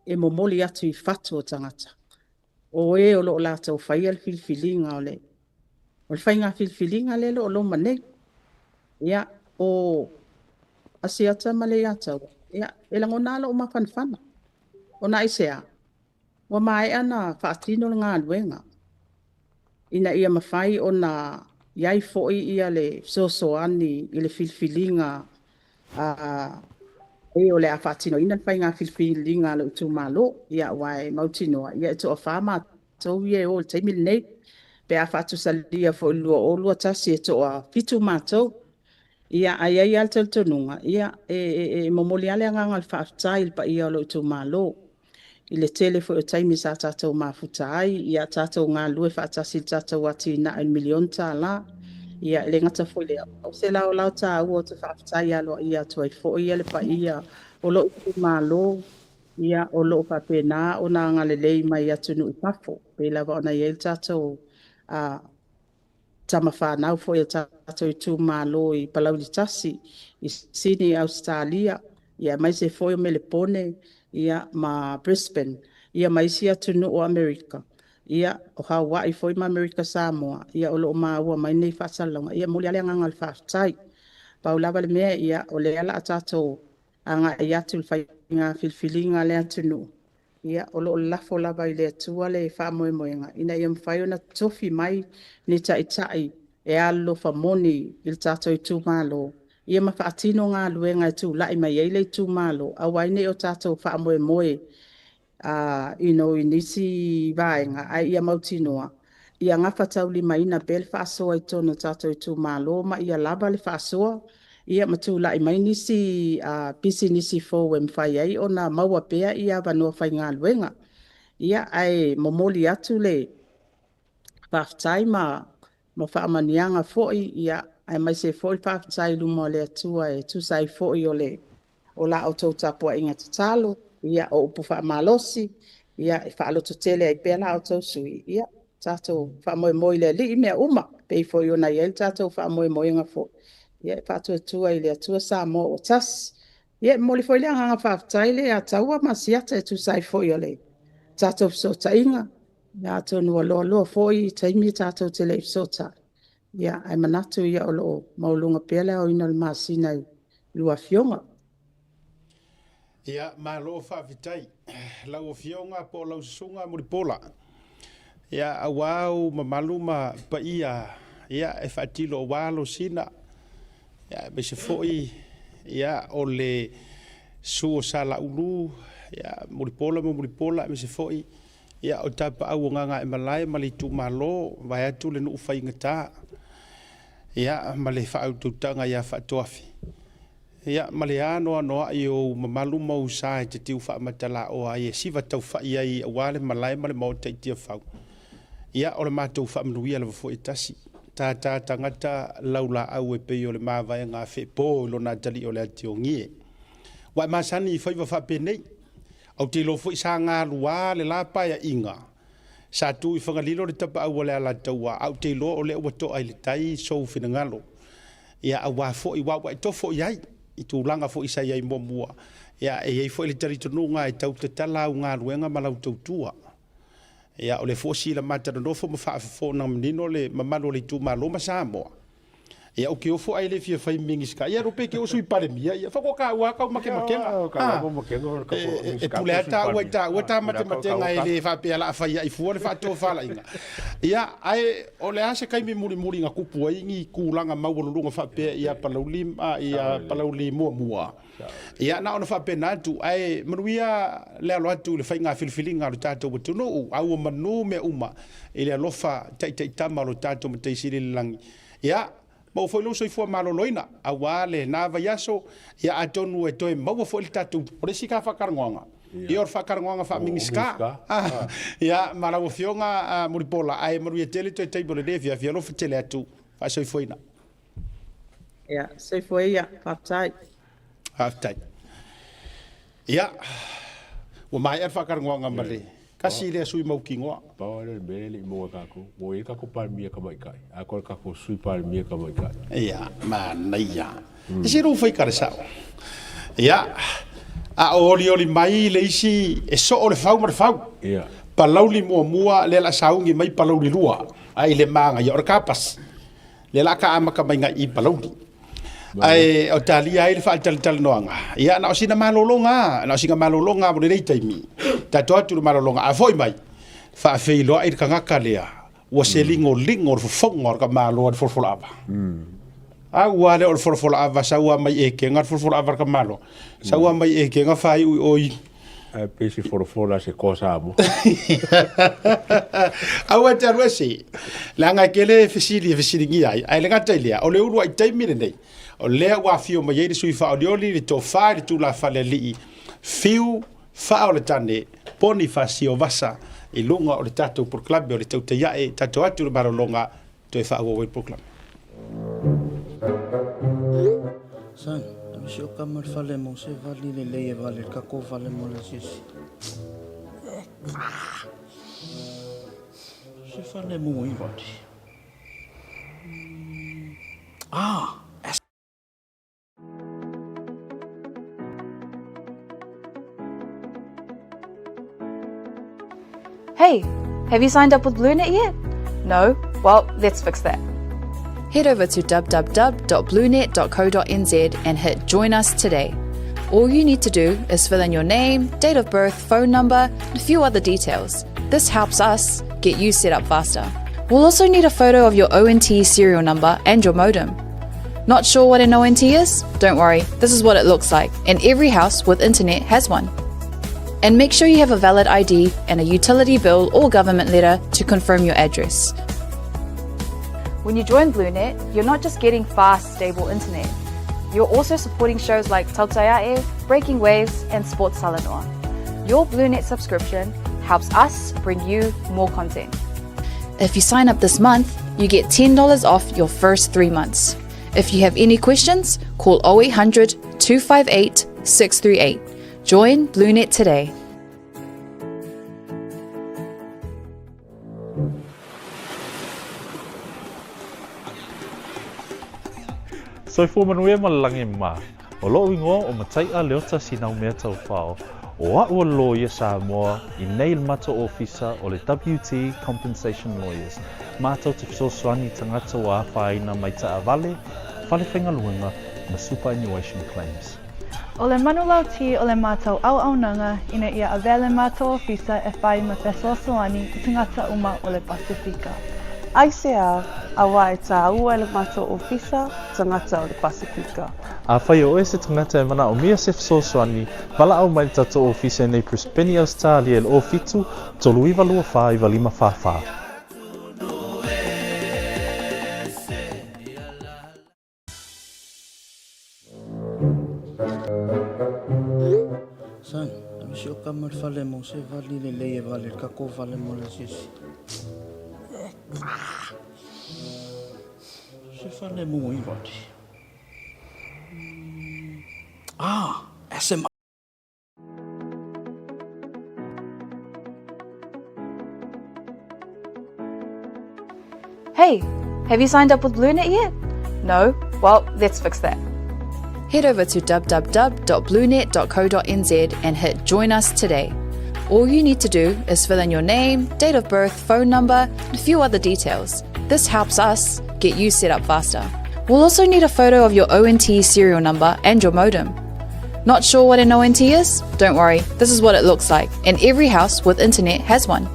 S5: e momoli atu i fatu o tangata o e o lo o lata o fai al filfilinga o le fai ngā filfilinga le lo manei ia o asiata male ata ia e langona lo o mafanfana o na isea wa mai ana faatino ngā luenga ina ia mafai o na iai fo'i ia le sosoani i le filfilinga e o le a faatino ina fai ngā filfilinga le utu malo ia wai mautinoa ia to fama to ie o te mil nei pe a faatu salia fo lua tasi to a fitu matou ia ai alta tonunga ia e momoli ale nganga faatai pa ia lo utu malo i le tele fo o taimi sa tātou mafuta ai, ia tātou ngā lue whaatasi tātou ati na 1 milion tā la, ia le ngata fo lea. O se lao lau tā ua te whaafuta ia loa ia tuai fo ia le pa ia o lo utu mālo, ia o lo pape nā o nā ngā lelei mai atunu i pafo. Pe lawa ona ia tātou tama whanau fo ia tātou i tū mālo i palau li tasi, i Sydney, Australia, ia mai se fo me le pone, ia ma Brisbane, ia mai sia tunu o Amerika, ia o Hawaii foi ma Amerika Samoa, ia o lo ma ua mai nei whaasalonga, ia muli ale ngangal whaatai, paulawa le mea ia o le ala atato anga i atu whai ngā filfilinga le atunu, ia o lo lafo lava i le atua le whaamoe moenga, ina ia mwhai ona tofi mai ni tai e alo whamoni il tato i tūmalo, ia mawhaatino ngā luenga e tū lai mai eile i tū malo, a waine o tātou whaamoe moe i nisi vaenga, ai ia mautinoa. Ia ngā whatauli mai na bel whaasoa i tono tātou i tū malo, ma ia lava le whaasoa, ia matū lai mai nisi pisi nisi fōwe mwhai ai, o na maua pea ia vanua whai ngā luenga. Ia ai momoli atu le whaafutai ma whaamanianga fōi, ia ai mai se foi whaafutai lumo le atua e tusai foi o la auto tapua inga tatalo, ia o upu whaamalosi, ia e whaaloto tele ai pēla auto sui, ia tātou whaamoe moi le li mea uma, pei foi o na iel tātou whaamoe moi inga foi, ia e whaatua tua i le atua Samoa o tas, ia moli foi le anga whaafutai le a taua masiata e tusai foi o le tātou fsota inga, ia tonu loa foi taimi tātou tele fsota. Ia, ai manatu ia o loo maulunga pele o ina le masina lua fionga.
S1: Ia, ma loo whaavitai, lau o fionga po lau sunga muripola. Ia, awau mamalu ma pa ia e whaatilo o walo sina. Ia, me se foi, ia, o le suo sa la ulu, ia, muripola, me se foi. Ia, o tapa au nganga e malai, malitu malo, vai atu le nuu whaingata. Ia, male whaaututanga ia whaatoafi. Ia, male anoa noa i o mamalu mau sa e te tiu whaamatala o ai e siva tau whai ai wale malai male mau teitia whau. Ia, o le mātou whaamnuia le wafo e tasi. Tā tangata laula au e pei o le māwai ngā whepō lo nā tali o le ati o ngie. Wai māsani i whaiwa whapenei. Au te lofo i sa ngā lua le lāpaya inga. Sa tu i whangalilo le tapa au le ala taua. Au te lo o le uato ai le tai sou whinangalo. Ia awa fo i wawa i tofo i ai. I tu langa fo i sa iai mua. Ia e iei fo i le taritonu ngā e tau te tala au ngā ruenga malau tautua. ia o le fosi la matanonofo ma faafofona manino le mamalo le tumalo ma Samoa ia o ke ofo ai le fia fai mingi ska ia rope ke o sui palemia ia fa ko ka wa ka make e pule ata wa ta mate ngai le fa pe ala fa ia i fu le fa to fa la ia ai o le ase kai mi muri nga kupu ai ngi kulanga maulunga fa pe ia palaulim ia palauli mua ia na ona fa pe na tu ai manuia le alo atu le fa nga filfilinga lo tato butuno au manu me uma ile alofa tai tama lo tato mate sili lang ia mo foi lo soi fo malo loina awale na vayaso ya atonu e toe mo fo il tatu por si ka fa karngonga i or fa karngonga fa mingiska ya mala wo fionga muripola ai mo tele to table de via lo fitele atu fa soi foina
S5: ya soi foi ya half time ya wo mai fa karngonga mali kasi le sui mau kingoa
S10: pa le bele mo ka ko mo e ka ko par mia ka mai kai a ko ka ko sui par mia ka mai kai
S1: ia mana ia isi ru foi karsa ia a oli mai le isi e so o le fau mar fau
S10: ia
S1: palauli mua le la saungi mai palauli lua ai le manga ia or kapas le la ka ama ka mai ngai palauli ai o tali ai le fa tal noanga ia na sina malolonga mo le taimi tato atu malolonga a foi mai fa feilo ai ka kalea o selingo lingo fongo ka malo for ava a wale o for ava sa wa mai e ke ngar for ava ka malo sa wa mai e ke nga fai oi
S10: a pesi for la se cosa amo
S1: a wa tarwesi la nga kele fisili ngi ai le ngata ile o le uru ai taimi nei o lea wa fio ma yedi sui fa audioli le to fa le tu la fale li fiu fa o le tane poni fa si o vasa i lunga o le tato por club o le tau te yae tato atu le marolonga to e fa o por club
S2: San, si o kamar fale mo se vali le le vale ka ko vale mo le sisi. Se fale mo i vali.
S8: Hey, have you signed up with BlueNet yet? No? Well, let's fix that.
S11: Head over to www.bluenet.co.nz and hit Join Us today. All you need to do is fill in your name, date of birth, phone number, and a few other details. This helps us get you set up faster. We'll also need a photo of your ONT serial number and your modem. Not sure what an ONT is? Don't worry, this is what it looks like, and every house with internet has one. And make sure you have a valid ID and a utility bill or government letter to confirm your address.
S8: When you join BlueNet, you're not just getting fast, stable internet. You're also supporting shows like Tautaiae, Breaking Waves, and Sports Salanoa. Your BlueNet subscription helps us bring you more content.
S11: If you sign up this month, you get $10 off your first 3 months. If you have any questions, call 0800 258 638. Join BlueNet today.
S3: So fu manuia malangi ma. O lo ingo o matai a leota sinau mea tau whao. O a ua lo ia Samoa I nei mata ofisa o le WT Compensation Lawyers. Mātou te fisoswani tangata wa whaina mai ta avale, whale whenga luenga ma superannuation claims.
S4: O le manulau ti o le mātou au nanga ina ia avele mātou ofisa e whai ma fesoasoani I tangata uma o le Pasifika.
S12: Aisea a wae tā ua le mātou ofisa tangata o le Pasifika.
S3: A whai o ese tangata e mana o mia se fisoswani, wala au mai tato ofisa nei Prispeni Australia le o fitu, tolu iwa lua wha iwa lima wha.
S2: San, si o kamar fale mo se vali le le vale ka ko vale mo le sisi. Se fale mo I vali. SM.
S8: Hey, have you signed up with BlueNet yet? No? Well, let's fix that.
S11: Head over to www.bluenet.co.nz and hit Join Us today. All you need to do is fill in your name, date of birth, phone number, and a few other details. This helps us get you set up faster. We'll also need a photo of your ONT serial number and your modem. Not sure what an ONT is? Don't worry, this is what it looks like, and every house with internet has one.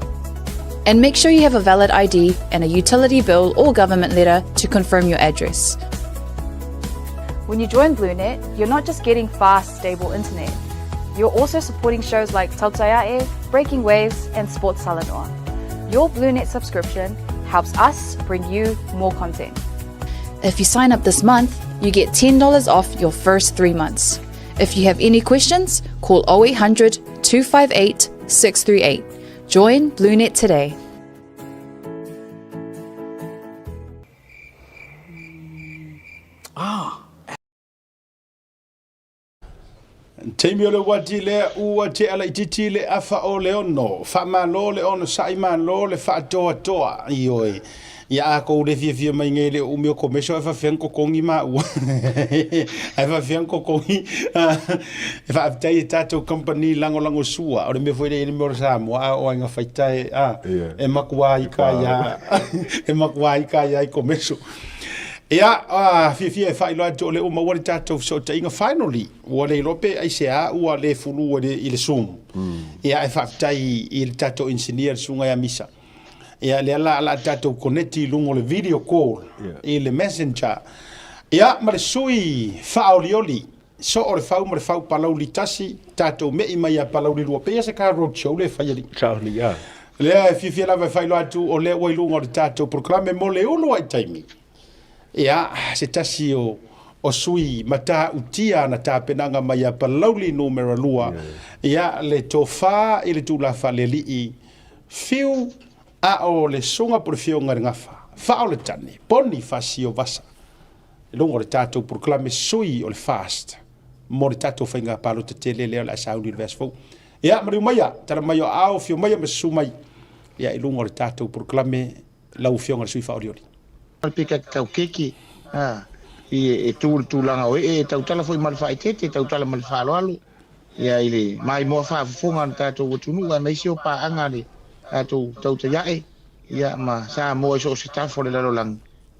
S11: And make sure you have a valid ID and a utility bill or government letter to confirm your address.
S8: When you join BlueNet, you're not just getting fast, stable internet. You're also supporting shows like Tautaiae, Breaking Waves, and Sports Salanoa. Your BlueNet subscription helps us bring you more content.
S11: If you sign up this month, you get $10 off your first 3 months. If you have any questions, call 0800 258 638. Join BlueNet today.
S1: Teimi o le wati le ua te ala ititi le afa o le ono. Fa malo le ono sai malo le fa toa toa. Ioi. Ia a kou le fia mai ngai le umi o komeso e fa fianko kongi ma ua. E fa fianko kongi. E fa aptai tato company lango sua. O le me foi le me o Samoa o anga faitai. E makua i ka ia. E makua i ka ia i komeso. Ia, fia e whai loa to le uma wale tātou so ta inga finally, wale lope ai se a ua le fulu wale i le Zoom. Ia e whaftai i le tātou engineer sunga ia misa. Ia le ala tātou koneti lungo le video call, i le messenger. Ia, ma le sui whaolioli, so o le whau ma le whau palau li tasi, tātou me i mai a palau li lua pea se ka roadshow le whai ali.
S10: Charlie, ja.
S1: Lea e fia lava whai loa tu o le wailunga o le tātou proklame mo le ulu ai taimi. Ia, se tasi o sui mata utia na tāpenanga mai a palauli numera lua. Ia, le tofa i le tūla whale li i fiu a o le sunga por fio ngari ngafa. Wha o le tane, poni fasi o vasa. Lungo le tātou proklame sui o le fast. Mo le tātou whainga palo te tele leo la sauni le vesfou. Ia, mariu maia, tara mai o ao fio maia me sumai. Ia, i lungo le tātou proklame lau fio ngari sui whaoriori.
S13: Pika tau keki i tūlanga o e tautala foi malwhai tete, tautala malwha alo ia ile mai mua whaafufonga na tātou watunua na isi o pāanga le tātou tautaiae ia ma sa mua iso o se tafo le lalo lang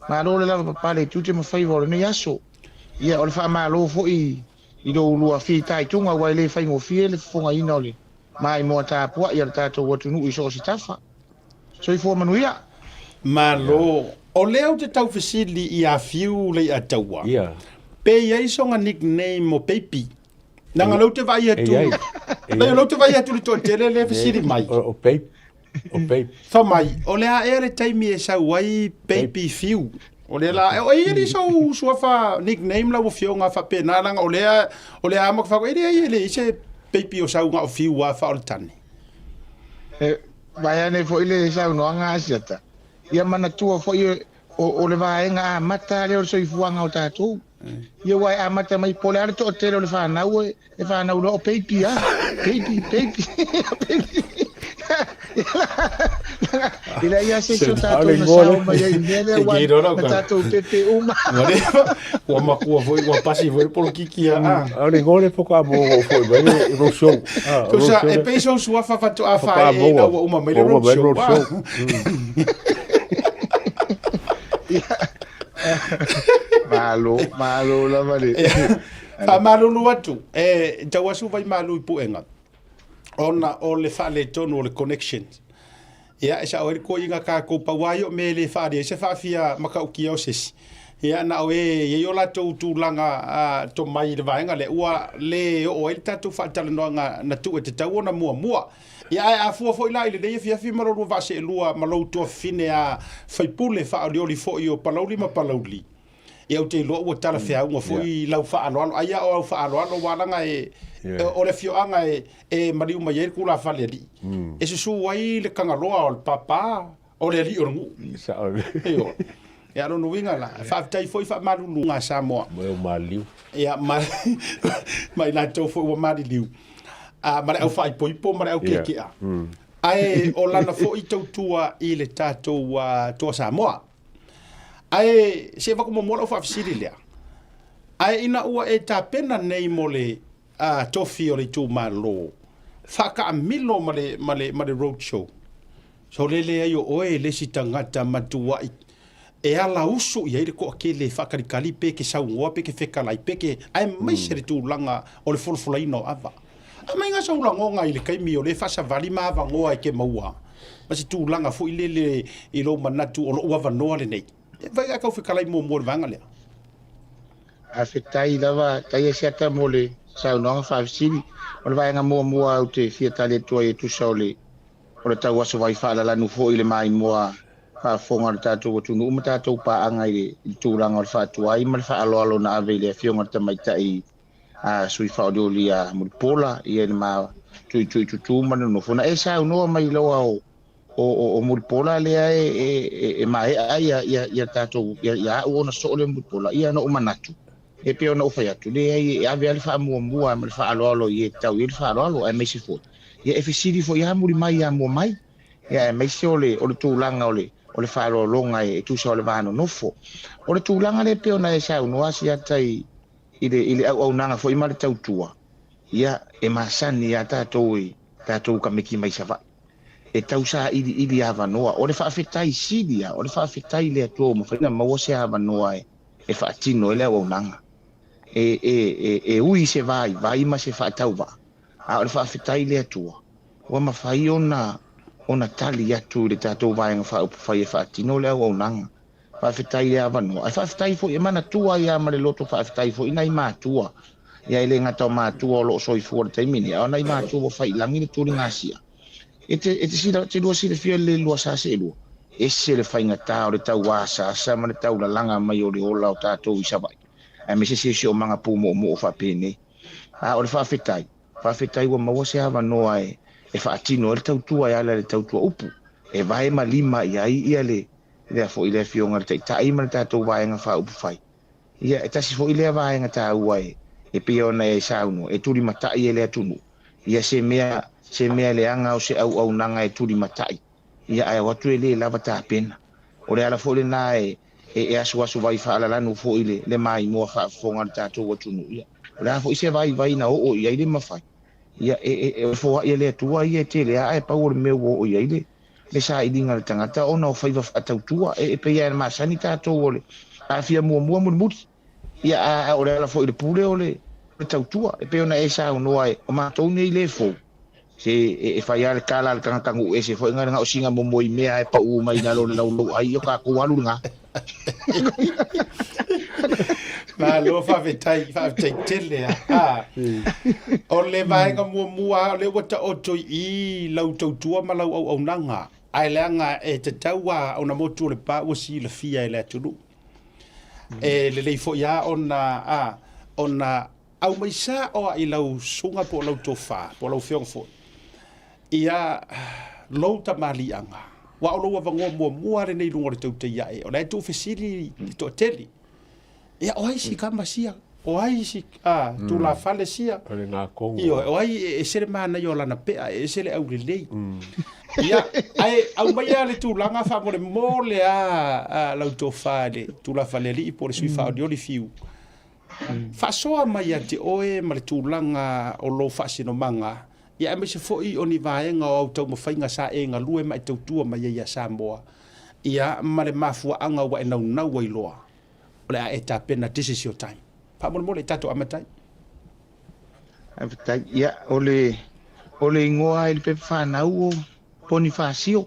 S13: ma alo le lalo papale tute ma whaiva o le nei aso ia o le wha ma alo fo i do lua fi tai tunga wai le whaingo fie le fonga ina o le mai mua tāpua ia le tātou watunua iso o se tafa so i fo manuia
S1: Malo o leo te tau fesili i a fiu le a taua. Pe iei songa nickname o Peipi. Nanga lau te vai atu. Lau te vai atu le toa tele le fesili mai.
S10: O Peipi.
S1: Tha mai, o lea e le taimi e sa wai Peipi fiu. O lea la, o e li sau suafa nickname lau o fiu ngā wha pena langa. O lea amak whako, e le ise Peipi o sau ngā o fiu wa wha o le tane.
S13: Vai ane fo ile sau noa ngā asiata. Ia mana tua fo o le vaenga a mata leo so i fuanga o tātou. Ia wai a mata mai pole ale to o tele o le whanau e whanau lo o Peipi a. Peipi. Ila ia se so tātou na sao mai ai nene wai na tātou tete uma.
S1: Ua makua foi, ua pasi foi polo kiki a.
S10: Ale ngole poka mo foi, vai roadshow.
S1: Kusa, e peiso suafa fatu a whae e na ua uma mai le roadshow.
S13: Malo la vale.
S1: Fa malo lu atu. Tau asu vai malo i puenga. Ona o le whale tonu o le connections. Ia, esa oeri ko inga ka ko pawaio me le whare. Se whawhia makauki au sesi. Ia, na o e o la tau tūlanga to mai le vaenga le ua le o e tatu whaatala noa na tu e te tau ona mua. Ia a fua foi la ile nei fi marolu va se lua malou to fine a faipule fa oli fo io palauli ma palauli. Ia o te lo o tala fea unha foi lau fa ano aia o fa ano walanga o le fio anga e mariu mai e kula fale ali. E su wai le kangaloa o papa o le ali o ngu. Ia no winga la fa tai foi fa malu nga Samoa.
S10: Mo maliu.
S1: Ia mai la to foi o maliu. Mare au fai poipo, mare au kekea. Ai o lana fo i tautua i le tātou toa Samoa. Ai se wako momola o whafisiri lea. Ai ina ua e tā pena nei mo le tofi o le tū malo. whakaamilo ma le road show. So lele ai o oe le si tangata matua e ala usu i aire ko ke le whakarikali pe ke saungoa pe ke whekalai pe ke ai mai sere tūlanga o le fulfulaino ava. A mai ngā saulangonga i le kaimi o le whasa vali maawa ngoa i ke maua. Masi tūlanga fu i lele i lo manatu o lo ua vanoa le nei. Vai a kau whekalai mō mō le vanga lea.
S13: A whetai lava, tai e seata mo le saunoanga whawsiri. O le vaenga mua au te whiatale tua e tusa o le tau aso vai whaalala fo i le mai mua whaafonga le tātou atunu. Uma tātou paanga i le tūranga o le whaatua. I ma le whaaloalo na ave le whionga te maitai sui whaodeoli a Muripola i e le maa tui tutu manu no fona. E saunoa mai loa o Muripola lea e mai ia tātou ia au ona so le Muripola. Ia no umanatu. E pe ona uwhai atu. Lea e ave ale whaamua ma le whaaloalo i e tau i le whaaloalo e meisi fo. Ia e fisiri fo ia muri mai ia mua mai. Ia e meisi o le tūlanga o le whaaloalonga e tusa o le vāno nofo. O le tūlanga le pe ona e saunoa si atai i le au nanga fo i ma le tautua. Ia e masani ia tātou ka meki mai sa vai. E tau sa ili avanoa. O le whaafetai sidia, o le whaafetai le atua ma whaina maua se avanoa e whaatino e le au nanga. E ui se vai ma se whaatau va. A o le whaafetai le atua. Wa ma whai ona tali atu le tātou vai ngā whaupawhai e whaatino le au nanga. Whaafetai le avanoa. E whaafetai fo i mana tua ia ma le loto whaafetai fo i nai mātua. Ia ele ngata o mātua o lo soi fuara taimini. A o nai mātua o whai langi le tūri ngāsia. E te sira te lua sira fia le lua sa se lua. E se le whainga tā o le tau wāsa sa ma le tau la langa mai o le ola o tātou i savai. E me se se o manga pūmo o mo o whapene. A o le whaafetai. Whaafetai wa maua se hawa noa e whaatino e le tautua e ala le tautua upu. E vai ma lima i ai ia le fo i le fionga le tai ma le tātou vaenga wha upu whai. Ia e tasi fo i le vaenga tā ua e pia ona e sauno e turi matai e le atunu. Ia se mea le anga o se au nanga e turi matai. Ia ai watu e le lava tā pena. O le ala fo le nā e asu vai whaala lanu fo i le mai mua whaafonga le tātou atunu. Ia o le fo i se vai na o i ai le mawhai. Ia e fo ia le atua ia te le a e pau o le meu o i ai le sa i dinga le tangata ona o whaiva atautua e pe ia ma sani tātou o le a fia mua muti. Ia o le ala fo i le pule o le tautua e pe ona e sa unoa e o mātou nei le fo. Se e whai ale kāla le kangakangu e se fo inga o singa momoi mea e pau mai na lo le lau ai o ka kualu ngā.
S1: Ma lo whawhetai tele a. O le vaenga mua o le wata oto i lau tautua ma lau au nanga. Ai leanga e te taua o na motu o le pā o si le fia e le atunu. E le leifo ia ona au mai sa o i lau sunga po lau tofa, po lau whiong fo. Ia lau ta mali anga. Wa o lau avangoa mua re nei lunga re tau te iae. O lai tō whesiri to teli. Ia o ai si kama sia. O ai si tu la fale sia.
S10: Ole ngā kongo.
S1: Ia o ai e sere mana i o lana pea. E sere au le lei. Ia ai au mai ale tu langa fa mo le mole lau tō whale. Tu la fale li i po le sui whao di oli fiu. Whasoa mai a te oe ma le tūlanga o lo whaasino manga. Ia e me se fo i o ni vaenga o au tau mawhainga sa e ngā lue mai tau tua mai ia Samoa. Ia ma le mafua anga wa e nau ai loa. O le a e tā pena, this is your time. Pa mo le tato amatai.
S13: Amatai, ia o le ingoa i le pepe whanau o poni whaasio.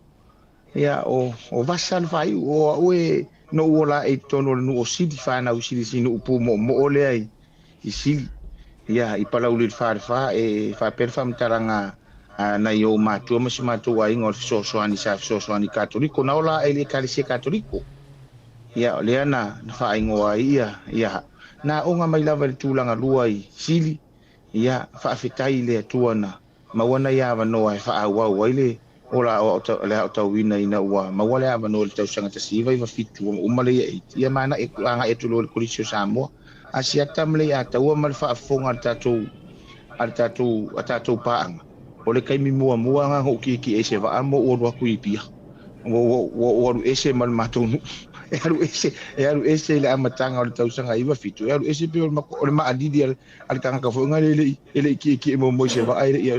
S13: Ia o vasal whai o ue no ola e tono le nu o sili whanau sili sinu upu mo ole ai i sili. Ia i palau le wharewa e whapere whamtaranga na i o mātua masi mātua ingo le fisosoani sa fisosoani katoriko. Na ola e le karisia katoriko. Ia lea na whaingoa ia. Na onga mai lava le tūlanga lua i sili. Ia whaafetai le atua na mawana ia wanoa e whaawau ai le ola o tau wina ina ua mawale ava no le tau sangata siva i wafitu umale ia iti. Ia mana e anga e tulo le Kolisio Samoa. Asiata mle a taua ma le whaafonga al tātou paanga. O le kaimi mua nga hoki ki e se wa amo o rua kui pia. O aru ese ma le matonu. E aru ese le amatanga o le tau sanga i wafitu. E aru ese pe o le maadidi al kanga ka fonga le ki e mo mo se wa aire ia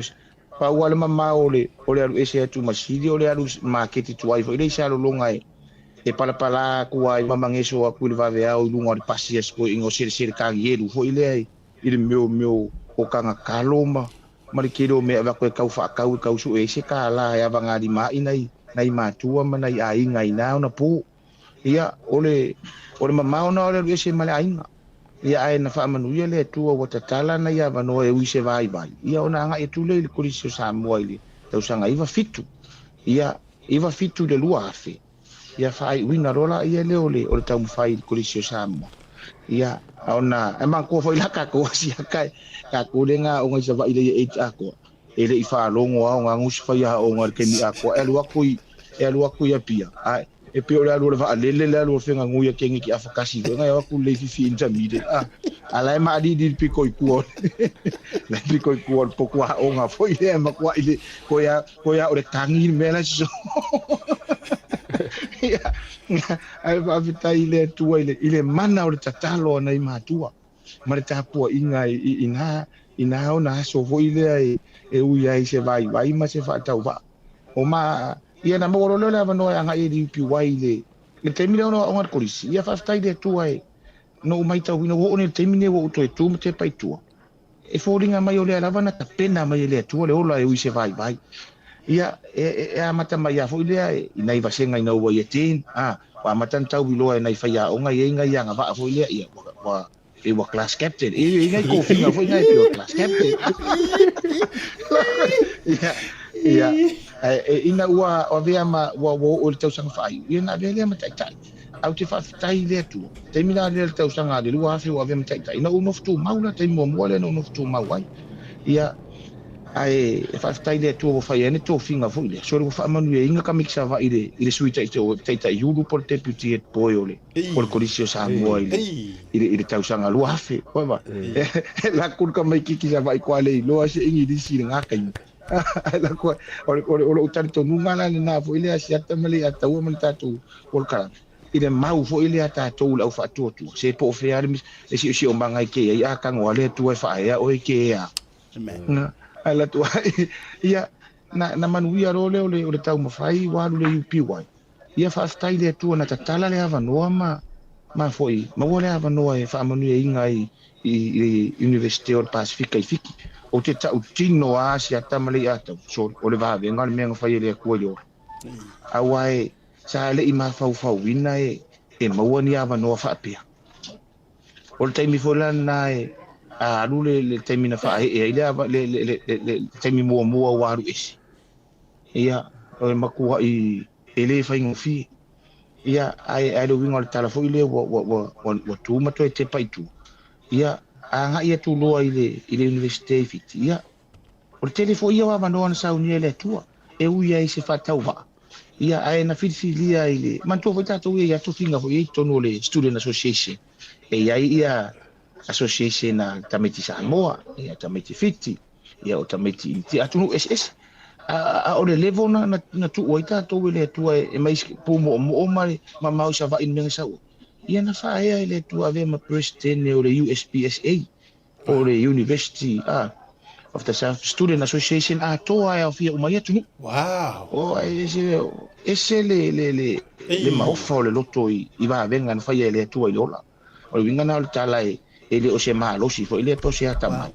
S13: pa ua le mama o le alu ese atu masili o le alu maketi tuai fo ile sa lolonga e pala kua i mamangeso a kule vave au i lunga o le pasi as ko ingo sere kagi eru fo ile ai i le meu o kanga kaloma ma le kero me ava koe kau whaakau kau su e se ka la e ava ngāri mai nai mātua ma nai a inga i nao na pō ia ole mamao na ole ese male ainga ia ai na whaamanuia le atua o tatala na ia vano e uise vai ia ona anga e tule le Kolisio Samoa ili tausanga iwa fitu le lua afe ia whai uina rola ia le ole tau mwhai le Kolisio Samoa ia ona e mangko foi la ka ko si kai ka ko le nga o ngai sa vai le e ako ele i fa longo a nga ngus fa ya o ngar keni ako e lua ku ya pia ai e pe ole alu va le fenga nguya kengi ki afakasi nga ya ku le fifi intermediate ala ma di piko i kuo le piko i kuo poku a o nga foi le ma kwa ile ko ya ole tangi mela so ia ai va vita ile tua ile mana o le tatalo na i matua ma le tapua inga ina ona so vo ile e ui ai se vai ma se fa tau va o ma ia na mo lo le vano anga e di pi wai le temile ona o ngar Kolisi ia fa vita ile tua no mai tau no o ne temine o to e tu te pai tua e foringa mai o le lava na pena mai le tua le ola e ui se vai ia e amata mai a fo ile ina i vasenga ina o ye tin wa matan tau bilo e nai faia o ngai inga ia nga va fo ile ia wa class captain inga ko finga fo inga e class captain ia ina ua o vea ma o le tau sanga fai ina vele ma tai au te fa tai le tu te mina le tau sanga le lua fe o vea ma tai ina uno ftu maula te mo le no ftu mawai ia ai fa tai le tu o fai ene to finga fo ile so le fa manu inga ka mixa va ile suita tai yulu por deputy et poiole por Kolisio Samoa ile tau sanga lua fe wa ba la kun ka mai kiki sa vai kwale lo ase ingi di si nga kai la ko o tari to nunga na fo ile asia tamali ata o man tatu por kala ile mau fo ile ata to la fa to se po fe ar e si o manga ke ia ka ngole tu fa ia o ke ia na ala tu ia na manuia role ole tau mafai wa le UP wai ia fa stai le tu na tatala le ava no ma foi ma wole ava no e fa manuia inga i University of Pacific i fiki o te tau tino a si atamali ata so ole va venga le menga fai le ko yo awai sa le i ma fa wina e mawani ava no fa pia o te mi folan na a lule le temina fa ile ava le temi mo waru esi ia o makua i ele fa ngofi ia ai do winga le telefon ile wa tu ma to te paitu ia anga ia tu loa ile university fit ia o telefon ia wa no sa uni le tua e uia i se fa tauva ia ai na filia ile man to vota to ia to finga fo i to no le student association e ia association na Tameti Samoa ia Tameti Fiti ia o Tameti ti atunu SS a o le level na tu oita to le tu e mai po mo mai ma sa va in menga sa ia na fa ia le tu ave ma president o le USPSA o le University of the South Student Association to ai of ia mai tu
S1: wow
S13: o ese le ma ofo le loto i va venga na fa ia le tu ai lola o vinga na tala ele o se malo si fo ele to se ata mai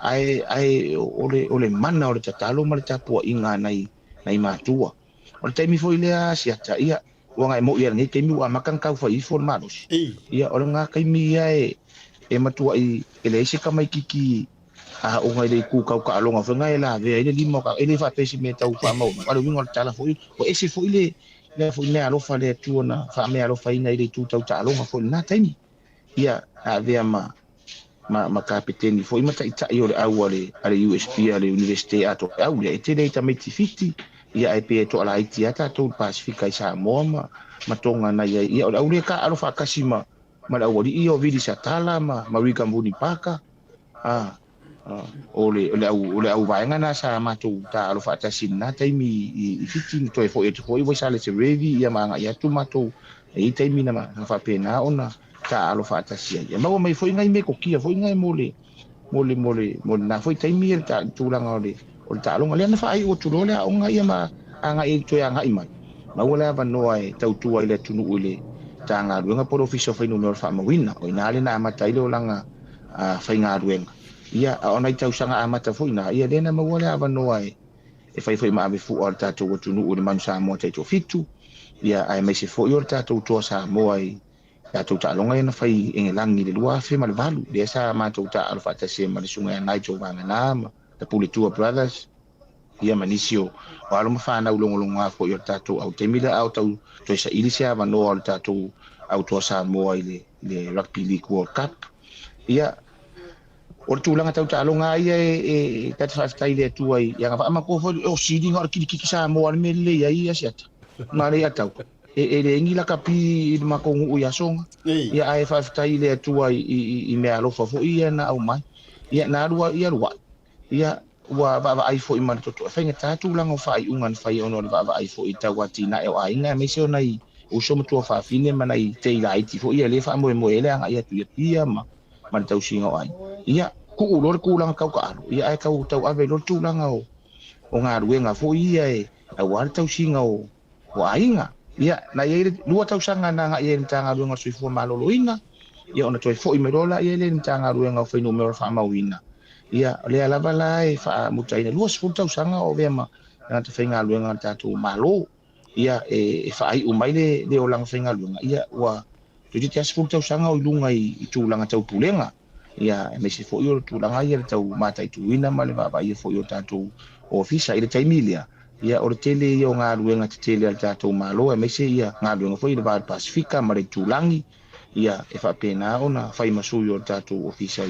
S13: ai ole mana o tatalo ma tapu inga nai matua o te mi fo ile a si ata ia o ngai mo ia ni te mi wa makan kau fa i fo malos ia o nga kai mi ai e matua i ele se ka mai kiki o ngai le ku kau ka longa fa ngai la ve ele limo ka ele fa pesi me tau fa mo o winga tala fo o ese fo ile le fo ne alo fa le tu na fa me alo fa ina ile tu tau ta longa fo na taimi ia avea ma kapiteni foi mata ita i ole au ale USP ale university ato au le te le Tameti Fiti ia ai pe to ala iti ata to Pacific ai Samoa ma tonga na ia au le ka alo fa kasima ma la wori i o vidi satala ma Rika Mbuni Paka ole au vaenga na sa ma to ta alo fa ta sinna taimi i Fiti to e foi voi sale se revi ia ma ia tu ma to e taimi na ma fa pena ona ta alo fa ta sia ia ma mai foi ngai me ko kia foi ngai mole na foi taimi ta tu langa o le ta'aloga lea na fa'ai ua tulo le a'oga ia ma agai i toe agai mai ma ua le avanoa e tautua i le atunuu i le tagaluega po le ofisa o fainumea o le fa'amauina o inā le na amata ai le olaga faigaluega ia ona i tausaga amata fo'i na ia lē na maua le avanoa e fai foi ma ave fu o le tatou atunuu i le manu Samoa taitofitu ia ae maise fo'i o le tatou toa Samoa i tatou ta'aloga ia na fai egelagi le lua afe ma le valu lea sa matou ta'alo fa'atase ma le suga ianai tou vagana ma le Puletua Brothers ia manisi o alo ma whanau longolonga fo'i o le tatou au taimi le au tau toi sa ili se avanoa o le tatou au toa Samoa i le Rugby League World Cup ia o le tūlanga tau ta'alonga ia e tatu whaftai le atua i ia ngawha ama kōwhori o siri ngā kiki Samoa le mele ia ia siata ngā rea tau e le ingi la kapi i makongu ui asonga ia ai whaftai le atua i mea alofa fo ia na au mai ia nā rua ia wa va ai fo i man to whainga tātū langa o whai ungan whai ono le va ai fo i tau atina e o ainga me se ona i o somo tua whawhine mana i te ilaiti fo ia le wha moe ele anga ia tuia pia ma tau singa o ai ia ku ulor ku langa kau ka alo ia ai kau tau ave lor tu langa o ngā ruenga fo ia e awar tau singa o ainga ia na ia lua tau sanga na nga ia tanga ruenga sui fo malolo inga ia ona toi fo i merola ia le tanga ruenga o whainu mero wha mawina ia le alava lai fa mutaina lua sfuta usanga o vema na te whainga luenga tātou malo ia e whaai umai le o langa whainga luenga ia ua tuti te asfuta usanga o ilunga i tūlanga tau pulenga ia me se fo i o tūlanga ia le tau mata i tuina ma le vava ia fo i o tātou ofisa i le taimilia ia o le tele i o ngā luenga te tele al tātou malo me se ia ngā luenga fo i le vada Pasifika ma le tūlangi ia e whapena ona whai masui o tātou ofisa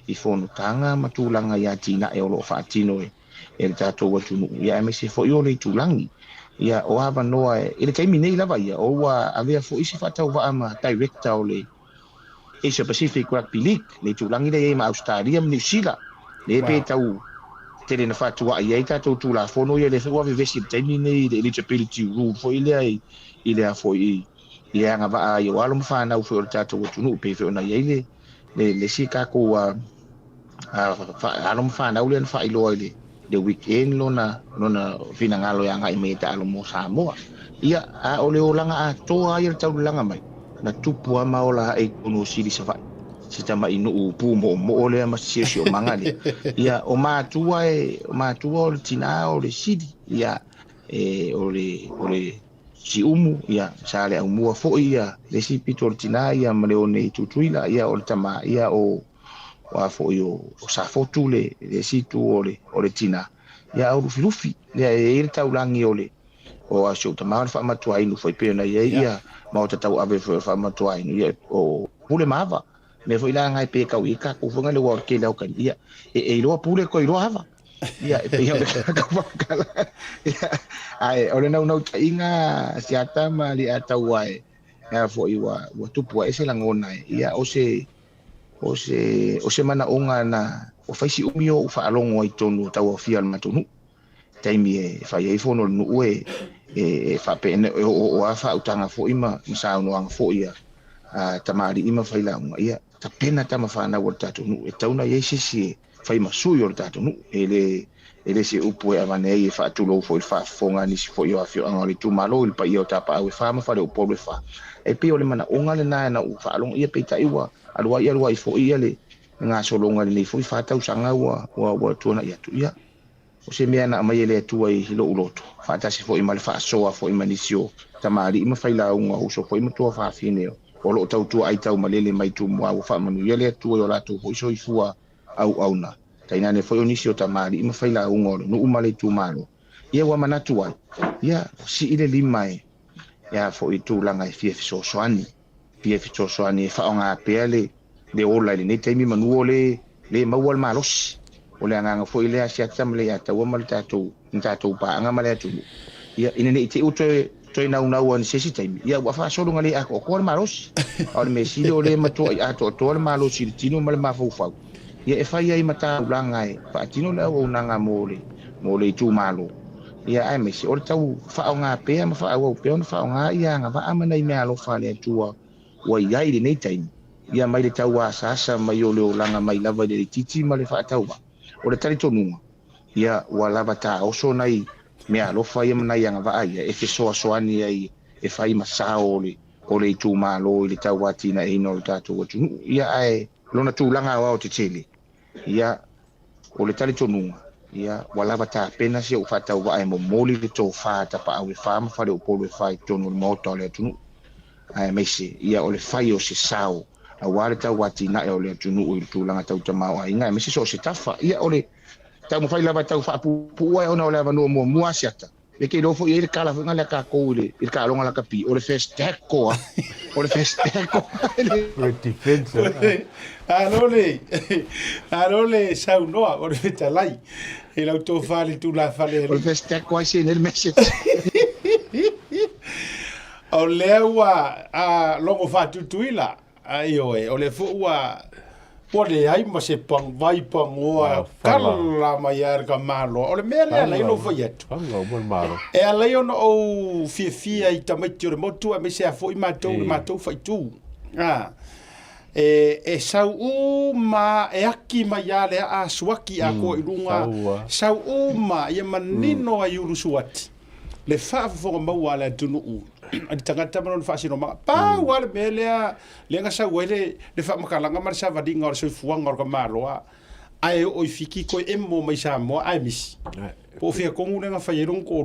S13: i whonotanga matulanga ia tina e o lo whaatino e le tātou atunu ia e mese fo i o le tulangi ia o hawa noa e le taimi nei lava ia o wa avea fo isi whatau wa ama director o le Asia Pacific Rugby League le tulangi le ma Australia New Zealand le pe tau tele na whatua i e tātou tula whono ia le whaua vevesi taimi nei le eligibility rule fo i lea fo i ia nga va ai o alo mfana u fo tātou atunu pe fe ona ia le sika ko alo mfana u le fa ilo le weekend lona fina ngalo ya ngai me ta alo mo Samoa ia a o le olanga a to ai tau langa mai na tupu ama ola e kono sili sa vai sita mai no pu mo ole ma sio mangale ia o ma tua o tina o le sidi ia o le si umu ia sale au mua fo ia le si pitor tina ia maleone tutuila ia o tama ia o wa fo io sa fotu le si tu ole tina ia o lufi ia e taulangi ole o a sho tama fa matua inu foi pena ia ma o tau ave fa matua inu ia o pule mava me foi la ngai pe ka wika ku fonga le wa ke la kan ia e lo pule ko ilo hava ia e ia ai ole no inga siata ma li atawa e fo iwa wa tupu ese langona ia o se mana onga na o faisi umio u fa alongo i tonu tau fial matunu taimi e fa ye fono no e fa pe o afa utanga fo ima msa no ang fo ia tamari ima fa ila ia ta pena tama fa na wo tatu no e tauna ye sisi fa ima suyo tatu no ele se upo e avane e fa tulo fo il fa fonga ni fo yo afio angoli tu malo il pa io tapa au fa ma fa le pobre fa e pe ole mana onga le na u fa long ia pe taiwa alua ia lua i fo ia le nga solonga le fo fa tau sanga wa tuana ia tu ia o se mea na mai le tu ai lo uloto fa ta se fo i mal fa so fo i manisio tamari ima faila unga uso fo i mutua fa fine o lo tau tu ai tau malele mai tu mo fa manu ia le tu o la tu fo so i fua au na taina ne fo i nisio tamari ima faila unga no umale tu malo ia wa manatu ai ia si ile limai ia fo i tu langa i fie so soani fa onga pele de ola le taimi manu le mawal malos ole anga fo ile asia tamle ya tawa mal tatu pa anga male tu ia ine te uto na wan sesi taimi ia wa fa so ngale ako ko malos or me si ole mato ya to malos si tino mal ma fo ia e fa ia mata ulangai fa tino la o nanga mole tu malo ia ai me si or tau fa onga pe ma fa o pe on fa onga ia nga va amana i me alo fa le tua wa ia ile nei taimi ia mai le tau asasa mai o le olanga mai lava le titi ma le fa tau o le tali tonunga ia ua lava taoso nai mea alofa ia manai anga vaaia e fesoasoani ai e fai masao o le itumālo i le tauatina e ina o le tatou atunu ia ae lona tulaga ao te tele ia o le tali tonuga ia ua lava tapena sia ua faatauvaa e momoli le tofā tapaau e fā ma fale upolu e fai tonu o le maota o le atunu ae maise ia o le fai o se sao auā le tauatina e o le atunuu i le tulaga tautamao aiga e maise so o se tafa ia o le tau mawhai lava tau whaapupua e ona o le avanua mua siata. Le kei lofo i e le kala whinga le kākou i le kālonga la kapi. O le festec koa. O le festec koa.
S10: Le defense.
S1: Arole sau noa o le fetalai. E lau tō whale tū la whale.
S13: O le festec koa i se nel message.
S1: O lea ua longo whatutuila. Ai oe. O le fu ua... Pole ai ma se pang vai pang oa kala mai ar ka malo o le mea lea lai lo foi etu e a lei ono o fia i tamaiti o le motu a me se a foi matou fai tu e sau ma e aki mai a lea a suaki a ko i runga sau ma ia manino a iuru suati le whaafonga maua le tunu u ani tangata manon fasino ma pa wale melea lenga sa wele le fa makalanga mar sa vadinga or so fuanga or ka maloa ai o fiki ko emmo mai sa mo ai mis po fia ko ngulenga fa yerong ko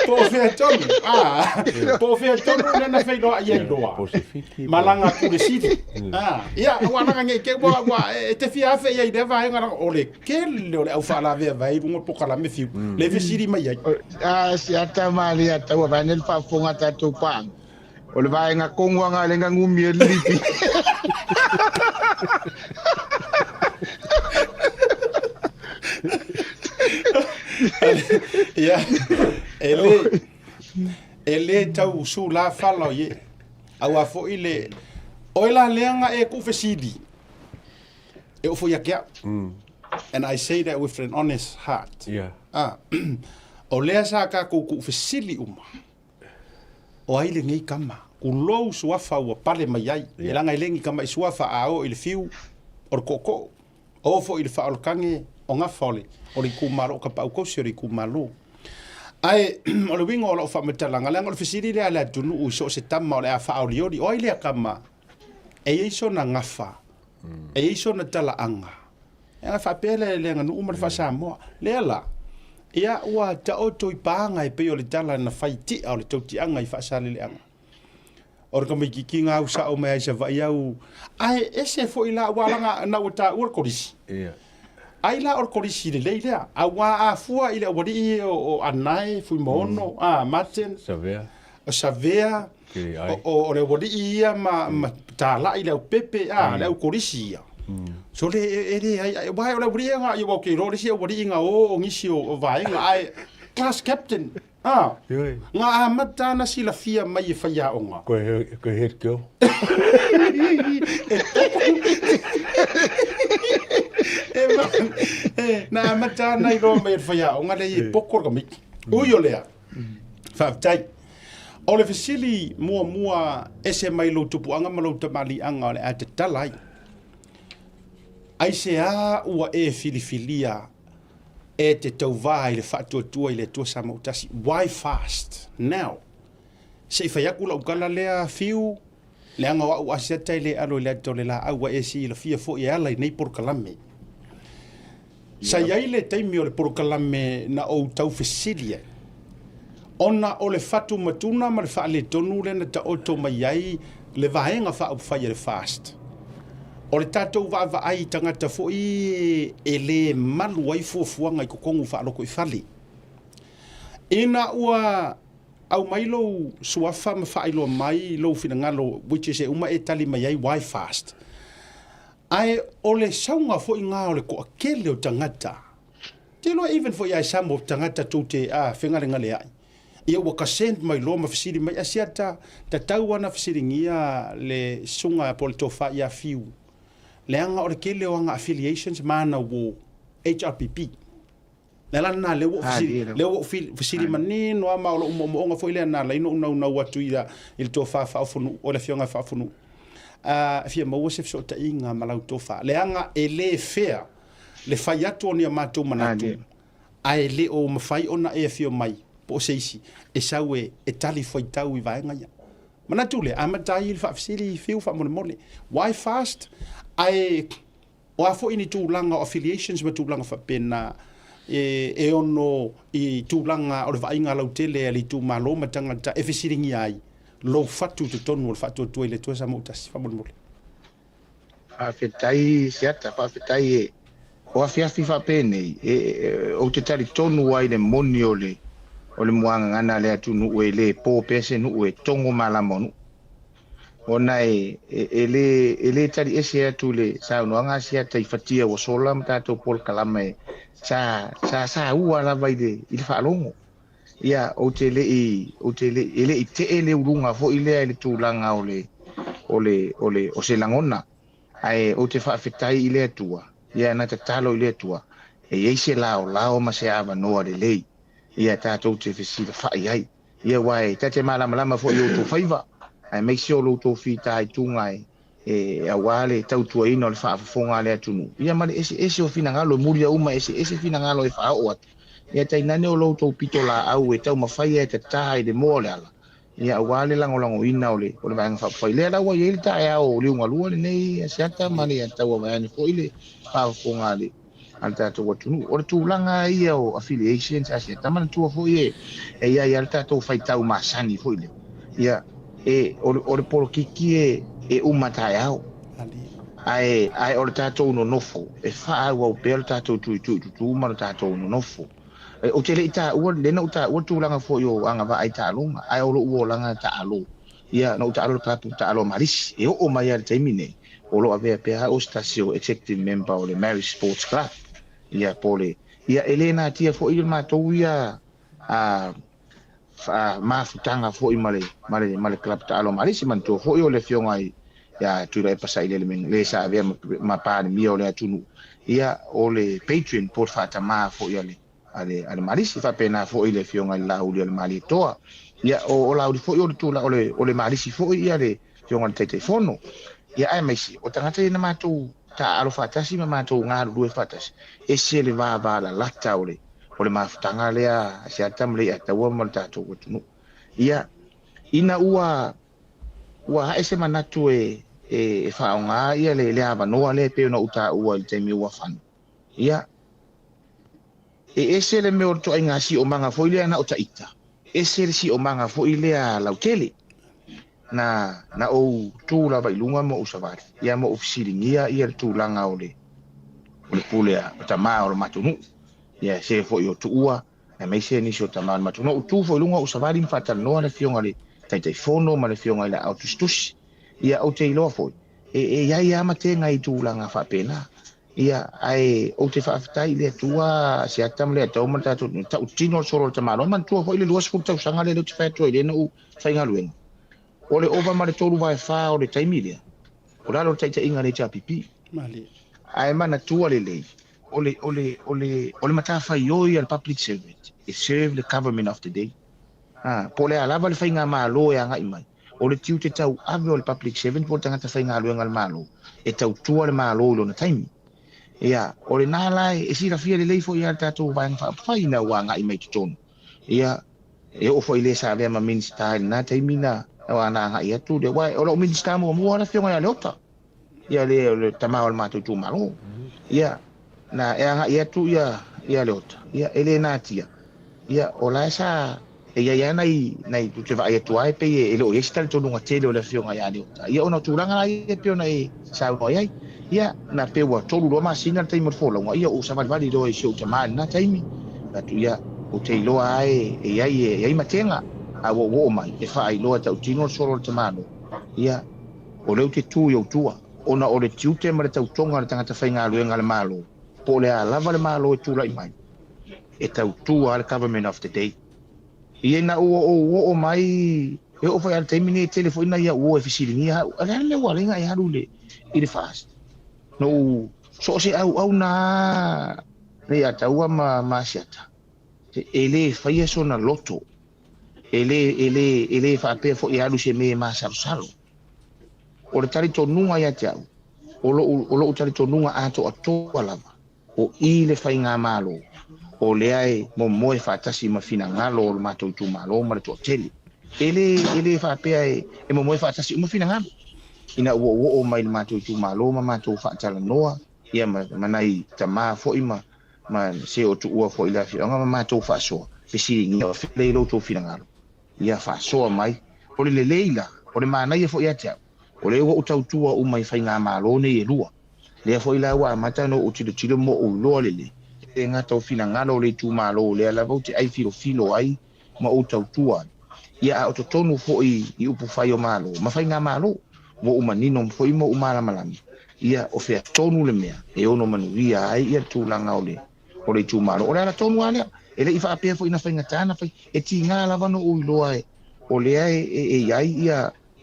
S1: po fia ton po fia ton na fa do ai do malanga ku de siti ya wana nga ke wa te fia fa ia de va nga o le kel le au fa la ve vai mo po kala me fi le ve siri mai ai
S13: si ata mali ata wa vanel fa fonga ta tu pang o le vai nga kongwa nga le nga ngumi lipi
S1: ya ele tau su la falo ye au afo ile oila lenga e ku fesidi e o fo yakia and I say that with an honest heart o lea sa ka ku fesili uma o ai le ngai kama ku lou suafa ua pale mai ai e langa ilengi kama i suafa ao i le fiu o koko o fo i le whaalkange o ngā whole o le kumaro o ka pau kousi o le kumaro ai o le wingo o le whamatalanga langa o le fesiri lea lea tunu u so se tama o le a whaoliori o ai lea kama e iso na ngafa e iso na tala anga e nga whapele lea nganu umar whasamoa lea la ia ua ta oto i paanga e peo le tala na whaiti au le tauti anga i whaasale le anga or ka mai ki nga usa o mai sa vai au ai ese fo ila walanga na uta ur korisi ai la or korisi le leila a wa a fua ile wadi o anai fu mono Martin Savea o le wadi ia ma tala ile pepe le korisi so le ai wa le wadi nga yo ke ro le si wadi nga o ngisi o vai nga ai class captain nga amata na sila fia mai fa ya onga
S10: ko het ko
S1: na amata na ro mai fa ya onga le pokor ka mi uyo lea fa tai o le fesili mua ese mai lo tupu anga malo tamali anga le at talai ai se a ua e filifilia e te tau vai le whatuatua i le tua sa mautasi. Why fast? Now. Se i whaiaku la ukala lea fiu, le anga wa ua setai le alo le ato le la aua e si la fia fo i ala i nei porokalame. Sa iai le taimi o le porokalame na o tau fesilia. Ona o le fatu matuna ma le wha le tonu le na ta oto mai ai le vahenga wha au whai le fast. O le tātou wa ai tangata fo i e le malu ai fuafuanga i kokongu whaaloko i whali. Ina ua au mailo suafa ma whailo mai lo finangalo which is e uma e tali mai ai why fast. Ai o le saunga fo i ngā o le ko akele o tangata. Te loa even fo i ai samo tangata tau te whengarenga le ai. Ia ua ka send mai lo ma fisiri mai asiata ta tauana fisiri ngia le sunga po le tofa ia fiu. Leanga o le kele o anga affiliations mana wo HRPP. Nela na le wo fisiri mani no ama o mo nga foi le na la ino na watu ila il to fa funu o le fionga fa funu. fia maua se so ta inga malau tofa le anga ele fea le fai atu o ni matou manatu ai le o mafai ona e fio mai po seisi e saue e tali foi tau I vaenga ia manatu le amatai il fa fisili fiu fa mole why fast ai o afo ini tūlanga o affiliations ma tūlanga fa pena e ono I tūlanga o le vainga lau tele ali tū malo matanga ta e fisiringi ai lo fatu te tonu o fatu tu ile tu sa motas fa mole
S13: Whawhetai siata, whawhetai o awhiawhi whapene o te tari tonu ai le moni o le muanga ngana le atu nu e le pō pese nu e tongo malamonu. Ona le tari ese atu le saunoanga siata I whatia o sola mtato pol kalama sa ua lava I le whaalongo. Ia o te le I te ele urunga fo I le tūlanga o se langona. Ai o te whaafetai I le atua. Ia na te talo I le atua. E eise lao ma se ava noa le lei. Ia tātou te whesira whai ai. Ia wai, tate malama fo I o tō whaiva. Ai meisi o lo tō whita ai tūngai. E awale tautua ino le whaafafonga le atunu. Ia male ese o whina ngalo, muria uma ese whina ngalo e whaao atu. Ia tainane o lo tō pito la au e tau mawhai e te taha I le moa le ala. Ia awale lango ina o le vaenga whapawhai. Lea raua I ele tae ao o liunga lua le nei asiata mani a tau a vaene fo I le whaafafonga le. Al tātou atunu. O le tūlanga ia o affiliations asiata mana tua fo I ia I al tātou whaitau masani fo I le. Ia o le polo kiki e umatae au. Ai o le tātou no nofo. E wha au pe le tātou tu ma le tātou no nofo. O te le ita ua lena uta ua tūlanga fo I o anga wa ai tālonga. Ai o lo ua langa tālo. Ia na uta alo le papu tālo marisi. E o mai al taimine. O lo avea pea o stasio executive member o le Mary Sports Club. Ia pole. Ia elena tia fo I le mātou ia mafutanga fo I male club tālo marisi mantua fo I o le fionga ia tura e pasai le meng le sa avea ma pāne mia o le atunu. Ia o le Patreon por fata maa fo I ale marisi fa pena fo I le fionga I la uli ale mali toa. Ia o la uli fo I o le tula o le marisi fo I ale fionga le teitei fono. Ia ai maisi o tangata ina mātou ta alo fatasi ma mātou ngaru lue fatasi. E se le vā la lata o le mafutanga lea siata mle ata ua mal tātou watunu. Ia ina ua hae se manatu e whaonga ia le ava noa le peo na uta ua I teimi ua whanu. Ia ese le meo to ai ngasi o manga fo I lea na o taita. Ese le si o manga fo I lea lautele. Na o tūla vai lunga mo usawari. Ia mo ofisiringia ia le tūlanga o le pulea o tamaa o le matunu. Ia se fo I o tuua. Na meise nisi o tamaa o le matunu. O tū fo I lunga usawari mfatala noa le fionga le taitai fono ma le fionga I le autostusi. Ia o te iloa fo. Ia ama te ngai tūlanga whapena. Ia ai o te whaafitai le tua si atam le atau man tatu tau tino soro le tamalo man tua fo I le luas fu tau sanga le te whaetua I le na u whainga luenga. O le ova ma le tolu vai wha o le taimilia. O lalo taita inga le tapipi. Ai mana tua le lei. O le matawhai oi al public servant. It serve the government of the day. Po le alava le whainga malo e anga imai. O le tiu te tau ave o le public servant po tangata whainga luenga le malo. E tau tua le malo lo na taimi. Ia, o le nālai e sira fia le leifo I al tātou vāenga whaina ua anga imai tutonu. Ia, e ofo I le sa vea ma minsta na taimi na o ana nga ia tu de wai o lo minsta mo na fionga ya leota ia le tamao le matu tu malo ia na e nga ia tu ia leota ia elena tia ia o la sa e ia nai tu te vai tu ai pe e lo estal tu nga tele o le fionga ya leota ia ona tu langa ia pe ona e sa o ia na pe wa tolu lo ma sina te mo fola ia o sa vali do e show te mal na taimi na tu ia o te lo ai e ai matenga a wo mai e fai loa tau tino soro te mano ia o leu te tu yo tua ona o le tiute ma le tau tonga le tangata whainga luenga le malo po le a lava le malo e tu lai mai e tau tua le government of the day ia na o mai e o fai al teimini e telefoina ia o e fisiringi ala le waringa e haru le i le fast no so se au na le ataua ma siata ele fai so na loto ele fa pe fo ia lu se me ma salo o le tali tonunga ia te au. O lo tali tonunga ato atoa lava. O I le whainga malo. O le ai mo moe whaatasi ma fina ngalo o le mātou tu malo ma le tō teli. Ele whaapea e mo moe whaatasi ma fina ngalo. Ina ua o mai le mātou tu malo ma mātou whaatala noa. Ia manai ta maa fo'i ma se o tu ua fo'i la fionga ma mātou whaasoa. Pesi ngia o whilei lo tō fina ngalo. Ia whaasoa mai. O le leila, o le mānai e fo'i atea. O le ua utautua o mai whainga malo ne e lua. Lea fo'i la ua mata no o tilo mo o loa lele. E ngata o fina ngalo le tu malo lea la vau te ai filo ai ma o tautua. Ia a o tonu fo'i I upu whai o malo. Ma whainga malo. Mo umanino fo'i mo umala malami. Ia o fea tonu le mea. E ono manuia ai ia tūlanga o le tu malo. O le ala tonu alea. E le ifa apea fo'i na whainga tāna whai. E ti ngā lavano o iloa e. O lea e iai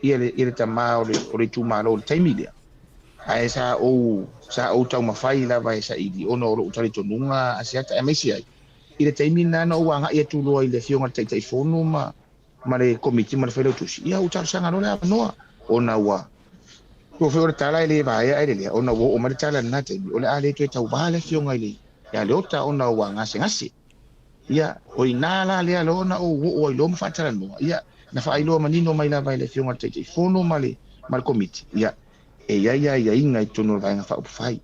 S13: ia le tamā o le tu malo o le taimilea. Ae sa o tau mawhai lava e sa ili. Ono o utari tonunga asiata e meisi ai. I le taimina na ua ngā ia tūloa I le fionga teitai whono ma le komiti ma le whailau tusi. Ia utari sanga no le awanoa. Ona ua. Kua whai o le tala e le vaea e le lea. Ona ua o ma le tala na taimi. O le a le tue tau wā le fionga I le. Ia le ota ona ua ngase. Ia o I nā la lea lo ona o ilo ma whaatara noa. Ia na whailoa manino mai lava I le fionga teitai whono ma le komiti. Ia. E ia inga I tono vaenga whaupuwhai.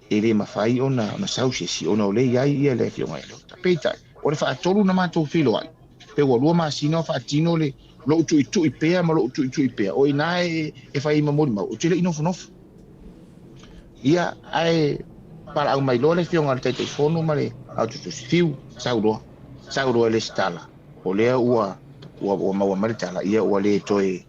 S13: E le mawhai ona sausesi, ona o le ia le fionga e lota. Peitai, o le whaatolu na mātou whilo ai. Pe ua lua māsina o whaatino le lo utu I pea ma lo utu I pea. O ina e whai ima mori mau. O tele inofonofu. Ia ai para au mai lo le fionga le teitai whono ma le au tutusi fiu, sauroa le stala. O lea ua maua maritala, ia ua le toe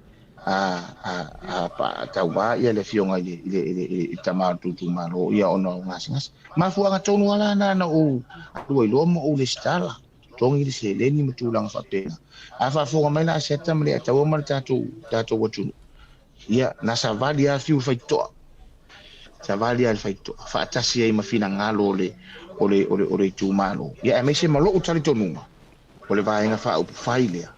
S13: pa tau ba ia le fionga I tamatu tu malo ia ona ngas ma fuanga tonu ala na o do lo mo o le stala tongi le se le ni mutulang fa pena a fa fuanga mai na seta mle tau ma tatu watu ia na savalia fiu faito savalia faito fa tasi ai mafina ngalo o le tu malo ia me se malo o tali tonu o le vaenga fa o failea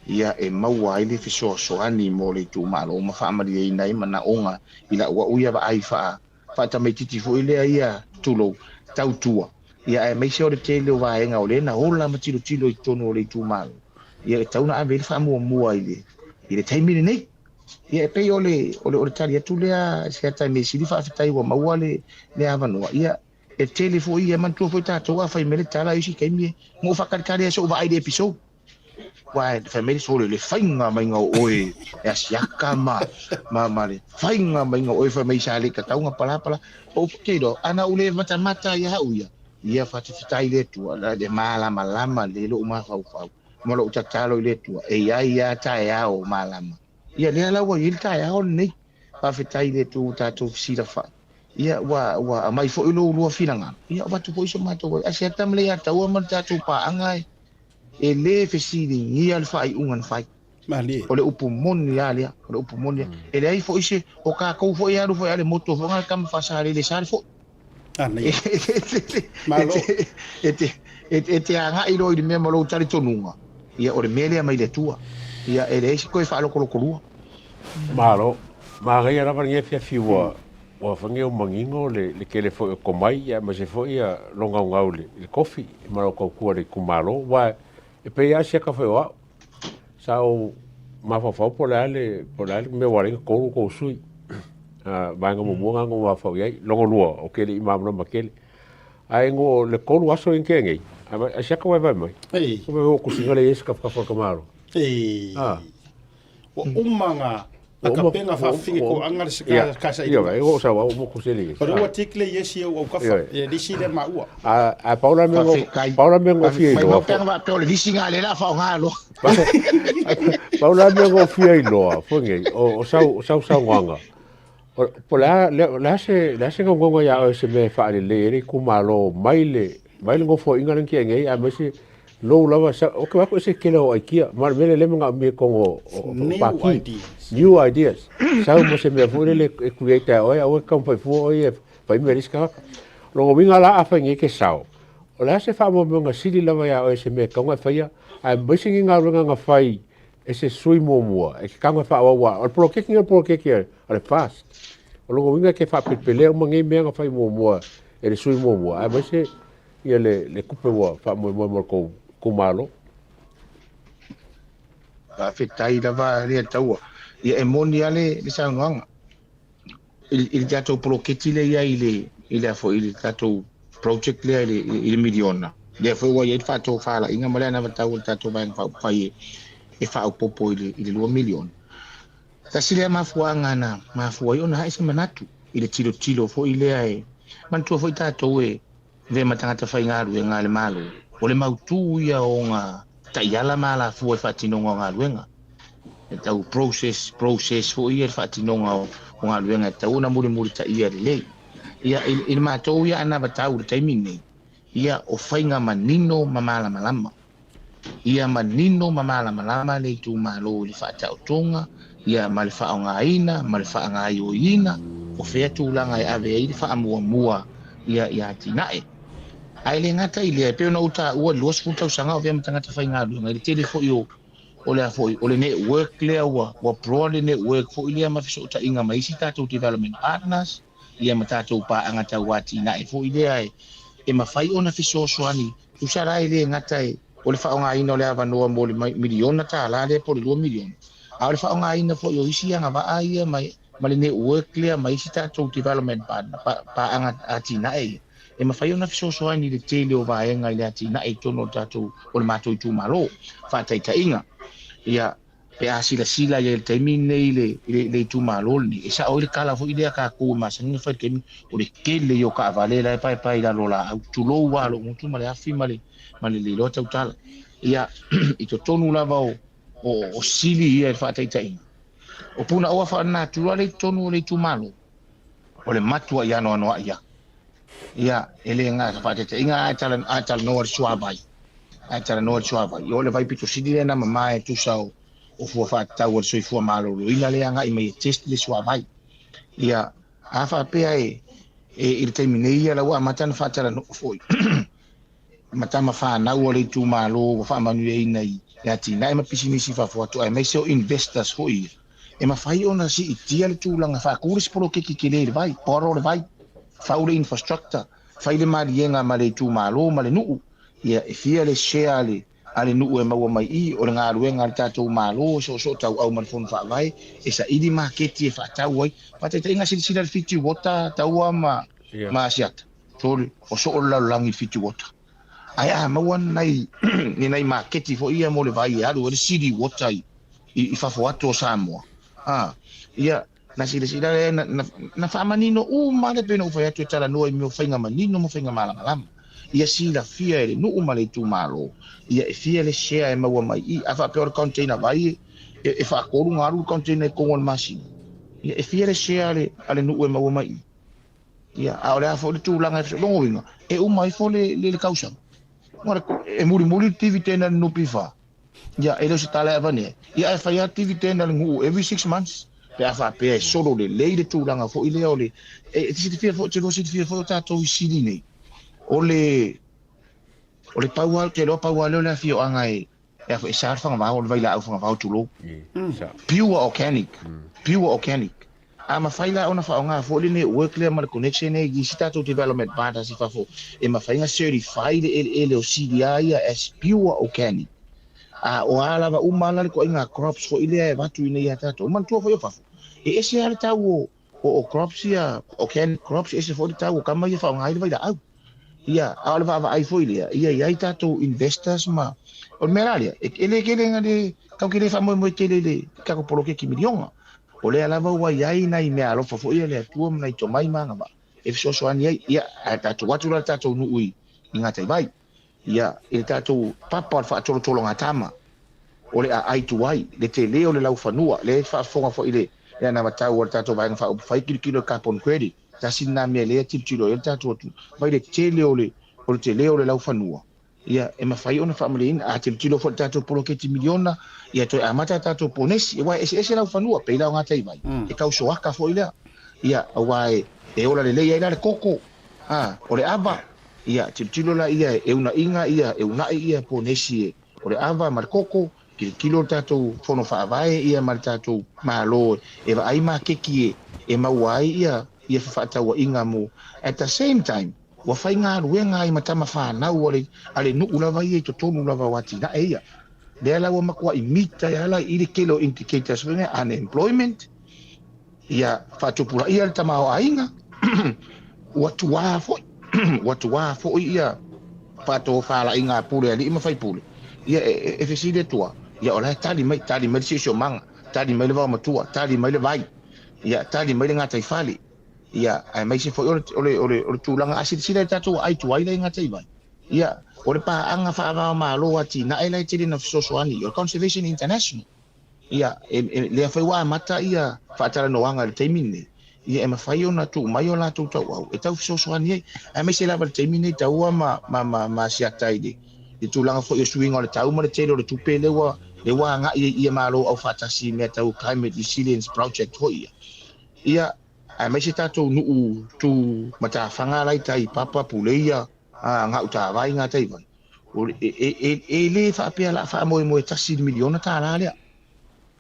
S13: ia e maua ai le fisoasoani mo le tumalo ma whaamari nei mana onga ila ua uia wa ai wha tamaititi fo ile ia tulo tautua ia e meise o le tele o vaenga o le na hola ma tilo I tono o le tumalo ia e tauna a vele whaamua i le taimine nei ia e pei o le tali atu lea se atai me sili whaafitai wa maua le avanua ia e tele fo ia mantua fo I tātou a whai mele tala isi kaimie mo whakarikare so wa ai le episode wa family solo le fainga mai nga oe e asiaka ma le fainga mai nga oe family sale ka taunga pala o kedo ana ule mata ya uya ia fatifitai le tu ala de malama le lo ma fau mo lo tatalo le tu e ia ta ya o malama ia le la wa ilta ya o nei fafitai le tu tatu sila fa ia wa mai fo lo finanga ia wa tu po so mato asiata mle ya tawa ma tatu pa angai e le fesiri ia le fai ungan fai
S1: mali
S13: o le upu moni alia o le upu moni e le ai fo ise o ka ko fo ia fo ale moto fo ngal kam fa sare le sare fo
S1: nei malo
S13: e anga I lo I me malo tali tonunga ia o le mele mai le tua ia e le ise ko fa lo kolua
S10: malo ma ga ia la vangia fia fiwa o fange o mangingo le kele fo ko mai ia ma se fo ia longa ngaule le kofi malo ko ku le kumalo wa e pe ia se ka fo wa sa o ma fa po le me wa ko sui vanga mo nga ngo wa fa ia longo lua o kele imam no makele ai ngo le ko wa so en kenge a se ka wa mai
S1: ei
S10: ko ku singa le es ka fa ko malo
S1: ei o umanga ka penga fa finge ko angar se ka sa
S10: ia vai o sa wa mo ko se le
S1: pero o tikle yesi o ka fa e disi le ma ua
S10: a Paula mengo fie
S13: lo penga va to le disi nga le la fa nga lo
S10: Paula mengo fie lo fonge o sa wanga po la se ngo ya o se me fa le ku malo maile ngo fo inga len ki ngai a me se lo lava sa o ka ko se kelo ai kia mar mele le nga me ko pa ki new ideas sa mo se me fo le create o ka pa fo o pa me riska lo winga la a fa ngi ke sao o la se fa mo nga sili lava ya o se me ka nga fa ya a missing nga runga nga fai e se sui mua e kanga fa wa o prokeki ale fast o longo winga ke fa pele o mangi me nga fa mua e le sui mua ai mai se ia le kupe wa fa mo ko malo
S13: a fetai lava le taua ia e moni ale le saunoanga il tatou prokeki le ia ile a fo il tatou project le ile miliona le fo wa ia fa to fa la inga mala na tatou tatou vai fa pai e fa popo ile 2 miliona tasile mafuanga na mafua yo na ese manatu ile tilo fo ile ai man tu fo tatou e ve matanga fa inga lu nga le malo o le mautu ia o nga taiala mala fu e fa tinonga nga luenga e tau process fo ia fa tinonga o nga luenga tau na muri ta ia le ia il matou ia ana batau le timing ia o fainga manino mamala malama ia manino mamala malama le tu malo le fa tau tonga ia mal fa nga ina mal fa nga ina o fe tu langa e ave i fa mua ia tinae ai le ngata ile pe no uta o los futa sanga o ve matanga ta fainga lu ngai tele fo yo o le network le wa pro le network fo ile ma fiso ta inga mai sita to development partners ia mata to pa anga ta wati na e fo ile ai e ma fai ona fiso soani tu sara ile ngata e o le fa nga ina le ava no mo le miliona ta la le po le 2 miliona a le fa nga ina fo yo isi anga va ai mai le network le mai sita to development partner pa anga atina e e ma fai ona fiso soani le tele o va enga ile atina e tono tato o le mato tu malo fa ta inga ia pe sila ia le timing nei le tu malo ni e sa o le kala fo ile ka ko ma sanga fa ke o le kele yo ka vale la pai la lola tu lo wa lo mutu male afi male le lo tau tala ia i to tonu lava o sili ia fa ta inga o puna o fa na tu le tonu le tu malo o le matua ia no ia ele nga fa ta inga atal no suabai yo le vai pito sidi na mama e tu sao o fu fa ta o so fu malo ina le anga i me test le suabai ia afa pe ai il terminei la wa matan fa tala no foi matama fa na o le tu malo fa manu e nei ya ti na ma pisinisi fa fo to ai me so investors foi e ma fai ona si itia le tu langa fa kuris pro ke le vai poro le vai fa o le infrastructure fa ile marienga ma le tu malo ma le nu ia e fia le share ale nu e maua mai I o le ngā ruenga le tātou malo so tau au man fonu wha vai e sa idi marketi e wha tau ai pata te inga sila le fiti wota tau ma asiata sori o so o langi fiti wota ai maua nei ni nei marketi fo ia mo le vai alu le city wota I whafo atu o Samoa ia na sila na wha manino ma le pena ufai atu e tala noa I meo whainga manino mo whainga malama ia sila fia ele nu umale tu malo ia e fia le share e maua mai I afa pe o container vai e fa ko runga ru container ko on machine ia e fia le share ale nu e maua mai ia a ole afo le tu langa e longo winga e umai fo le kausa ngora e muri TV tena no pifa ia e lo se tala avane ia e fa ia TV tena ngu every 6 months pe afa pe solo le tu langa fo ile ole e ti fia fo fo tato I sili nei ole paual te lo paual le fio anga e fa sa fa ma o vai la fa ma tu lo pure organic ama faila ona fa nga fo le work le mal connection e gisita to development partners fa fo e ma fainga certified ele o CDI as pure organic o ala va umala ko inga crops fo ile e vatu ine ya tato man to fo yo fa e ese ala tawo o crops ya organic crops ese fo tawo kama ye fa nga ile vai da ia ala va ai foi ia tato investors ma o meralia ele ngade ka ke le fa mo tele ka ko polo ke miliona o le ala va wa ia na I me alo fo ia le tu na to mai manga ba e so ani ia tato watu la tato nu ui ingata vai ia ele tato papa fa tolo ngatama o le ai tu ai le tele o le lau fanua le fa fonga fo ile ia na matau o tato vai fa kilo carbon credit tasina me le tiptilo el tato vai le tele o le lau fanua ia e ma fai ona family a tiptilo fo tato polo ke miliona ia to amata tato ponesi e vai ese lau fanua pe la ngata vai e kauso aka fo ile ia vai e ola le ia le koko o le ava ia tiptilo la ia e una inga ia e una ia ponesi o le ava mar koko kilo tātou whono whaavae ia ma tātou mālo e wa ai mā keki e mauai ia whaataua inga mo. At the same time, wa whai ngā ruenga i matama whanau ale nu ulawa i e to tonu ulawa wati na eia. Lea lawa makua i mita i ala i le kilo indicators wenge unemployment. Ia whaatupura ia le tamao ainga. Watua fo ia whaato whala i ngā pule ali ima whai pule. Ia e wheside tua. Ia ola tali mai si sio manga. Tali mai le wau matua. Tali mai le vai. Ia tali mai le ngā taifali. Ia ai mai se foi ole tūlanga asiri sila tātou ai tuai lai ngā taifai. Ia ole pa anga whaavao mālo ati na elai tiri na fisosoani. O Conservation International. Ia lea whai waa mata ia whaatara noanga le teimine. Ia e mawhai ona tū mai o lātou tau au. E tau fisosoani ei. Ai mai se lava le teimine taua ma siatai de. I tūlanga foi o suinga o le tau ma le tere o le tupe lewa nga ia mālo au whaatasi mea tau Climate Resilience Project hoi ia. Ia ai mai se tātou nuu tū mata whangalai tai papa puleia ngā utawai ngā taiwai. E le whaapea la whaamoe tasi miliona tā la lea.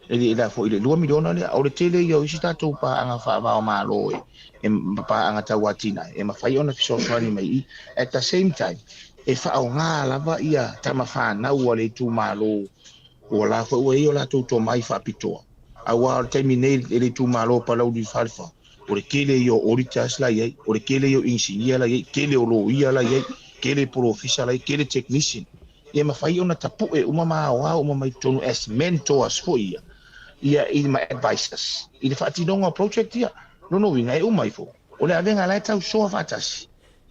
S13: E la fo i le 2 miliona lea. O le tele ia o isi tātou pa anga whaavao mālo e pa anga tau atina. E mawhai ona fisosoani mai i. At the same time, e whaao ngā lava ia tama whanau a le tū mālo o la fo ue i o la tō mai whaapitoa. Awa o taimi nei e le tū mālo palau di whalwha. O le kele i o oritas la iei, o le kele i o insinia la iei, kele o loia la iei, kele profisa la iei, kele technician. Ia mawhai ona tapu e umama awa umama i tonu as mentors fo ia. Ia i ma advisors. I le whaatinonga project ia, nono winga e umai fo. O le avenga lai tau soa whaatasi.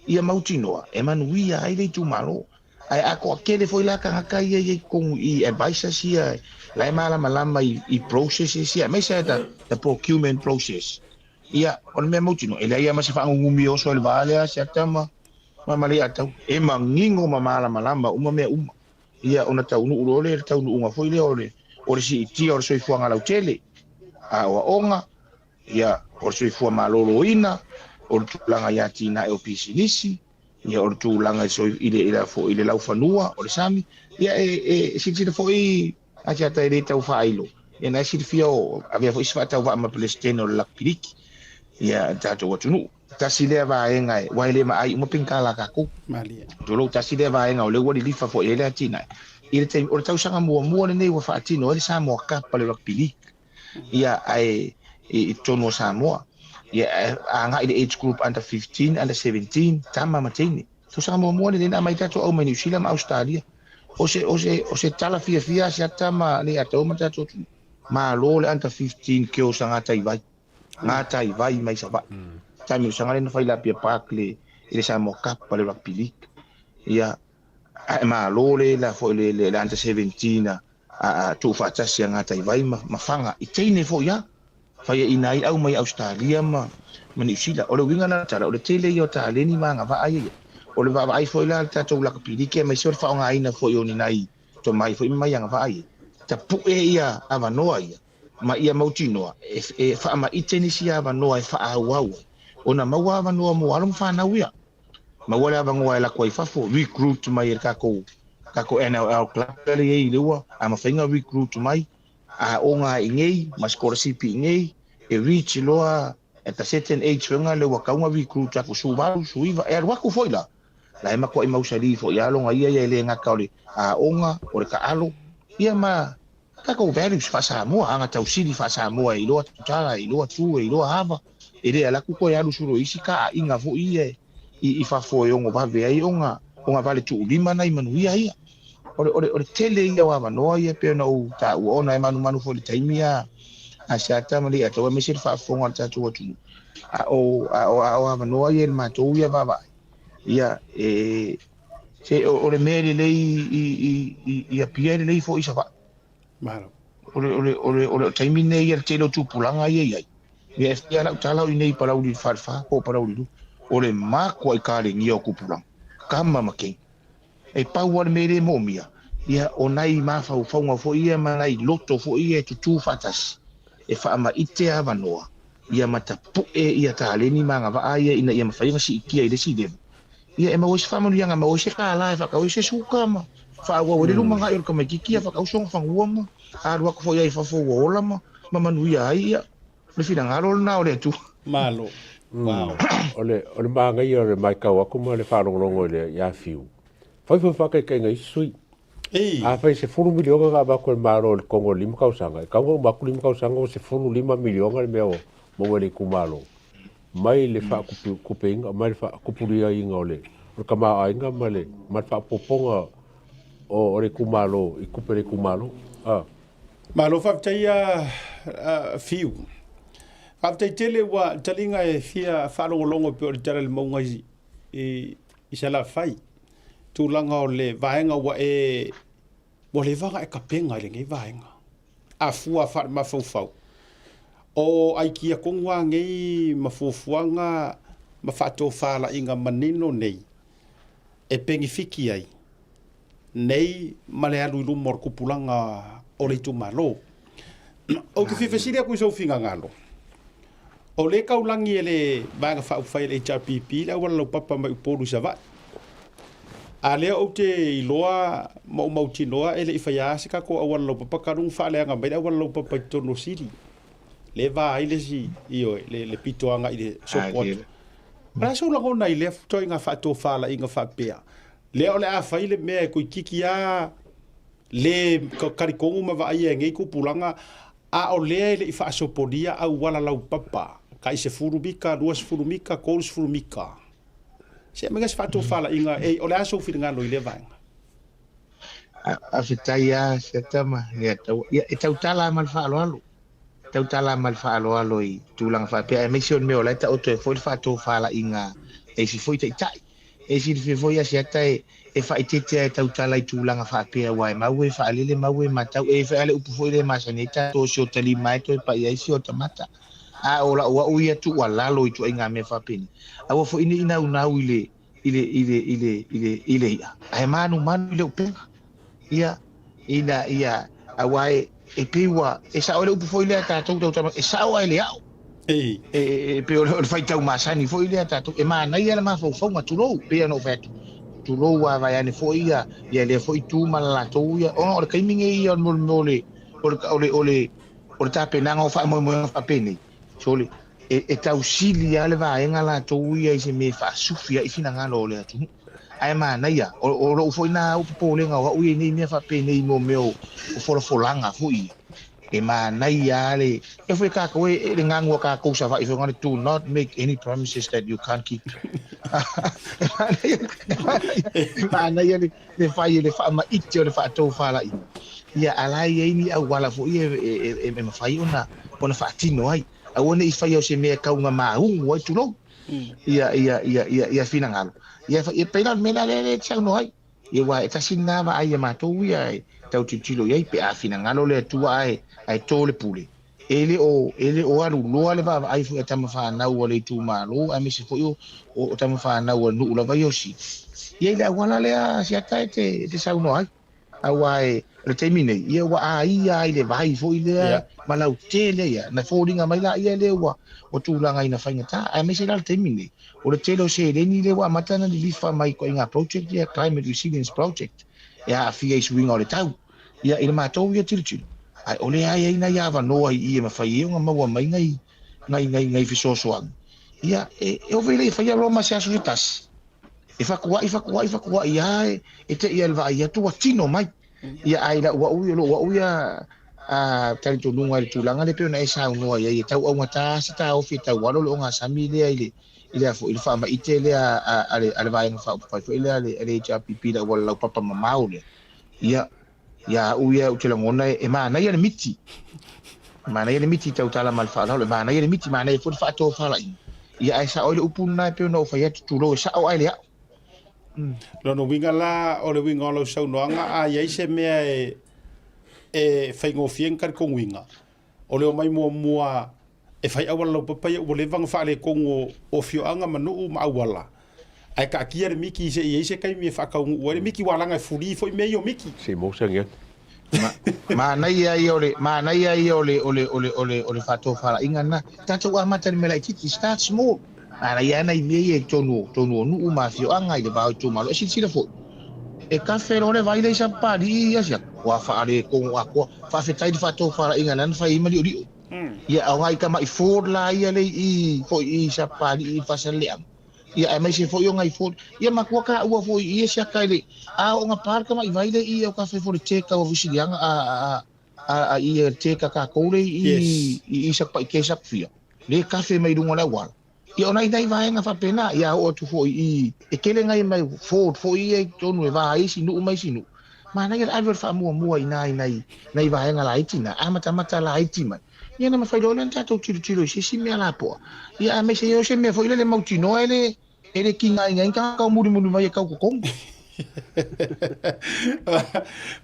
S13: Ia mautinoa, e manuia ai le tū mālo. Ai ako a kele foi la kangaka ia iei kongu i advisors ia, lai malama i processes ia, mai sa the procurement process. Ia, ona mea mautino, e lea ia ma se whaangungumi o soa le vālea, se atama, mali atau, e mangingo ma malama, uma mea uma. Ia, ona tau nuu role, tau nuu unga foi lea o le si itia o le soifua ngā lau tele, a oa onga, ia, o le soifua malolo ina, o le tūlanga ia tina e o pisi nisi, ia o le tūlanga i le lau whanua, o le sami, ia e sitira foi, a ata e le tau whailo. Ia na sitira fia o, avea foi sifata o ma Palestine o le lakpiriki. Ia tātou atunu. Tasi lea vaenga e, waile ma ai umapingkala kako.
S1: Malia.
S13: Tolo tasi lea vaenga o le wani lifa fo e lea tina. Ile te o le tau sanga mua le nei wa whaatino, ele Samoa kapa le rakpilik. Ia ai i tono Samoa. Ia a nga i le age group under 15, under 17, tama matene. Tau sanga mua le nei na mai tātou au mai New Zealand ma Australia. O se tala fia se atama le atau ma tātou ma lo le under 15 ke o sanga tai ngā tai vai mai sa vai. Taimi o sangare na whai la pia pakle i le Samoa kapa le rakpilik. Ia ma lole la fo le under 17 a tu whaatasi a ngā tai vai ma whanga. I teine fo ia. Whai i nai au mai Australia ma New Zealand. O le winga na tara, o le tele i o ta leni ma ngā vai ia. O le vai fo ila tātou lakpilik e mai sor whao ngā ina fo i o ni nai to mai fo i mai ngā vai. Ta pu e ia avanoa ia. Ma ia mautinoa, e wha ma iteni si awa noa e wha auaua. O na maua awa noa mo alum whanau ia. Maua le awa ngoa e la kua i whafo, recruit mai e kako NLL club pere e i lewa, a ma whainga recruit mai, a o ngā ingei, ma skora sipi ingei, e reach loa, at a certain age whenga lewa kaunga recruit ako suwaru, suiva, e arwaku foila. La e ma kua i mausari fo i alonga ia e le ngaka o le a onga, o le ka alo, ia ma kako values fa Samoa anga tau siri fa Samoa i loa tutala i loa tu i loa hava e le ala ku ko ya lu suro isi ka inga vo i fa fo yo ngova ve ai onga vale tu lima nai manu ia o tele ia wa no ia pe no ta ona manu fo le taimia a sata mali ato me sir fa fo ngata tu tu a no ia ma to ia baba ia se o le mele le i a piere le fo isa fa
S1: Maro.
S13: Ole taimi nei ia telo tupulanga ia. Ia fia la tala i nei para uli farfa ko para uli. Ole mako ai kare ngi o kupulanga. Kama make. E pau mere momia. Ia onai mafa u faunga fo ia manai loto fo ia tu fatas. E fa ama ite avanoa. Ia mata pu e ia taleni manga va ia ina ia mafainga si ikia ile si dem. Ia e mawes family nga mawes ka la fa ka wes sukama. fa wa le luma ngai ko me kiki fa ka usong fa uama a ru ko foi fa fo ola ma manu ia ia le fina ngalo na o le tu
S1: malo wow
S10: ole ma ngai ole mai ka wa ko mo le fa longo le ya fiu fa kai ngai sui a fa se fulu milionga ga ba ko maro le kongo lim ka usanga ka ngo ba ku lim ka usanga se fulu 5 milionga le meo mo le kumalo mai le fa ku penga mai fa ku puria inga ole o ka ma ainga male ma fa poponga o le kumalo I ku pere kumalo
S1: malo fa taia fiu fa tele wa talinga e fia fa longo pe o tara le mo ngai I sala fai tulanga o le vaenga wa mo le vanga e kapenga le ngai vaenga a fua fa ma fau o ai kia kongwa ngai mafufuanga mafato fala inga manino nei e pengi fiki ai nei male alu lu mor kupulanga o le tu malo o ke fifesiria ku so finga ngalo o le kaulangi ele vanga fa fai le HRPP la wala papa mai polu sava ale o te iloa mau tinoa ele ifaya sika ko awala papa karung fa le nga mai awala papa tono siri le va ile si io le pitoanga ile support pra so la gona ile to inga fa to fa la inga fa pea le ole a fa ile me ko kikia le karikongu ma va ia ngai ku pulanga a ole le fa so podia a wala la papa kai se furubika duas furumika kols furumika se me gas fa to fa la inga ole a so finga lo ile va
S13: a fitaya setama ya tautala mal fa lo tautala mal fa alo I tulang fa pe mission me ola ta auto foi fa to fa la inga e si foi tai e si foi a sia tai e fa itete tautala I tulang fa pe wai ma we fa lele ma we mata e fa ale upu foi le masaneta to so tali mai to pa ia si o tamata a ola wa uia tu wala lo tu inga me fa pe a wo foi ina una ile ai manu le upe ia awai e piwa e sa ole upu foi le ta tau e sa o ele au pe o fai tau masani foi le ta e mana ia le ma fo ma tu lo pe no vet tu lo wa vai ani foi ia le foi tu mala tu ia o le kaiminge ia mole o ta pe na ngo fa mo fa pe ni sole e tau silia le va enga la tu ia se me fa sufia I fina ngalo le tu ai mana ia o foi na o pole nga o ni me fa pe nei mo meu o folanga foi e mana ia le e foi ka ko e le ngango ka ko sa va if you want to not make any promises that you can't keep mana ia le fa ma itio le fa to fa la ia ala ia ni au wala foi e me fai ona fa tino ai a wona I fai o se me ka unga ma o tu lo ia fina ngalo ia e pena mena le tsang no ai ia wa ta sinna va ai ma to ia tau titilo ia pe a fina ngalo le tu ai to le pule ele o alu lo le va ai fu ta ma fa na o le tu ma lo a mi se fo o ta ma fa na o nu la va yo si ia le wala le a sia ta te sa no ai a wai le termine ia wa ai le vai fo ile ma la tele ia na fo ringa mai la ia le wa o tu la ngai na fa ngata a mi se la termine o le telo se le ni le wa matana di lifa mai ko inga project ia climate resilience project ia fi ai swing o le tau ia ile ma to ia tiltil ai ole ai na ia va no ai ma fa ia nga ma wa mai ngai fi so so ia e o vele fa ia lo ma se asutas e fa kwa ia e te ia va ia tu tino mai ia ai la wa ia a tali to nunga le tulanga le pe na isa no ia e tau au ngata sa ta o fi tau wa lo nga sami le ile fo il fa ma itele ale vai no fa ile HRPP la wala papa mama ole ia uia o tela ngona e mana ia le miti tau tala mal fa le mana ia le miti mana e fo fa to fa la ia ai sa ole upuna pe no fa ia tu lo sa o ai le
S1: no winga la o le winga lo sau noanga a ia se me e fai ngo fien kar ko winga o le mai mua e fai awala papa ia o le vanga fa le kongo o fio anga manu ma awala ai ka kia le miki se ia se kai me fa ka o le miki walanga furi foi meio miki
S10: se mo sangia
S13: mana ia ole fa to fa la ingana tanto wa mata me la kiti start small ana ia na me e tonu nu ma fio anga i le ba tu malo si fo e kafe lo le vai le sa pari ia sia wa fa ale ko wa ko fa fe tai fa to fa inga nan fa i mali ri ia au ngai ka mai for la ia le i fo i sa pari i fa sa le ia mai se fo yo ngai for ia ma ko ka ua fo i sia kai le a o nga par ka mai vai le i o kafe for che ka o visi yang a i che ka ko le i sa pa ke sa fia le kafe mai dunga la wal ia ona dai vai nga fa pena ia o tu fo i e kele ngai mai fo i e tonu e vai sinu mai sinu mana ia ai fa mua nei vai nga lai tina mata lai tima ia na fa do len tato tiro si me ala po ia me se yo se me fo ile le mautino ele kinga ngai ka muri mai ka ko kom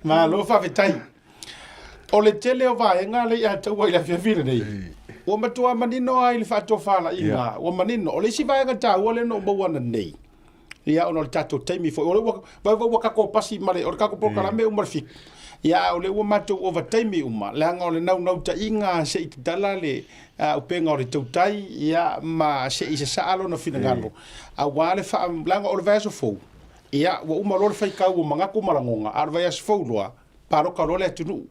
S1: ma lo fa vetai o le tele o vai nga le ia tau ai la fia nei o matua manino ai le fato fala inga o manino o le si vai ngata o le no mo wana nei ia ono le tato taimi fo o le wa ka ko pasi male o ka ko po kala me o marfik ia o le o mato over taimi uma le anga o le nau ta inga se i dala le o penga o le tautai ia ma se i se saalo na fina ngalo a wale fa langa o le vaso fo ia o uma lo le fai ka o manga ko marangonga ar vai as fo loa paro ka le tunu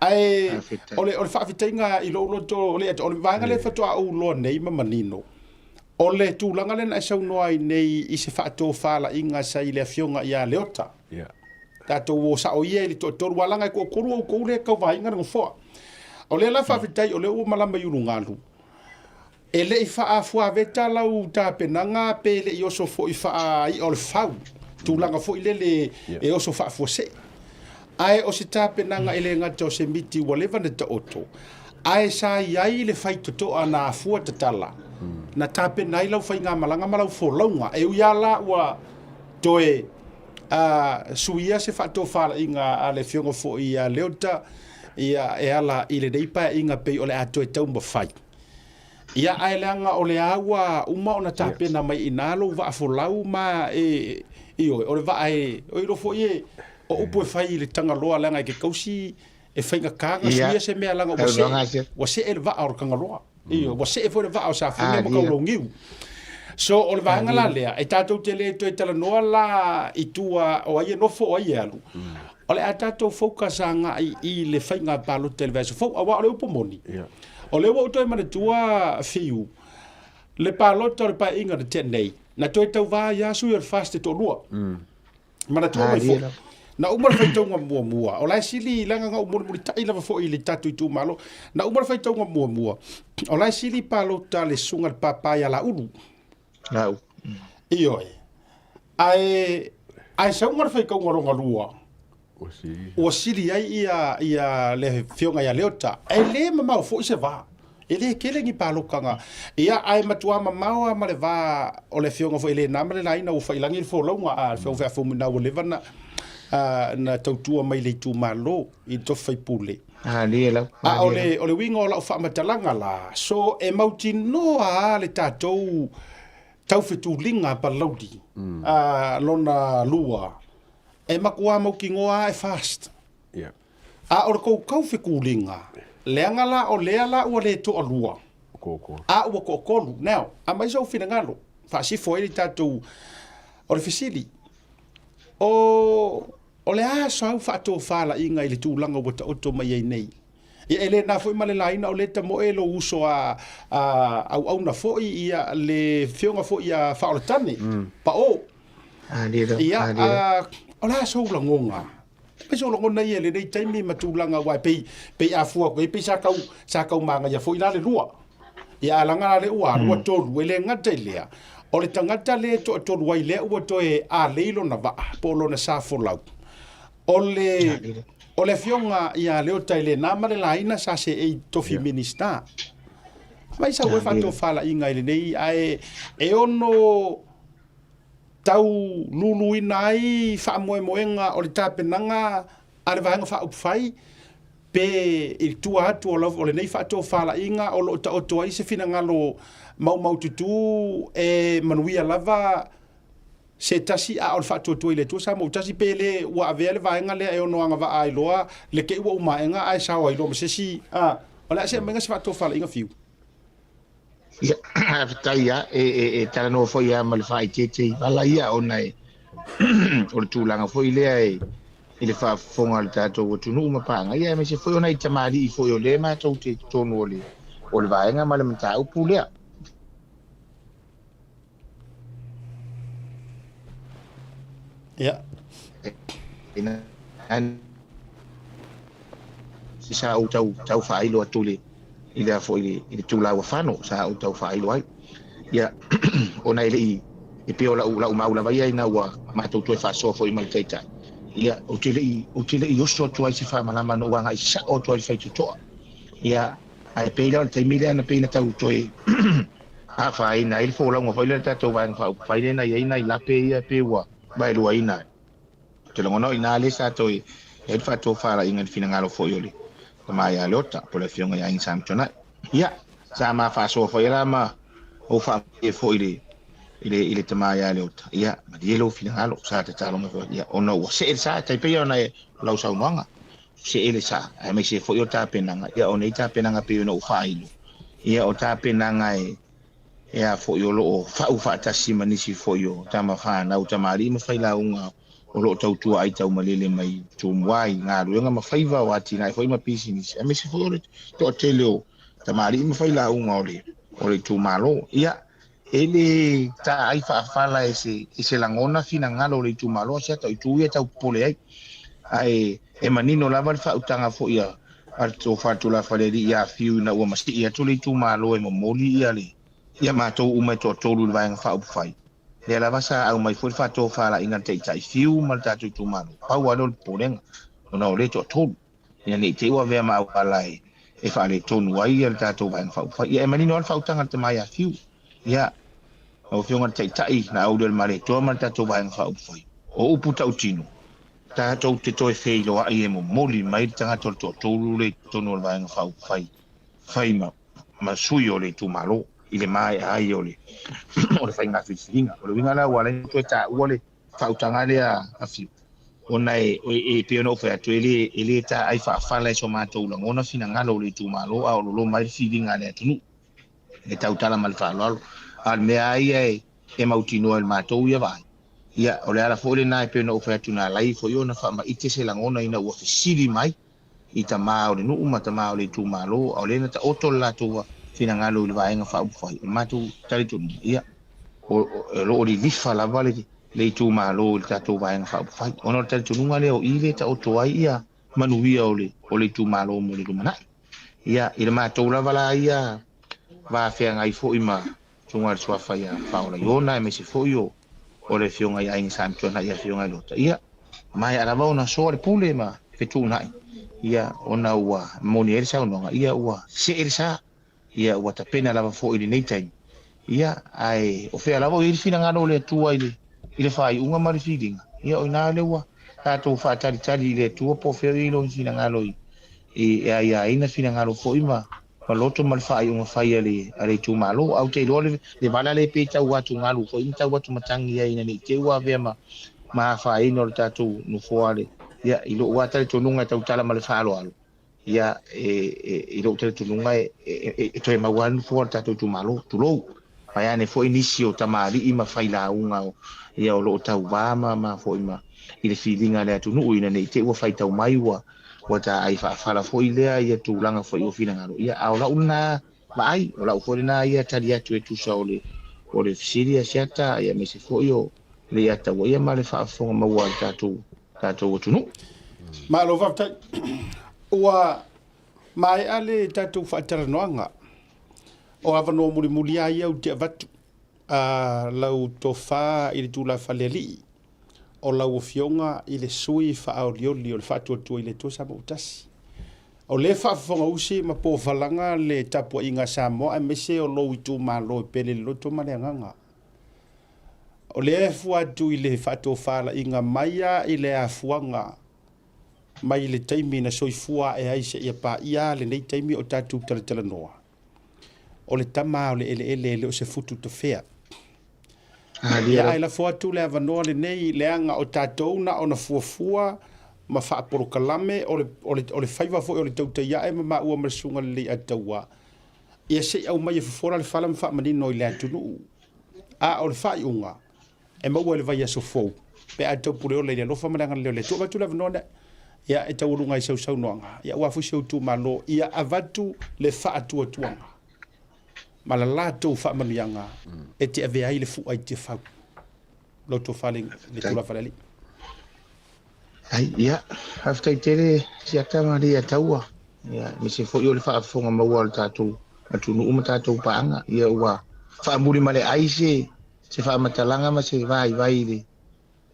S1: ai ole fa fitenga i lo to le ole vanga le fato au lo nei manino ole tu langa le na sau no ai nei i se fa to fala inga sai le fionga ia leota tato o sa o ye to walanga ko le ka vai nga ngofo ole la fa fitai ole o malamba yulungalu ele i fa afua veta lau ta penanga pele i oso fo i fa i ole fau tu langa fo ile e oso fa fo se ai o se tape nanga ele ngata o se miti waleva na ta oto ai sa iai le fai toto ana afua tatala na tape nai lau fai ngā malanga malau fo launga e uia la ua toe suia se fato fala inga ale fiongo fo ia leota ia e ala ile deipa inga pe ole ato e tau mawhai ia ai leanga ole awa uma ona tape na mai inalo va fo lau ma ole va ai o iro fo ie o upo e fai le tanga loa langa ke kausi e fai kanga suia se mea langa wa se e va or kanga loa wa se e fo va o sa fu me mo lo ngiu so o le vanga la lea e tatou te le to e tala noa la i tua o ai no fo ai alu o le tatou focus anga i le fai nga palo television fo awa o le upo moni o le wo to e mana tua fiu le palo to le pa inga de tenei na to e tau va ya su yer fast to lua mana to mai fo na umar fai tau mua o lai sili langa nga umar muri tai lava fo i le tatu i tu malo na umar fai tau mua o lai sili palo ta le sunga le papaya la ulu ioi ai sa umar fai kau ngaronga lua o sili ai ia le fionga ia leota ai le mamau fo i se va ele kelengi palo kanga ia ai matua mamau ma le va o le fionga fo ele namre na ina o fai langi fo longa a fo na o levana na tautua mai le tu malo i to fai pule ole winga o la fa matalanga la so e mauti noa le tatou tau fitu linga pa laudi lona lua e makua mau ki ngoa e fast a o ko fi kulinga leanga la o lea la o le to alua a o ko kolu now a mai so fina ngalo fa si foi tatou o le fisili o le so fa to fala inga ile tu langa bota oto mai nei e ele na foi male laina o le tamo elo uso au na foi ia le fionga foi ia fa o tani pa o ia o la so la ngonga pe so la ngona ia le dei taimi matulanga wa pe a fu ko pe sa kau manga ia foi la le lua ia langa le ua ua tolu ele ngata lea o le tangata le to wai le ua to e a leilo na va polo na sa fo lau o le fionga ia leo taile na mare laina sa se e tofi minista mai sa fa to fala inga ile nei ai e ono tau lulu inai fa moenga o le tapenanga ale vanga fa upfai pe il tua atu o le nei fa to fala inga o lo ta o to ai se fina ngalo mau tutu e manuia lava se tasi a o fatu to ile to sa mo tasi pele wa avele va nga le e ono nga va ai loa le ke wa uma nga ai sa wa ilo se si ola se menga se fatu fala inga fiu
S13: ya taia e tala no foi a mal fai tete ala ia ona o le tūlanga foi lea e le whaafonga le tātou o tunu mapanga ia me se foi ona i tamari i foi o le mātou te tonu o le vaenga ma le mata upu lea
S1: ia
S13: ina an si sa o tau whailo atule i lea foi i le tūlaua whano sa o tau whailo ai ia ona i pe o la maula vai ai na ua mātou toi whaasoa foi mai teitai ia o te lei oso atu ai se whamalama no wanga i sa o tu ai whaitutoa ia ai pe lea te mile ana pe na tau toi a whai na il fōla ngā whaile tātou wang whaile na iei na i lape ia pe ua bai lua ina te longono ina le sa toi e whato whala inga whina ngalo foi oli ka mai a leota po le whionga ia inga samtona ia sa ma whaasoa whaila ma o wha e foi ile tamai a leota ia ma dielo whina ngalo sa te talo ma ia ono ua se sa tai pe ona e lau sau noanga se ele sa ai mai se foi o tāpenanga ia o nei tāpenanga pe ona u whailu ia o tāpenanga e a foi o lo whau whaatasi manisi foi o tama whanau tamari ma whaila unga o lo tautua ai tau malele mai tumuai ngā ruenga ma whaiva o ati nai foi ma pisi nisi a me se foi o le to tele o tamari ma whaila unga o le tumalo ia ele ta ai whaafala e se langona fina ngalo o le tumalo se tau tuia tau pole ai ai e manino lava le whautanga fo ia arto whatula whaleri ia fiu na ua masti ia tole tumalo e momoli ia le ia mātou umai tō tōru le vaenga whaupu whai. Lea la wasa au mai fwoi whato whala inga te tai fiu ma le tātou i tūmano. Pau alo le pōrenga, o na o le tō tōru. Ia nei te ua vea ma au ala e whale tōnu ai le tātou vaenga whaupu whai. Ia e manino al whautanga te mai a fiu. Ia, o whionga te tai na au le mare tō ma le tātou vaenga whaupu whai. O upu tau tino. Tātou te toi wheilo ai e mo moli mai le tanga tō tōru le tōnu le vaenga whaupu whai. Whai ma sui o le tūmalo. Ile mai ai ole ole fainga fisinga ole winga la wala to ta ole fautanga le a fiu ona e pe no fa to ele ta ai fa la so ma to la ona fina ngalo le tu malo a lo mai fisinga le tunu e ta utala mal fa lo al me ai e mautino el ma to ia vai ia ole ala fo le nai pe no fa tu na lai fo yo na fa ma ite se la ona ina wo fisili mai ita ma ole no uma ta ma ole tu malo ole na ta oto la to fina ngalo le vaenga fa upai matu tali tu ia o lo li lifa la vale le tu malo le tatu vaenga fa upai ono tali tu ngale o ile ta o toai ia manuia o le tu malo mo le mana ia ile matu la vala ia va fe ngai fo ima tunga swa fa ia fa ola yona me se fo yo o le fionga ia in sam tona ia fionga lota ia mai ala va una so le pule ma fe tu nai ia ona ua moni elsa ona ia ua se elsa ia ua tapena lava fo ili nei tai ia ai o fea lava ili fina ngano le tua ile fai unga mari filinga ia o ina le ua tato fa tali le tua po fea ilo fina ngano ia ina fina ngano fo ima paloto mal fai unga fai ale tu malo au te le vala le peta ua tu ngalo fo ima ua tu matangi ia ina ni te ua vea ma fai no tato no fo ale ia ilo ua tali tonunga tau tala mal falo alo ia e lo te tununga e to ma wan fo ta tu malo tu lo pa ya ne fo inicio tamari i ma faila unga ia o lo ta ma fo ima i le feelinga le tu nu ina nei te wa faita mai wa ta ai fa fala fo ile ia tu langa fo i fina ngalo ia au la una mai o la fo na ia talia tu tu saule o le siria siata ia me se fo yo le ia ta wa ia ma le fa fo ma wa ta tu tu nu
S1: ma lo va ua mai ale tatou whaataranoanga o awano muli ai au te avatu lau tofa i le tūla whaleli o lau fionga i le sui whaaolioli o le whaatuatua i le tosa mautasi o le whaafonga usi ma po valanga le tapua inga Samoa mese o lo i tū malo i pele loto male anganga o le fuatu i le whaatofala inga maia i le afuanga mai le taimi na soifua e aise ia pa ia le nei taimi o tatu tala noa. O le tama o le ele o se futu to fea. Ia ai la fuatu le avanoa le nei le anga o tatou na o na fuafua ma whaaporo kalame o le whaiva fo o le tauta ia e ma ua marasunga le lei ataua. Ia se au mai e fufora le whala mwha manino i le atunu. A o le whai unga e maua le vai aso fou. pe a tau pure o le lo fa malanga le tu watu la nona ia e tau runga i sau noanga ia wa fu sau tu malo ia avatu le fa atu tuanga malala tu fa manuanga e te ave ai le fu ai te fa lo to faling le tu la falali
S13: ai ia after tere sia kama dia taua ia mi se fo yo le fa fonga maua tatu atu no uma tatu paanga ia wa fa muri male ai se fa matalanga ma se vai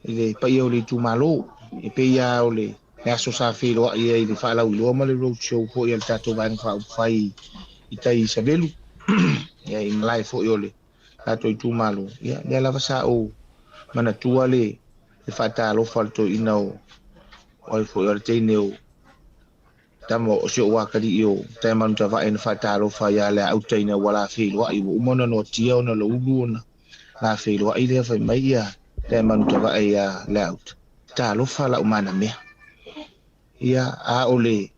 S13: le pa yo le tu malo e pe ia ole e aso sa filo ia le fa la ulo ma le road show fo ia tatu vai fa fai itai sabelu ia in life fo yo le tatu tu malo ia le la sa o mana tua le fa ta lo falto inao oi fo yo te neo tamo o se wa kali yo te man ta va en fa ta lo fa ya le au te ne wala filo ai o mona no tio no lo uluna la filo ai le fa mai ya te man ta va ya le out ta lo fa la umana me ia a ole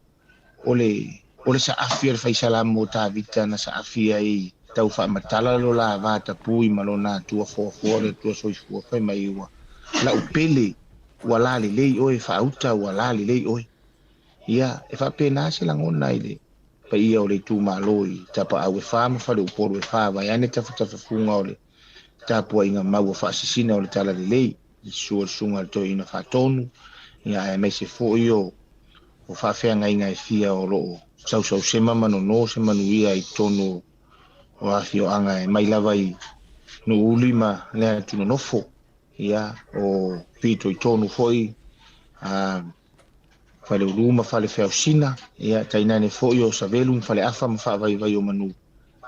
S13: sa afia fa salam mo ta vita na sa afia i tau fa matala lo la va ta pui malona tu fo le tu so fo fa mai wa la upele wala le oi fa uta wala le oi ia e fa pena se langona ile pa ia ole tu maloi ta pa au fa ma fa le por we fa va ya ne ta fa funga ole ta po inga ma wa fa sisina ole tala le su sunga to ina fa tonu ia e me se fo io o fa fe ngai fia o lo sau se mama no se manuia i tonu o afio anga e mai lava i no ulima le tu no fo ia o pito i tonu foi fale uluma fale feusina ia taina ne fo yo savelu fale afa ma fa vai o manu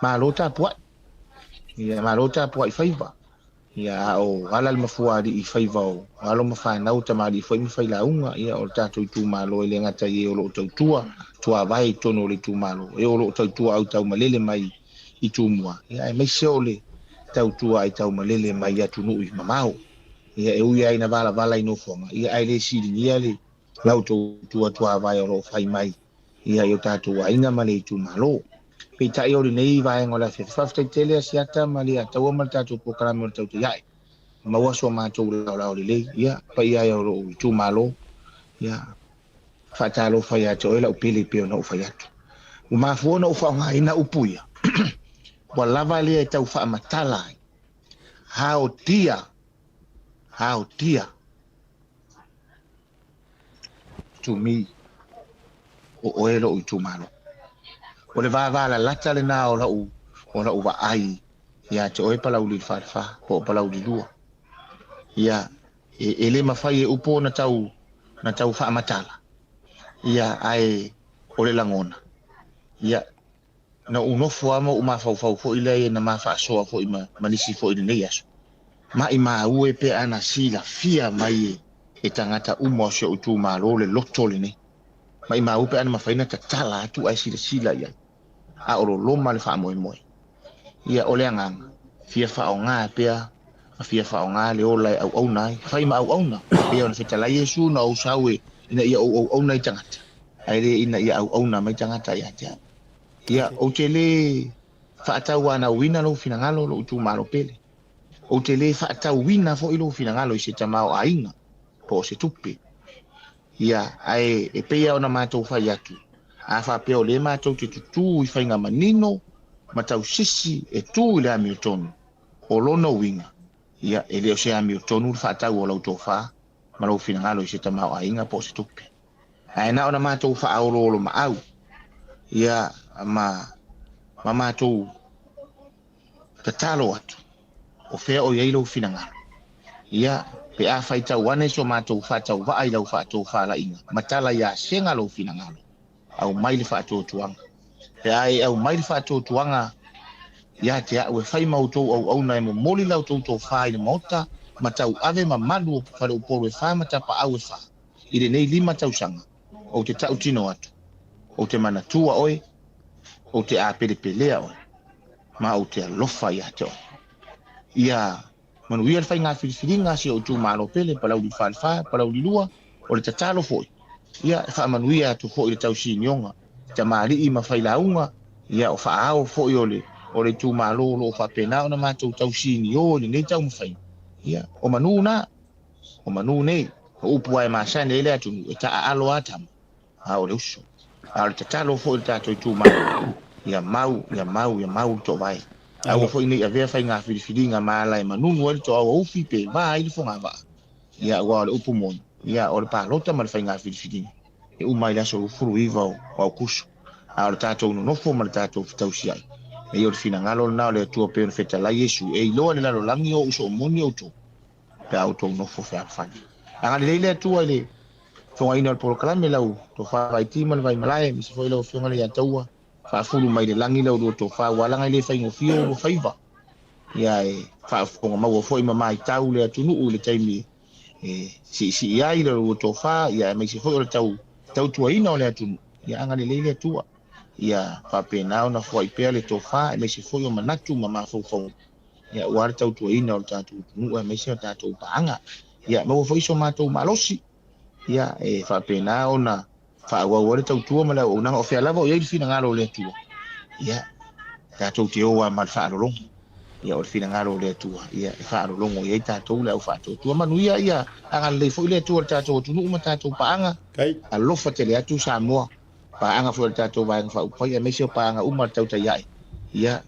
S13: ma lota po ia ma lota po i faiva ia o ala ma fuadi i faiva o alo ma fa na uta ma di foi mi fai la unga ia o tato tu malo ile ngata ye o lo tua vai tono le tu malo e o lo tua au tau malele mai i tu mua ia e mai se ole tau tua ai tau malele mai ya tu nu i mamao ia e uia ina vala ino fonga ia ai le sidi ia le lauto tua vai o lo fai mai ia yo tato ai na male tu malo pe ta yo nei vai ngola fe fafte tele siata mali ata o mal tato po kala mo tau ia ma waso ma tu la le ia pa ia yo tu malo ia fatalo fai ato ela upili pe no fai ato uma fo no fa ngai na upuia wala vale e tau fa matala how dia to me o elo tu malo o le va la lata le na o la u va ai ya to e pala uli fa po pala uli dua ya ele mafai e upo na tau fa matala ia ai o le langona ia na uno fuamo uma fo ile na ma fa so fo ima manisi fo ile nei aso ma ima ue pe ana sila fia mai e tangata umo se o tu malo le lotole ne ma ima ue pe ana mafaina tatala tu ai sila ia a o lo mal fa moi ia o le nganga fia fa o nga pe fia fa o nga le o lai au nai fa ima au na pe ona fitala yesu na o sawe ina ia o nai tangata aire ina ia au na mai tangata ia ja ia o tele fa ta wana wina lo finangalo lo tu malo pele o tele fa ta wina fo ilo finangalo se tamao ainga po se tupi ia ai e pe ia ona mato fa yatu a fa pe o le mato tu i fainga manino matau sisi e tu le Hamilton o lona winga ia ele o se Hamilton fa ta o lo to fa malo finangalo se tamao ainga po se tupi ai na ona mato fa auro ma au ia ma tu tatalo atu o fe o yelo finanga ia pe a faita wane so mato fata va ai lau fato fala inga matala ya senga lo finanga au maili fato tuanga pe ai au maili fato tuanga ya te a we fai mauto au na mo moli lau to fai mota matau ave mamalu fa lo por we fa mata pa au fa ile nei lima tau sanga o te tau tino atu o te mana tua oi o te a pelea oi ma o te lofa ia te oi ia manu ia fai ngā whiriwhiringa si o tu malo pele palau di whalwha palau di lua o le tatalo foi ia wha manu ia tu foi le tau si nionga te maari i ma whai launga ia o wha ao foi o le tu malo lo wha pena o na mātou tau si ni o ni nei tau mawhai ia o manu na o manu nei o upu ai masa nei le atu e ta alo atam a o le usu a le tatalo fo le tato tu ma ia mau to vai a o fo ni a vea fai nga fili nga mala e manu no to o ufi pe va i fo nga va ia o le upu mon ia o le palota ma le fai nga fili e o mai la so furu iva o kusu a le tato no fo ma le tato tausi ai e o le fina ngalo na le tu pe feta la yesu e lo le la langi o so moni o to pe auto no fo fa fa anga le tu ale fo ai no por kala me lau to fa vai ti mal vai malai mi se foi lo fo ngale ya taua fa fulu mai le langi lau do to fa wala ngai le fa ngo fio o faiva ia e fa fo ma wo foi mai tau le tu no le taimi e si ia i lo to fa ia me se foi o tau tu ai no le tu ia anga le tu ia fa pena na foi pe le to fa me se foi o manatu mama fo fo ia war tau tu ai no tatu no me se tatu panga ia mo foi so mato malosi ia e fa pena ona fa wa wa tau tu ma la ona o fe la vo ia fina ngalo le tu ia tatu te o ma fa lo ia o fina ngalo le tu ia fa lo ngo ia tatu le fa tu ma nu ia anga le foi le tu tatu tu no ma tatu panga
S1: kai
S13: a lo fa te le tu sa mo panga fo tatu va fa po ia me se panga uma tau ta ia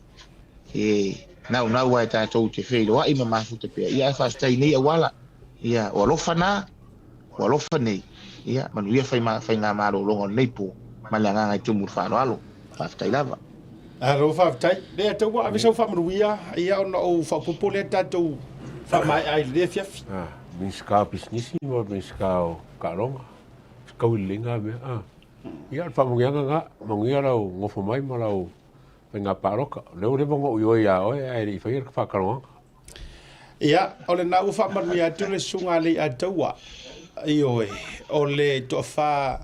S13: e na wa tatu te fe lo ai ma fu te pe ia fa stai ni wala ia o lo fana o lo fane ia manu ia fai nga malo longo nei po malanga ngai tu mu fa no alo fa stai lava
S1: alo fa tai le to wa so fa mruia ia ona o fa popole tatu fa mai ai le fiaf
S10: min ska business ni mo min ska kalonga ska ulinga me ia fa mo nga ra ngo fo mai mo ra o nga paroka le bongo yo ia o ai fa ir fa kalonga
S1: ia o le na ufa manu ia tu le sunga le ataua ioi o le to fa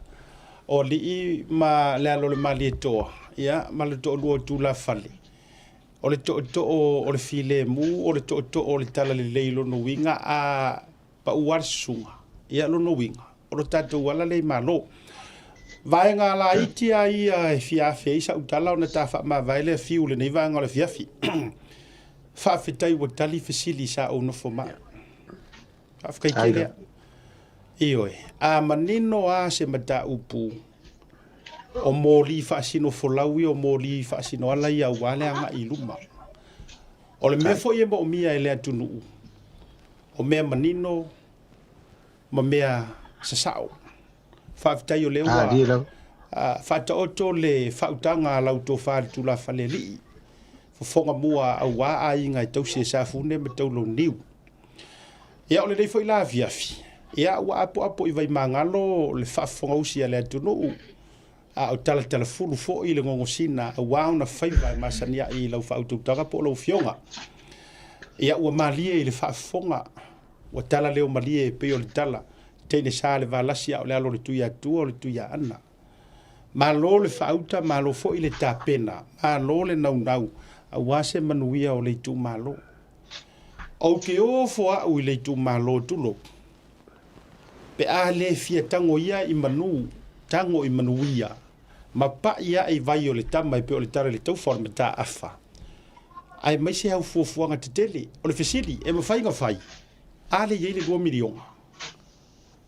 S1: o li ma le alo le mali to ia ma le to lo tu la fali o le to o le file mu o le to o le tala le leilo no winga a pa uar sunga ia lo no winga o le tatu wala le malo vai nga la iti ai fia feisa utala ona ta fa ma vai le fiu le nei va nga le fiafi fa fitai wa tali fasili sa o no foma fa kai kile ioi a manino a se mata upu o moli fa sino folawi o moli fa sino ala ia wale anga iluma o le me fo ye mo mia ele atunu o me manino ma mea sasao fa fitai o le wa fa ta oto le fa utanga la uto fa tu la faleli fonga mua a wa ai ngai tau se sa fune me tau lo niu ia ole dei foi la viafi ia wa apo i vai mangalo le fa fonga usi ale tunu a o tala telefonu fo i le ngongo sina a wa una fai vai masania i lau fa utu tanga po lo fionga ia wa malie i le fa fonga wa tala leo malie pe o le tala tene sa le valasi o le alo le tuia tu o le tuia ana malo le fa uta malo fo i le tapena malo le nau a wase manuia o le tu malo o ke o fo a u le tu malo tulo pe a le fia tango ia i manu tango i manuia ma pa ia i vai o le tama i pe o le tare le tau forma ta afa ai mai se au fuanga te tele o le fesili e ma fai nga fai a le ye le 2 milion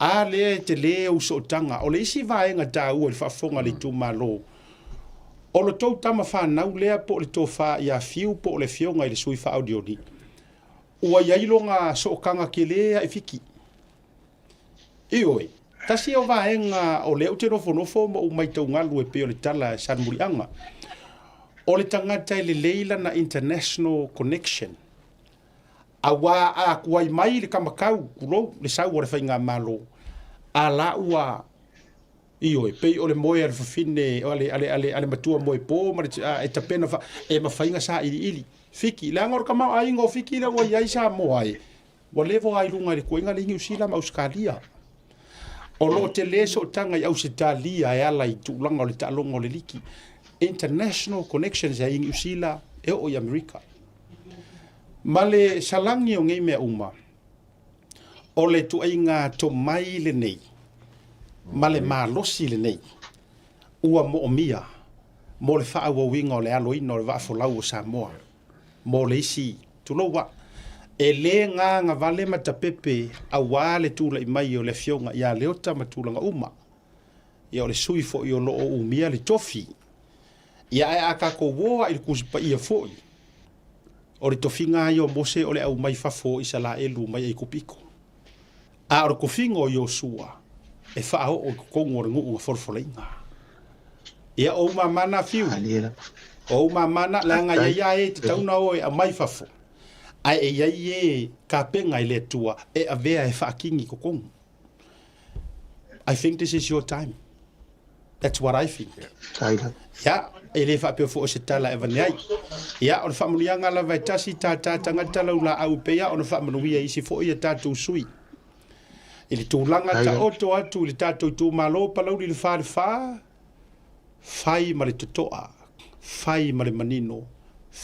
S1: a le te le o so tanga o le isi vai nga ta u le fa fonga le tu malo o lo tau tama wha nau lea po le tō wha ia fiu po le fionga i le sui wha audio ni. Ua iailonga so kanga ke lea e fiki. Ioi, tasi o vaenga o leo te nofo mo umai tau ngalu e peo le tala San Murianga. O le tangata i le leila na International Connection. A wā a kuai mai le kamakau kulo le sau o le whainga malo. A la ua ioi pe o le moe al fine o ale matua moe po ma e tapena fa e ma fainga sa ili fiki la ngor kama ai ngo fiki la wa yai sa mo ai wa levo ai lunga le koinga le usila ma Australia o lo te leso tanga i Australia e ala i tulanga o le talonga o le liki international connections e in usila e o i America male salangi o ngai mea uma o le tuainga to mai le nei male malosi le nei ua mo mia mo le faa wa winga o le aloina o le vaa folau o Samoa mo le isi tulowa e le nga vale matapepe awa le tula i mai o le fionga ia le ota matulanga uma ia o le sui fo i o lo o umia le tofi ia e aka ko woa i kusipa ia fo o le tofinga i o mose o le au mai fafo i sala e lu mai e kupiko a o le kofinga o Iosua e wha o kongo o ngu forfoleinga ia o mamana fiu o mamana langa ia e te tauna o e a mai fafo ai e ia e ka penga i le tua e a vea e whaakingi ko kongo. I think this is your time. That's what I think. Ja, e le whapeo fo o se tala e vaneai. Ia, o le whamulianga la vai tasi tā tangata lau la au pea, o le whamanuia isi fo ia tātou sui. I le tūlanga ta oto atu, le tātou tū malo palau li le whare wha, whai ma le totoa, whai ma le manino,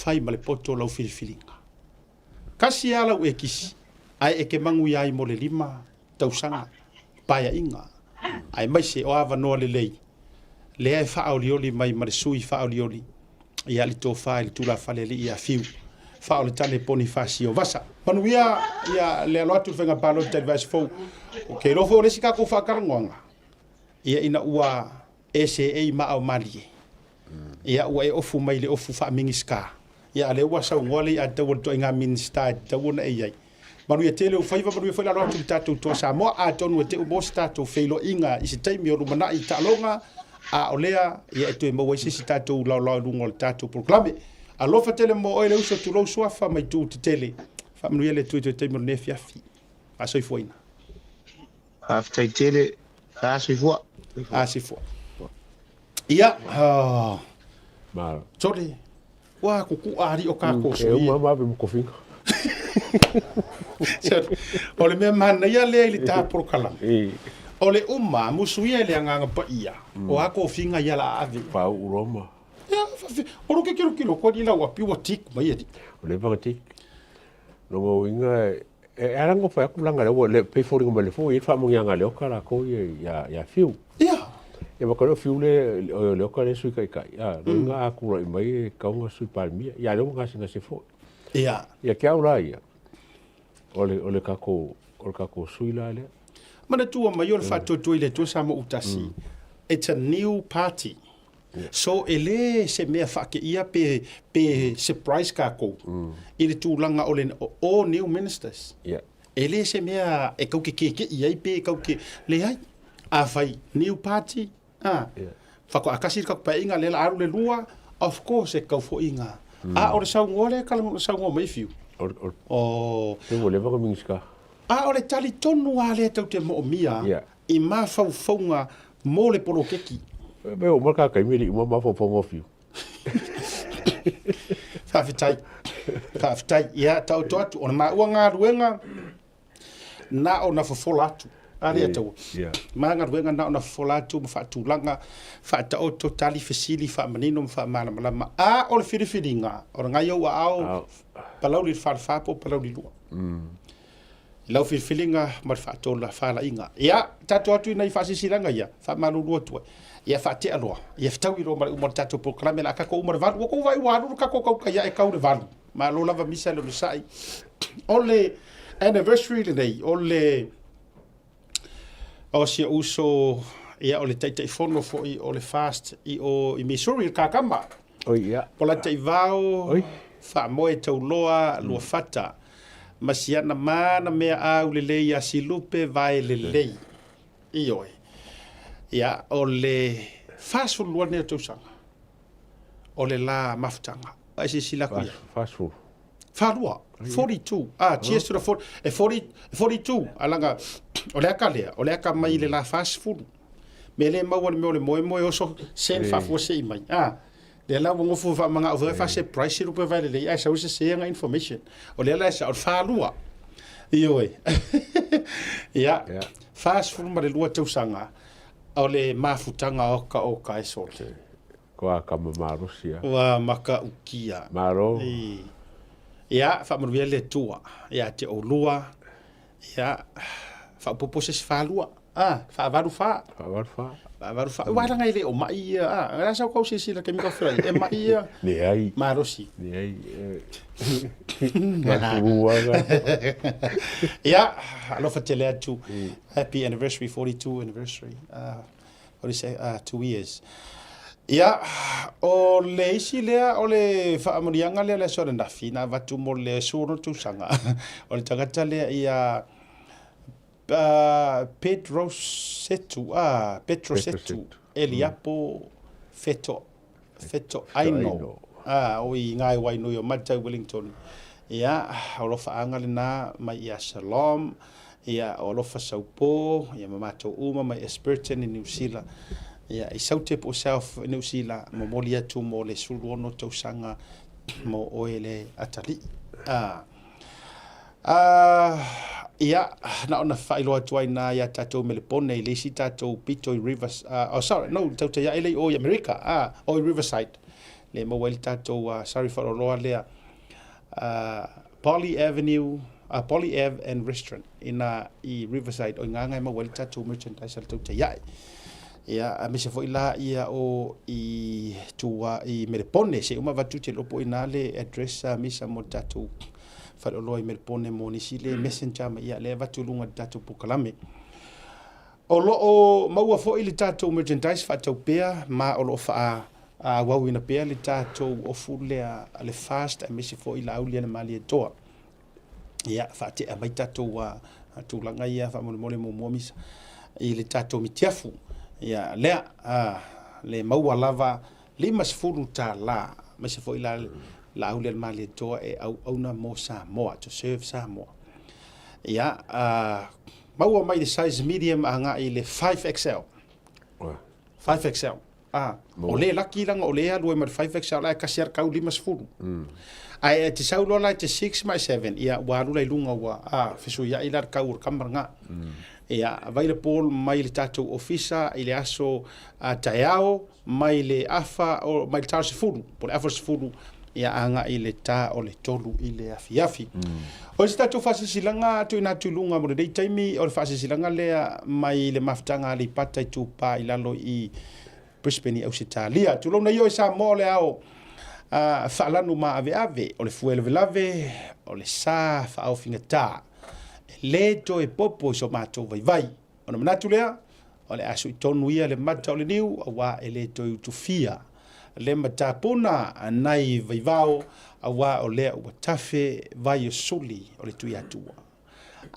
S1: whai ma le poto lau whiriwhiringa. Kasi alau e kisi, ai e ke mangu iai mo le lima, tausanga, paia inga, ai mai se o awa noa le lei. Lea e whaolioli mai ma le sui whaolioli, ia li tō whae li tūla whale li ia fiu, whaole tale poni whasio vasa. Manu ia lea loatu whenga palo te advice fau, ok, rofo o resi kako whakarangoanga, ia ina ua ese e ma au malie, ia ua e ofu mai le ofu whaamingi ska, ia le ua sau ngole a tau to inga minsta tau na e iai. Manu ia tele u whaiva manu ia whaila loatu tātou toa sa moa a tonu e te ubos tātou whailo inga i se taimi o rumana i talonga, a olea ia e toe maua i sisi tātou lau rungo le tātou proklame. A lofa tele mo oile uso tu lau suafa mai tu te tele. Wha manu ia le tui te mo nefi afi. A soi fuaina.
S13: A ftai tele, a soi fua.
S1: A soi fua. Ia,
S10: Mara.
S1: Tore, wa kuku ari o kako sui.
S10: E uma mabe mo kofinga.
S1: O le mea mana ia lea ili tā proklame. O le uma, musuia le anganga pa ia. O ako finga ia la ave.
S10: Pau uroma.
S1: O roke kilo ko di la wa piwa tik mai edi.
S10: O le panga tik. No mo inga e arango fa ku langa le pe fo ringo le fo i fa mo yanga le okara ko ya fiu.
S1: Ia.
S10: E ma ko fiu le okara sui kai kai. Ya, no inga aku ro mai ka nga sui palmia. Ya le nga singa se fo.
S1: Ia.
S10: Ya kia ura ia. Ole kako sui la le.
S1: Mana tua mai o le whātoto i le tua sa mo utasi. It's a new party. So ele se mea whake ia pe surprise kako. I le tūlanga o le all new ministers. Ele se mea e kauke keke iai pe kauke le hai. A whai new party. Whako akasi kako pa inga le la aru le lua. Of course e kau fo inga. A o le sau ngole kalamu le sau ngole mai fiu.
S10: Tengo le vaka mingiska.
S1: A o le tali tonu a le tau te mo mia. I ma faufaunga mo le polo keki.
S10: Me o marka kai miri mo ma faufaunga fiu.
S1: Whawhitai. Ia tau toatu. Ona ma ua ngā ruenga na o na fafola atu. Aria tau. Ma ngā ruenga na o na fafola atu. Ma whaatulanga. Whaatau to tali fesili. Whaamanino. Whaamalamalama. A o le whiriwhiringa. O ngai au a au. Palau li whaarwhapo. Palau li lua. Lau whiriwhiringa. Ma le whaatola whaala inga. Ia tatu atu ina i whaasisiranga ia. Whaamalulu atua. Ia whaate aloa. Ia whitau i roma umar tatu proklame la kako umar valu. Wako vai waru kako kau kaya e kau le valu. Ma lo lava misa le sai. O le anniversary le nei. O le o sia uso ia o le taita i fono fo i o le fast i o i Missouri i kakamba.
S10: Ia.
S1: O la te vao. Wha moe tau loa lua fata. Masiana mana mea au le lei a silupe vai le lei. I oe. Ia, o le fast food lua nea tausanga. O le la mafutanga. Ai si silaku ia.
S10: Fast food.
S1: Whalua. 42. Cheers to the 42. Alanga, o le aka lea. O le aka mai le la fast food. Me le maua le meo le moe oso sen whafua se i mai. Le la wangofu wha mga o fa se price rupe vai le ai sa usa se nga information. O le la sa o whalua. Ioe. Ia. Fast food ma le lua tausanga. O le mafutanga oka e solte.
S10: Koa kama marosia.
S1: Wa maka ukia.
S10: Maro.
S1: Ia, whamaruia le tua. Ia, te o lua. Ia, whaupopose se whalua. Whaavaru wha. varu fa wa nga ile o mai nga sa ko si la kemi ko fra e mai
S10: le ai
S1: marosi
S10: le ai
S1: yeah alo fa tele atu happy anniversary 42 anniversary what do you say 2 years yeah o le isi lea o le fa amorianga le so na fina vatu mo le suru tu sanga o le tagata le ia Petrosetu Eliapo Feto Aino o i ngai wai no yo Mata Wellington ia o lo fa anga na mai ia Shalom ia o lo fa saupo ia mamato uma mai Espiritan in New Zealand ia i saute po self in New Zealand mo molia tu mo le sulu ono tau sanga mo oele atali ia na ona failo atu ai na ia tatou melepone i lesi tatou pito i Rivers tau te ia ele o America o i Riverside le mo weli tatou sorry for loa lea Poly Avenue Poly Ave and Restaurant i Riverside o nganga mo weli tatou merchandise tau te ia a me se foi la ia o i tua i melepone se uma vatu te lopo ina le address misa mo tatou fa lo i melpone mo ni sile messenger ma ia le vatu lunga tatu pukalame o lo o maua fo ile tatu merchandise fa tau pea ma o lo fa a wau ina pea le tatu o fule le fast a mesi fo ila aulia na mali toa ia fa te a mai tatu wa tu langa ia fa mo mo misa i le tatu mitiafu ia le maua lava lima sfuru ta la mesi fo ila la aulia mali toa e au na mo Samoa to serve Samoa ia maua mai the size medium anga i le 5XL 5XL o le laki langa o le alu e mar 5XL ai kasiar kau lima sfuru ai te saulo lai te 6 mai 7 ia waru lai lunga wa fisu ia ila kau kamaranga ia vai le pol mai le tatou ofisa i le aso taiao mai le afa o mai le tau sfuru por afa sfuru ia anga i le ta o le tolu i le afiafi. O se tatu whasisilanga tu ina tulunga mo rei taimi o le whasisilanga lea mai le maftanga li pata i tupa i lalo i Brisbane i Ausitalia. Tulona i o sa mo le au whaalanu ma ave o le fuele velave o le sa whaau fingata. Le to e popo i so mātou vai. O na manatu lea o le asu i tonu ia le mata o le niu a wā e le to i utufia. Le matapuna nai vaivao a wā o lea ua tafe vai o suli o le tui atua.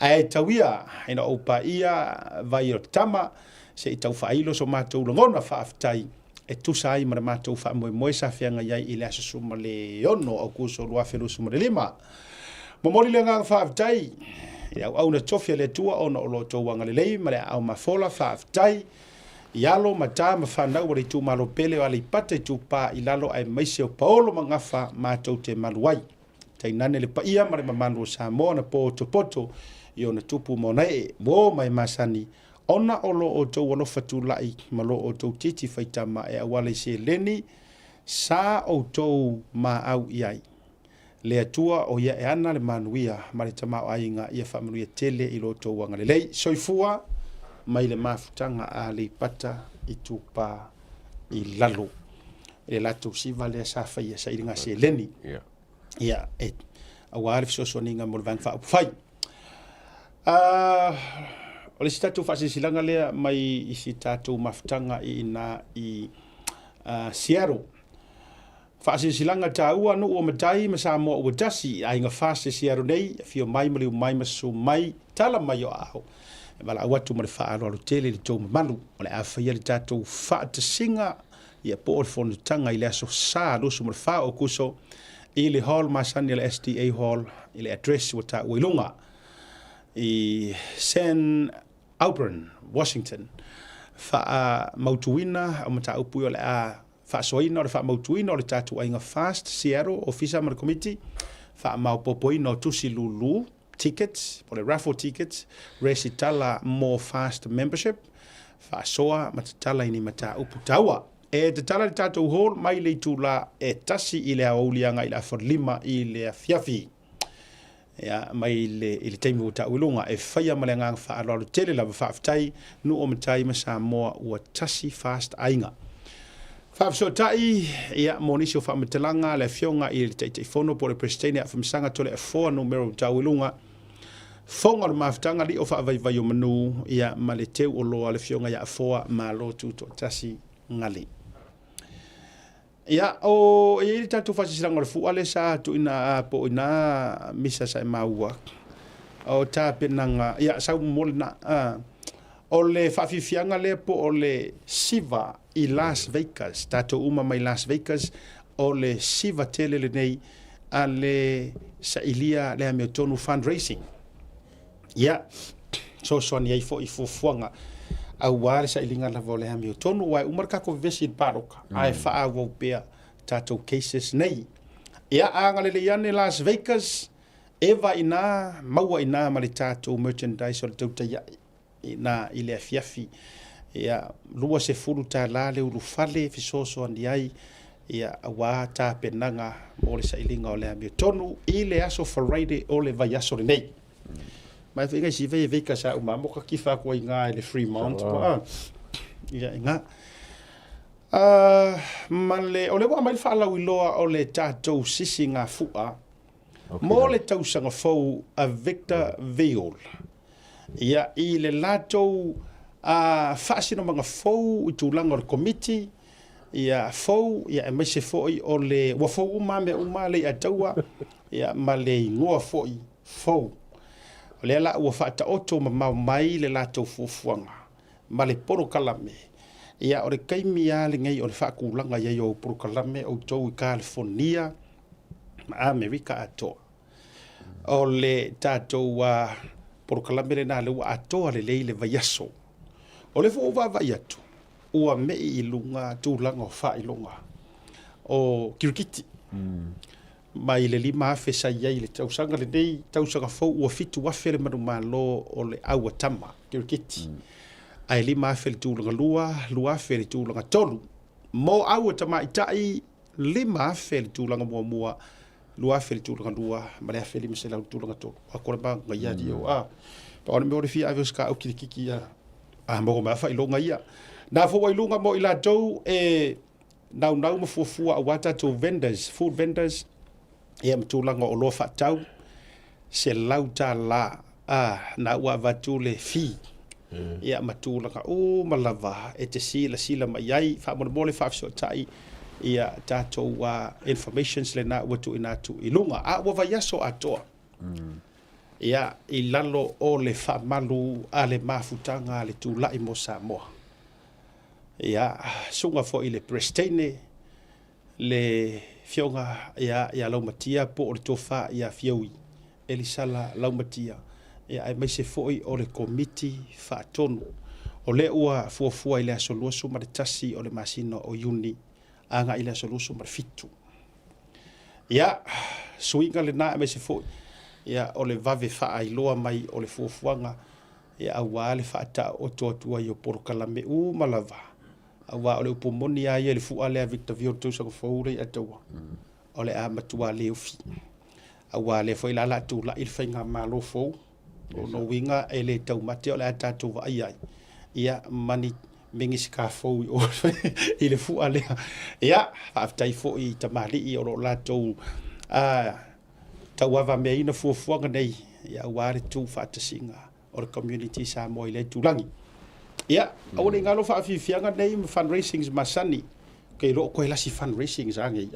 S1: Ai tauia ina opa ia vai o tama se i tau whailo so mātou langona whaaftai e tusa ai mara mātou wha moe sa whianga iai i le asa suma le ono o kuso lua whelu suma le lima. Momori le ngang whaaftai i au na tofia le tua ona o lo tau wanga le lei ma le au mafola whaaftai ialo mata ma whanau wari tu malo pele o alei pata i tu pā i lalo ai maise o paolo mangafa mātou te maluai. Tai nane le paia mare mamanu o Samoa na poto i ona tupu mona e mo mai masani ona olo o tau wano fatu lai malo o tau titi whaitama e awale se leni sa o tau ma au iai. Le atua o ia e ana le manuia mare tama o ainga ia whamanuia tele i lo tau wanga le lei. Soifua mai le mafutanga a le pata i tupa i lalo. Le lato siva le safa ia sa iringa se leni. Ia e aware fisoso ninga mo vang fa fai. O le sitatu whasisilanga lea mai i si tatu mafutanga i na i Seattle. Whasisilanga ta ua no o matai ma Samoa ua tasi a inga fase Seattle nei fio mai maliu mai masu mai tala mai o aho. Wala awatu ma le whaaro alo tele le tau mamalu o le awhaia le tatu whaatasinga i a po o le whonutanga i le aso sa lusu ma le wha o kuso i le hall masani le SDA hall i le address wa ta uilunga i San Auburn, Washington. Wha mautuina o mata upu o le a whaasoina o le wha mautuina o le tatu ainga fast Seattle ofisa ma le committee wha maupopoina o tusi lulu tickets, po le raffle tickets, resi tala more fast membership, whaasoa matatala ini mata upu taua. E te tala le tatou hall mai le tula e tasi i le aulianga i le aforlima i le fiafi. ia mai le taimi o tauilunga e whaia malengang whaaloalo tele lava whaaftai nu o matai ma Samoa ua tasi fast ainga. Whaafsotai ia monisi o whaamatelanga le fionga i le teiteifono po le presidente a whamsanga tole a 4 numero tauilunga fonga le maftanga li o whaavai o manu ia ma le teu o loa le fionga ia a 4 ma lo tuto tasi ngali. Ia o i tatu fasisiranga le fuale sa tu ina po ina misa sa maua o tapenanga ia sa molna o le fafifianga le po o le Siva i Las Vegas tato uma mai Las Vegas o le Siva tele le nei a le sa ilia le ame tonu fundraising ia so ni ai fo i fuanga a wale sa ilinga la vole ame tonu wai umar kako vesi paroka ai fa wo pea tato cases nei ia anga le iane Las Vegas eva ina maua ina mali tato merchandise o le tauta ia ina ile fiafi ia lua se fulu ta la le ulu fale fisoso andi ai ia wa ta penanga mo le sa ilinga o le ame tonu ile aso Friday o le vai aso nei mai finga si ve ka sa uma mo ka kifa ko inga le Fremont ia inga male o le wa mai fa la wiloa o le tato sisi nga fua mo le tau sanga fou a Victor Veol ia i le lato a fasino manga fou i tūlanga o le committee ia fou ia e mese foi o le wa fou uma le ataua ia ma le ngoa foi fou o le ala ua whaata oto ma mai le lato fufuanga ma le poro kalame ia o le kaimi a le ngai o le whaakulanga ia o poro kalame o tau i California ma Amerika atoa o le tātou poro kalame le nā le ua atoa le leile vaiaso o le fo vai atu ua mei i lunga tūlanga o whailonga o kirikiti mai le lima afe sa iai le tausanga le nei tausanga fau ua fitu wafe le manu malo o le aua tama kirikiti ai lima afe le tūlanga lua afe le tūlanga tolu mo aua tama itai lima afe le tūlanga mua lua afe le tūlanga lua ma le afe lima se lau tūlanga tolu a kore ba ngai adi o pa ona me ore fia ave ska au kirikiki mo ma fa ilonga ia na fo wai lunga mo ila tou nau mo fua wata to vendors food vendors ia mtulanga o lofa tau se lauta la na wa vatule fi ia matulanga o malava e te sila mai ai fa mo le fa so tai ia tato wa informations le na watu ina tu ilunga wa va yaso atoa ia i lalo o le fa malu ale mafutanga le tu lai mo Samoa ia sunga fo ile prestene le fionga ia laumatia po o le tofa ia fioi elisala laumatia ia ai mai se foi o le committee fa tonu o le ua fuafua i le asoluasu ma le tasi o le masino o uni anga i le asoluasu ma le fitu ia suinga le na mai se foi ia o le vave fa ailoa mai o le fuafuanga ia aua le faata o toatua i o porokalame malava aua o le upomoni ai e le fua le a Victor Veol tausaga fou le ataua o le a matua le ufi aua le foi la latu la il fainga malo fou o no winga e le taumate o le a tatou vaai ai ia mani mingisika fou o i le fua le ia faafetai foʻi tamaliʻi o loo latou tauava mea ina fuafuaga nei ia ua le tu faatasiga o le community Samoa i le tulagi ia au le galo faafiafiaga nei ma fundraisings masani kei loo koe lasi fundraisings agei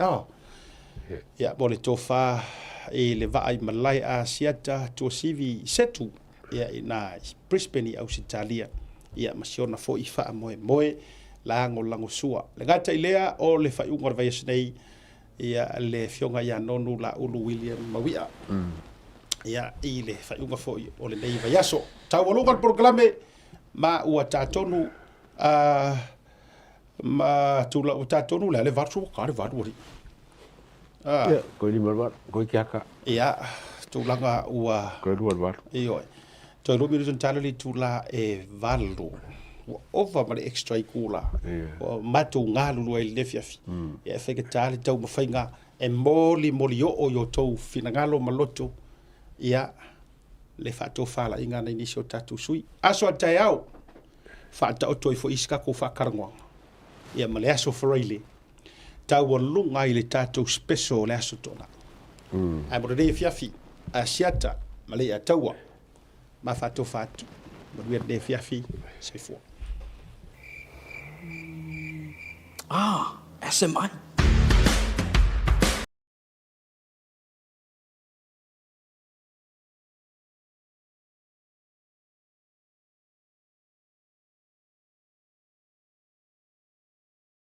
S1: ia mo le tofa i le vaai malai a siata tuasivi setu ia ina Brisbane i Ausitalia ia masiona foʻi faamoemoe lagolago sua le gata i lea o le faiuga o le vaiasi nei ia le fionga ia nonu la ulu William Mawia ia i le faiuga foʻi o le nei vaiaso taualuga le programe ma ua tatonu ma tula o tatonu le vatu ka le vatu ori
S10: ko ni malva ko kiaka
S1: ia tulaga ua
S10: ko ruar
S1: io to lo mi tala li tula e vallo ova ma extra kula o matu ngalu le fiafi ia feke tali tau mafainga e moli o yo tau finangalo maloto ia le faatofalaʻiga na inisi o tatou sui aso ataeao faataoto ai foʻi isikako faakaragoaga ia ma le aso faraile taualuga ai le tatou special o le aso toʻanaʻi ae mo lelei fiafi asiata ma leʻi ataua ma faatofa atu ma luia lelei fiafi saifua
S2: SMI.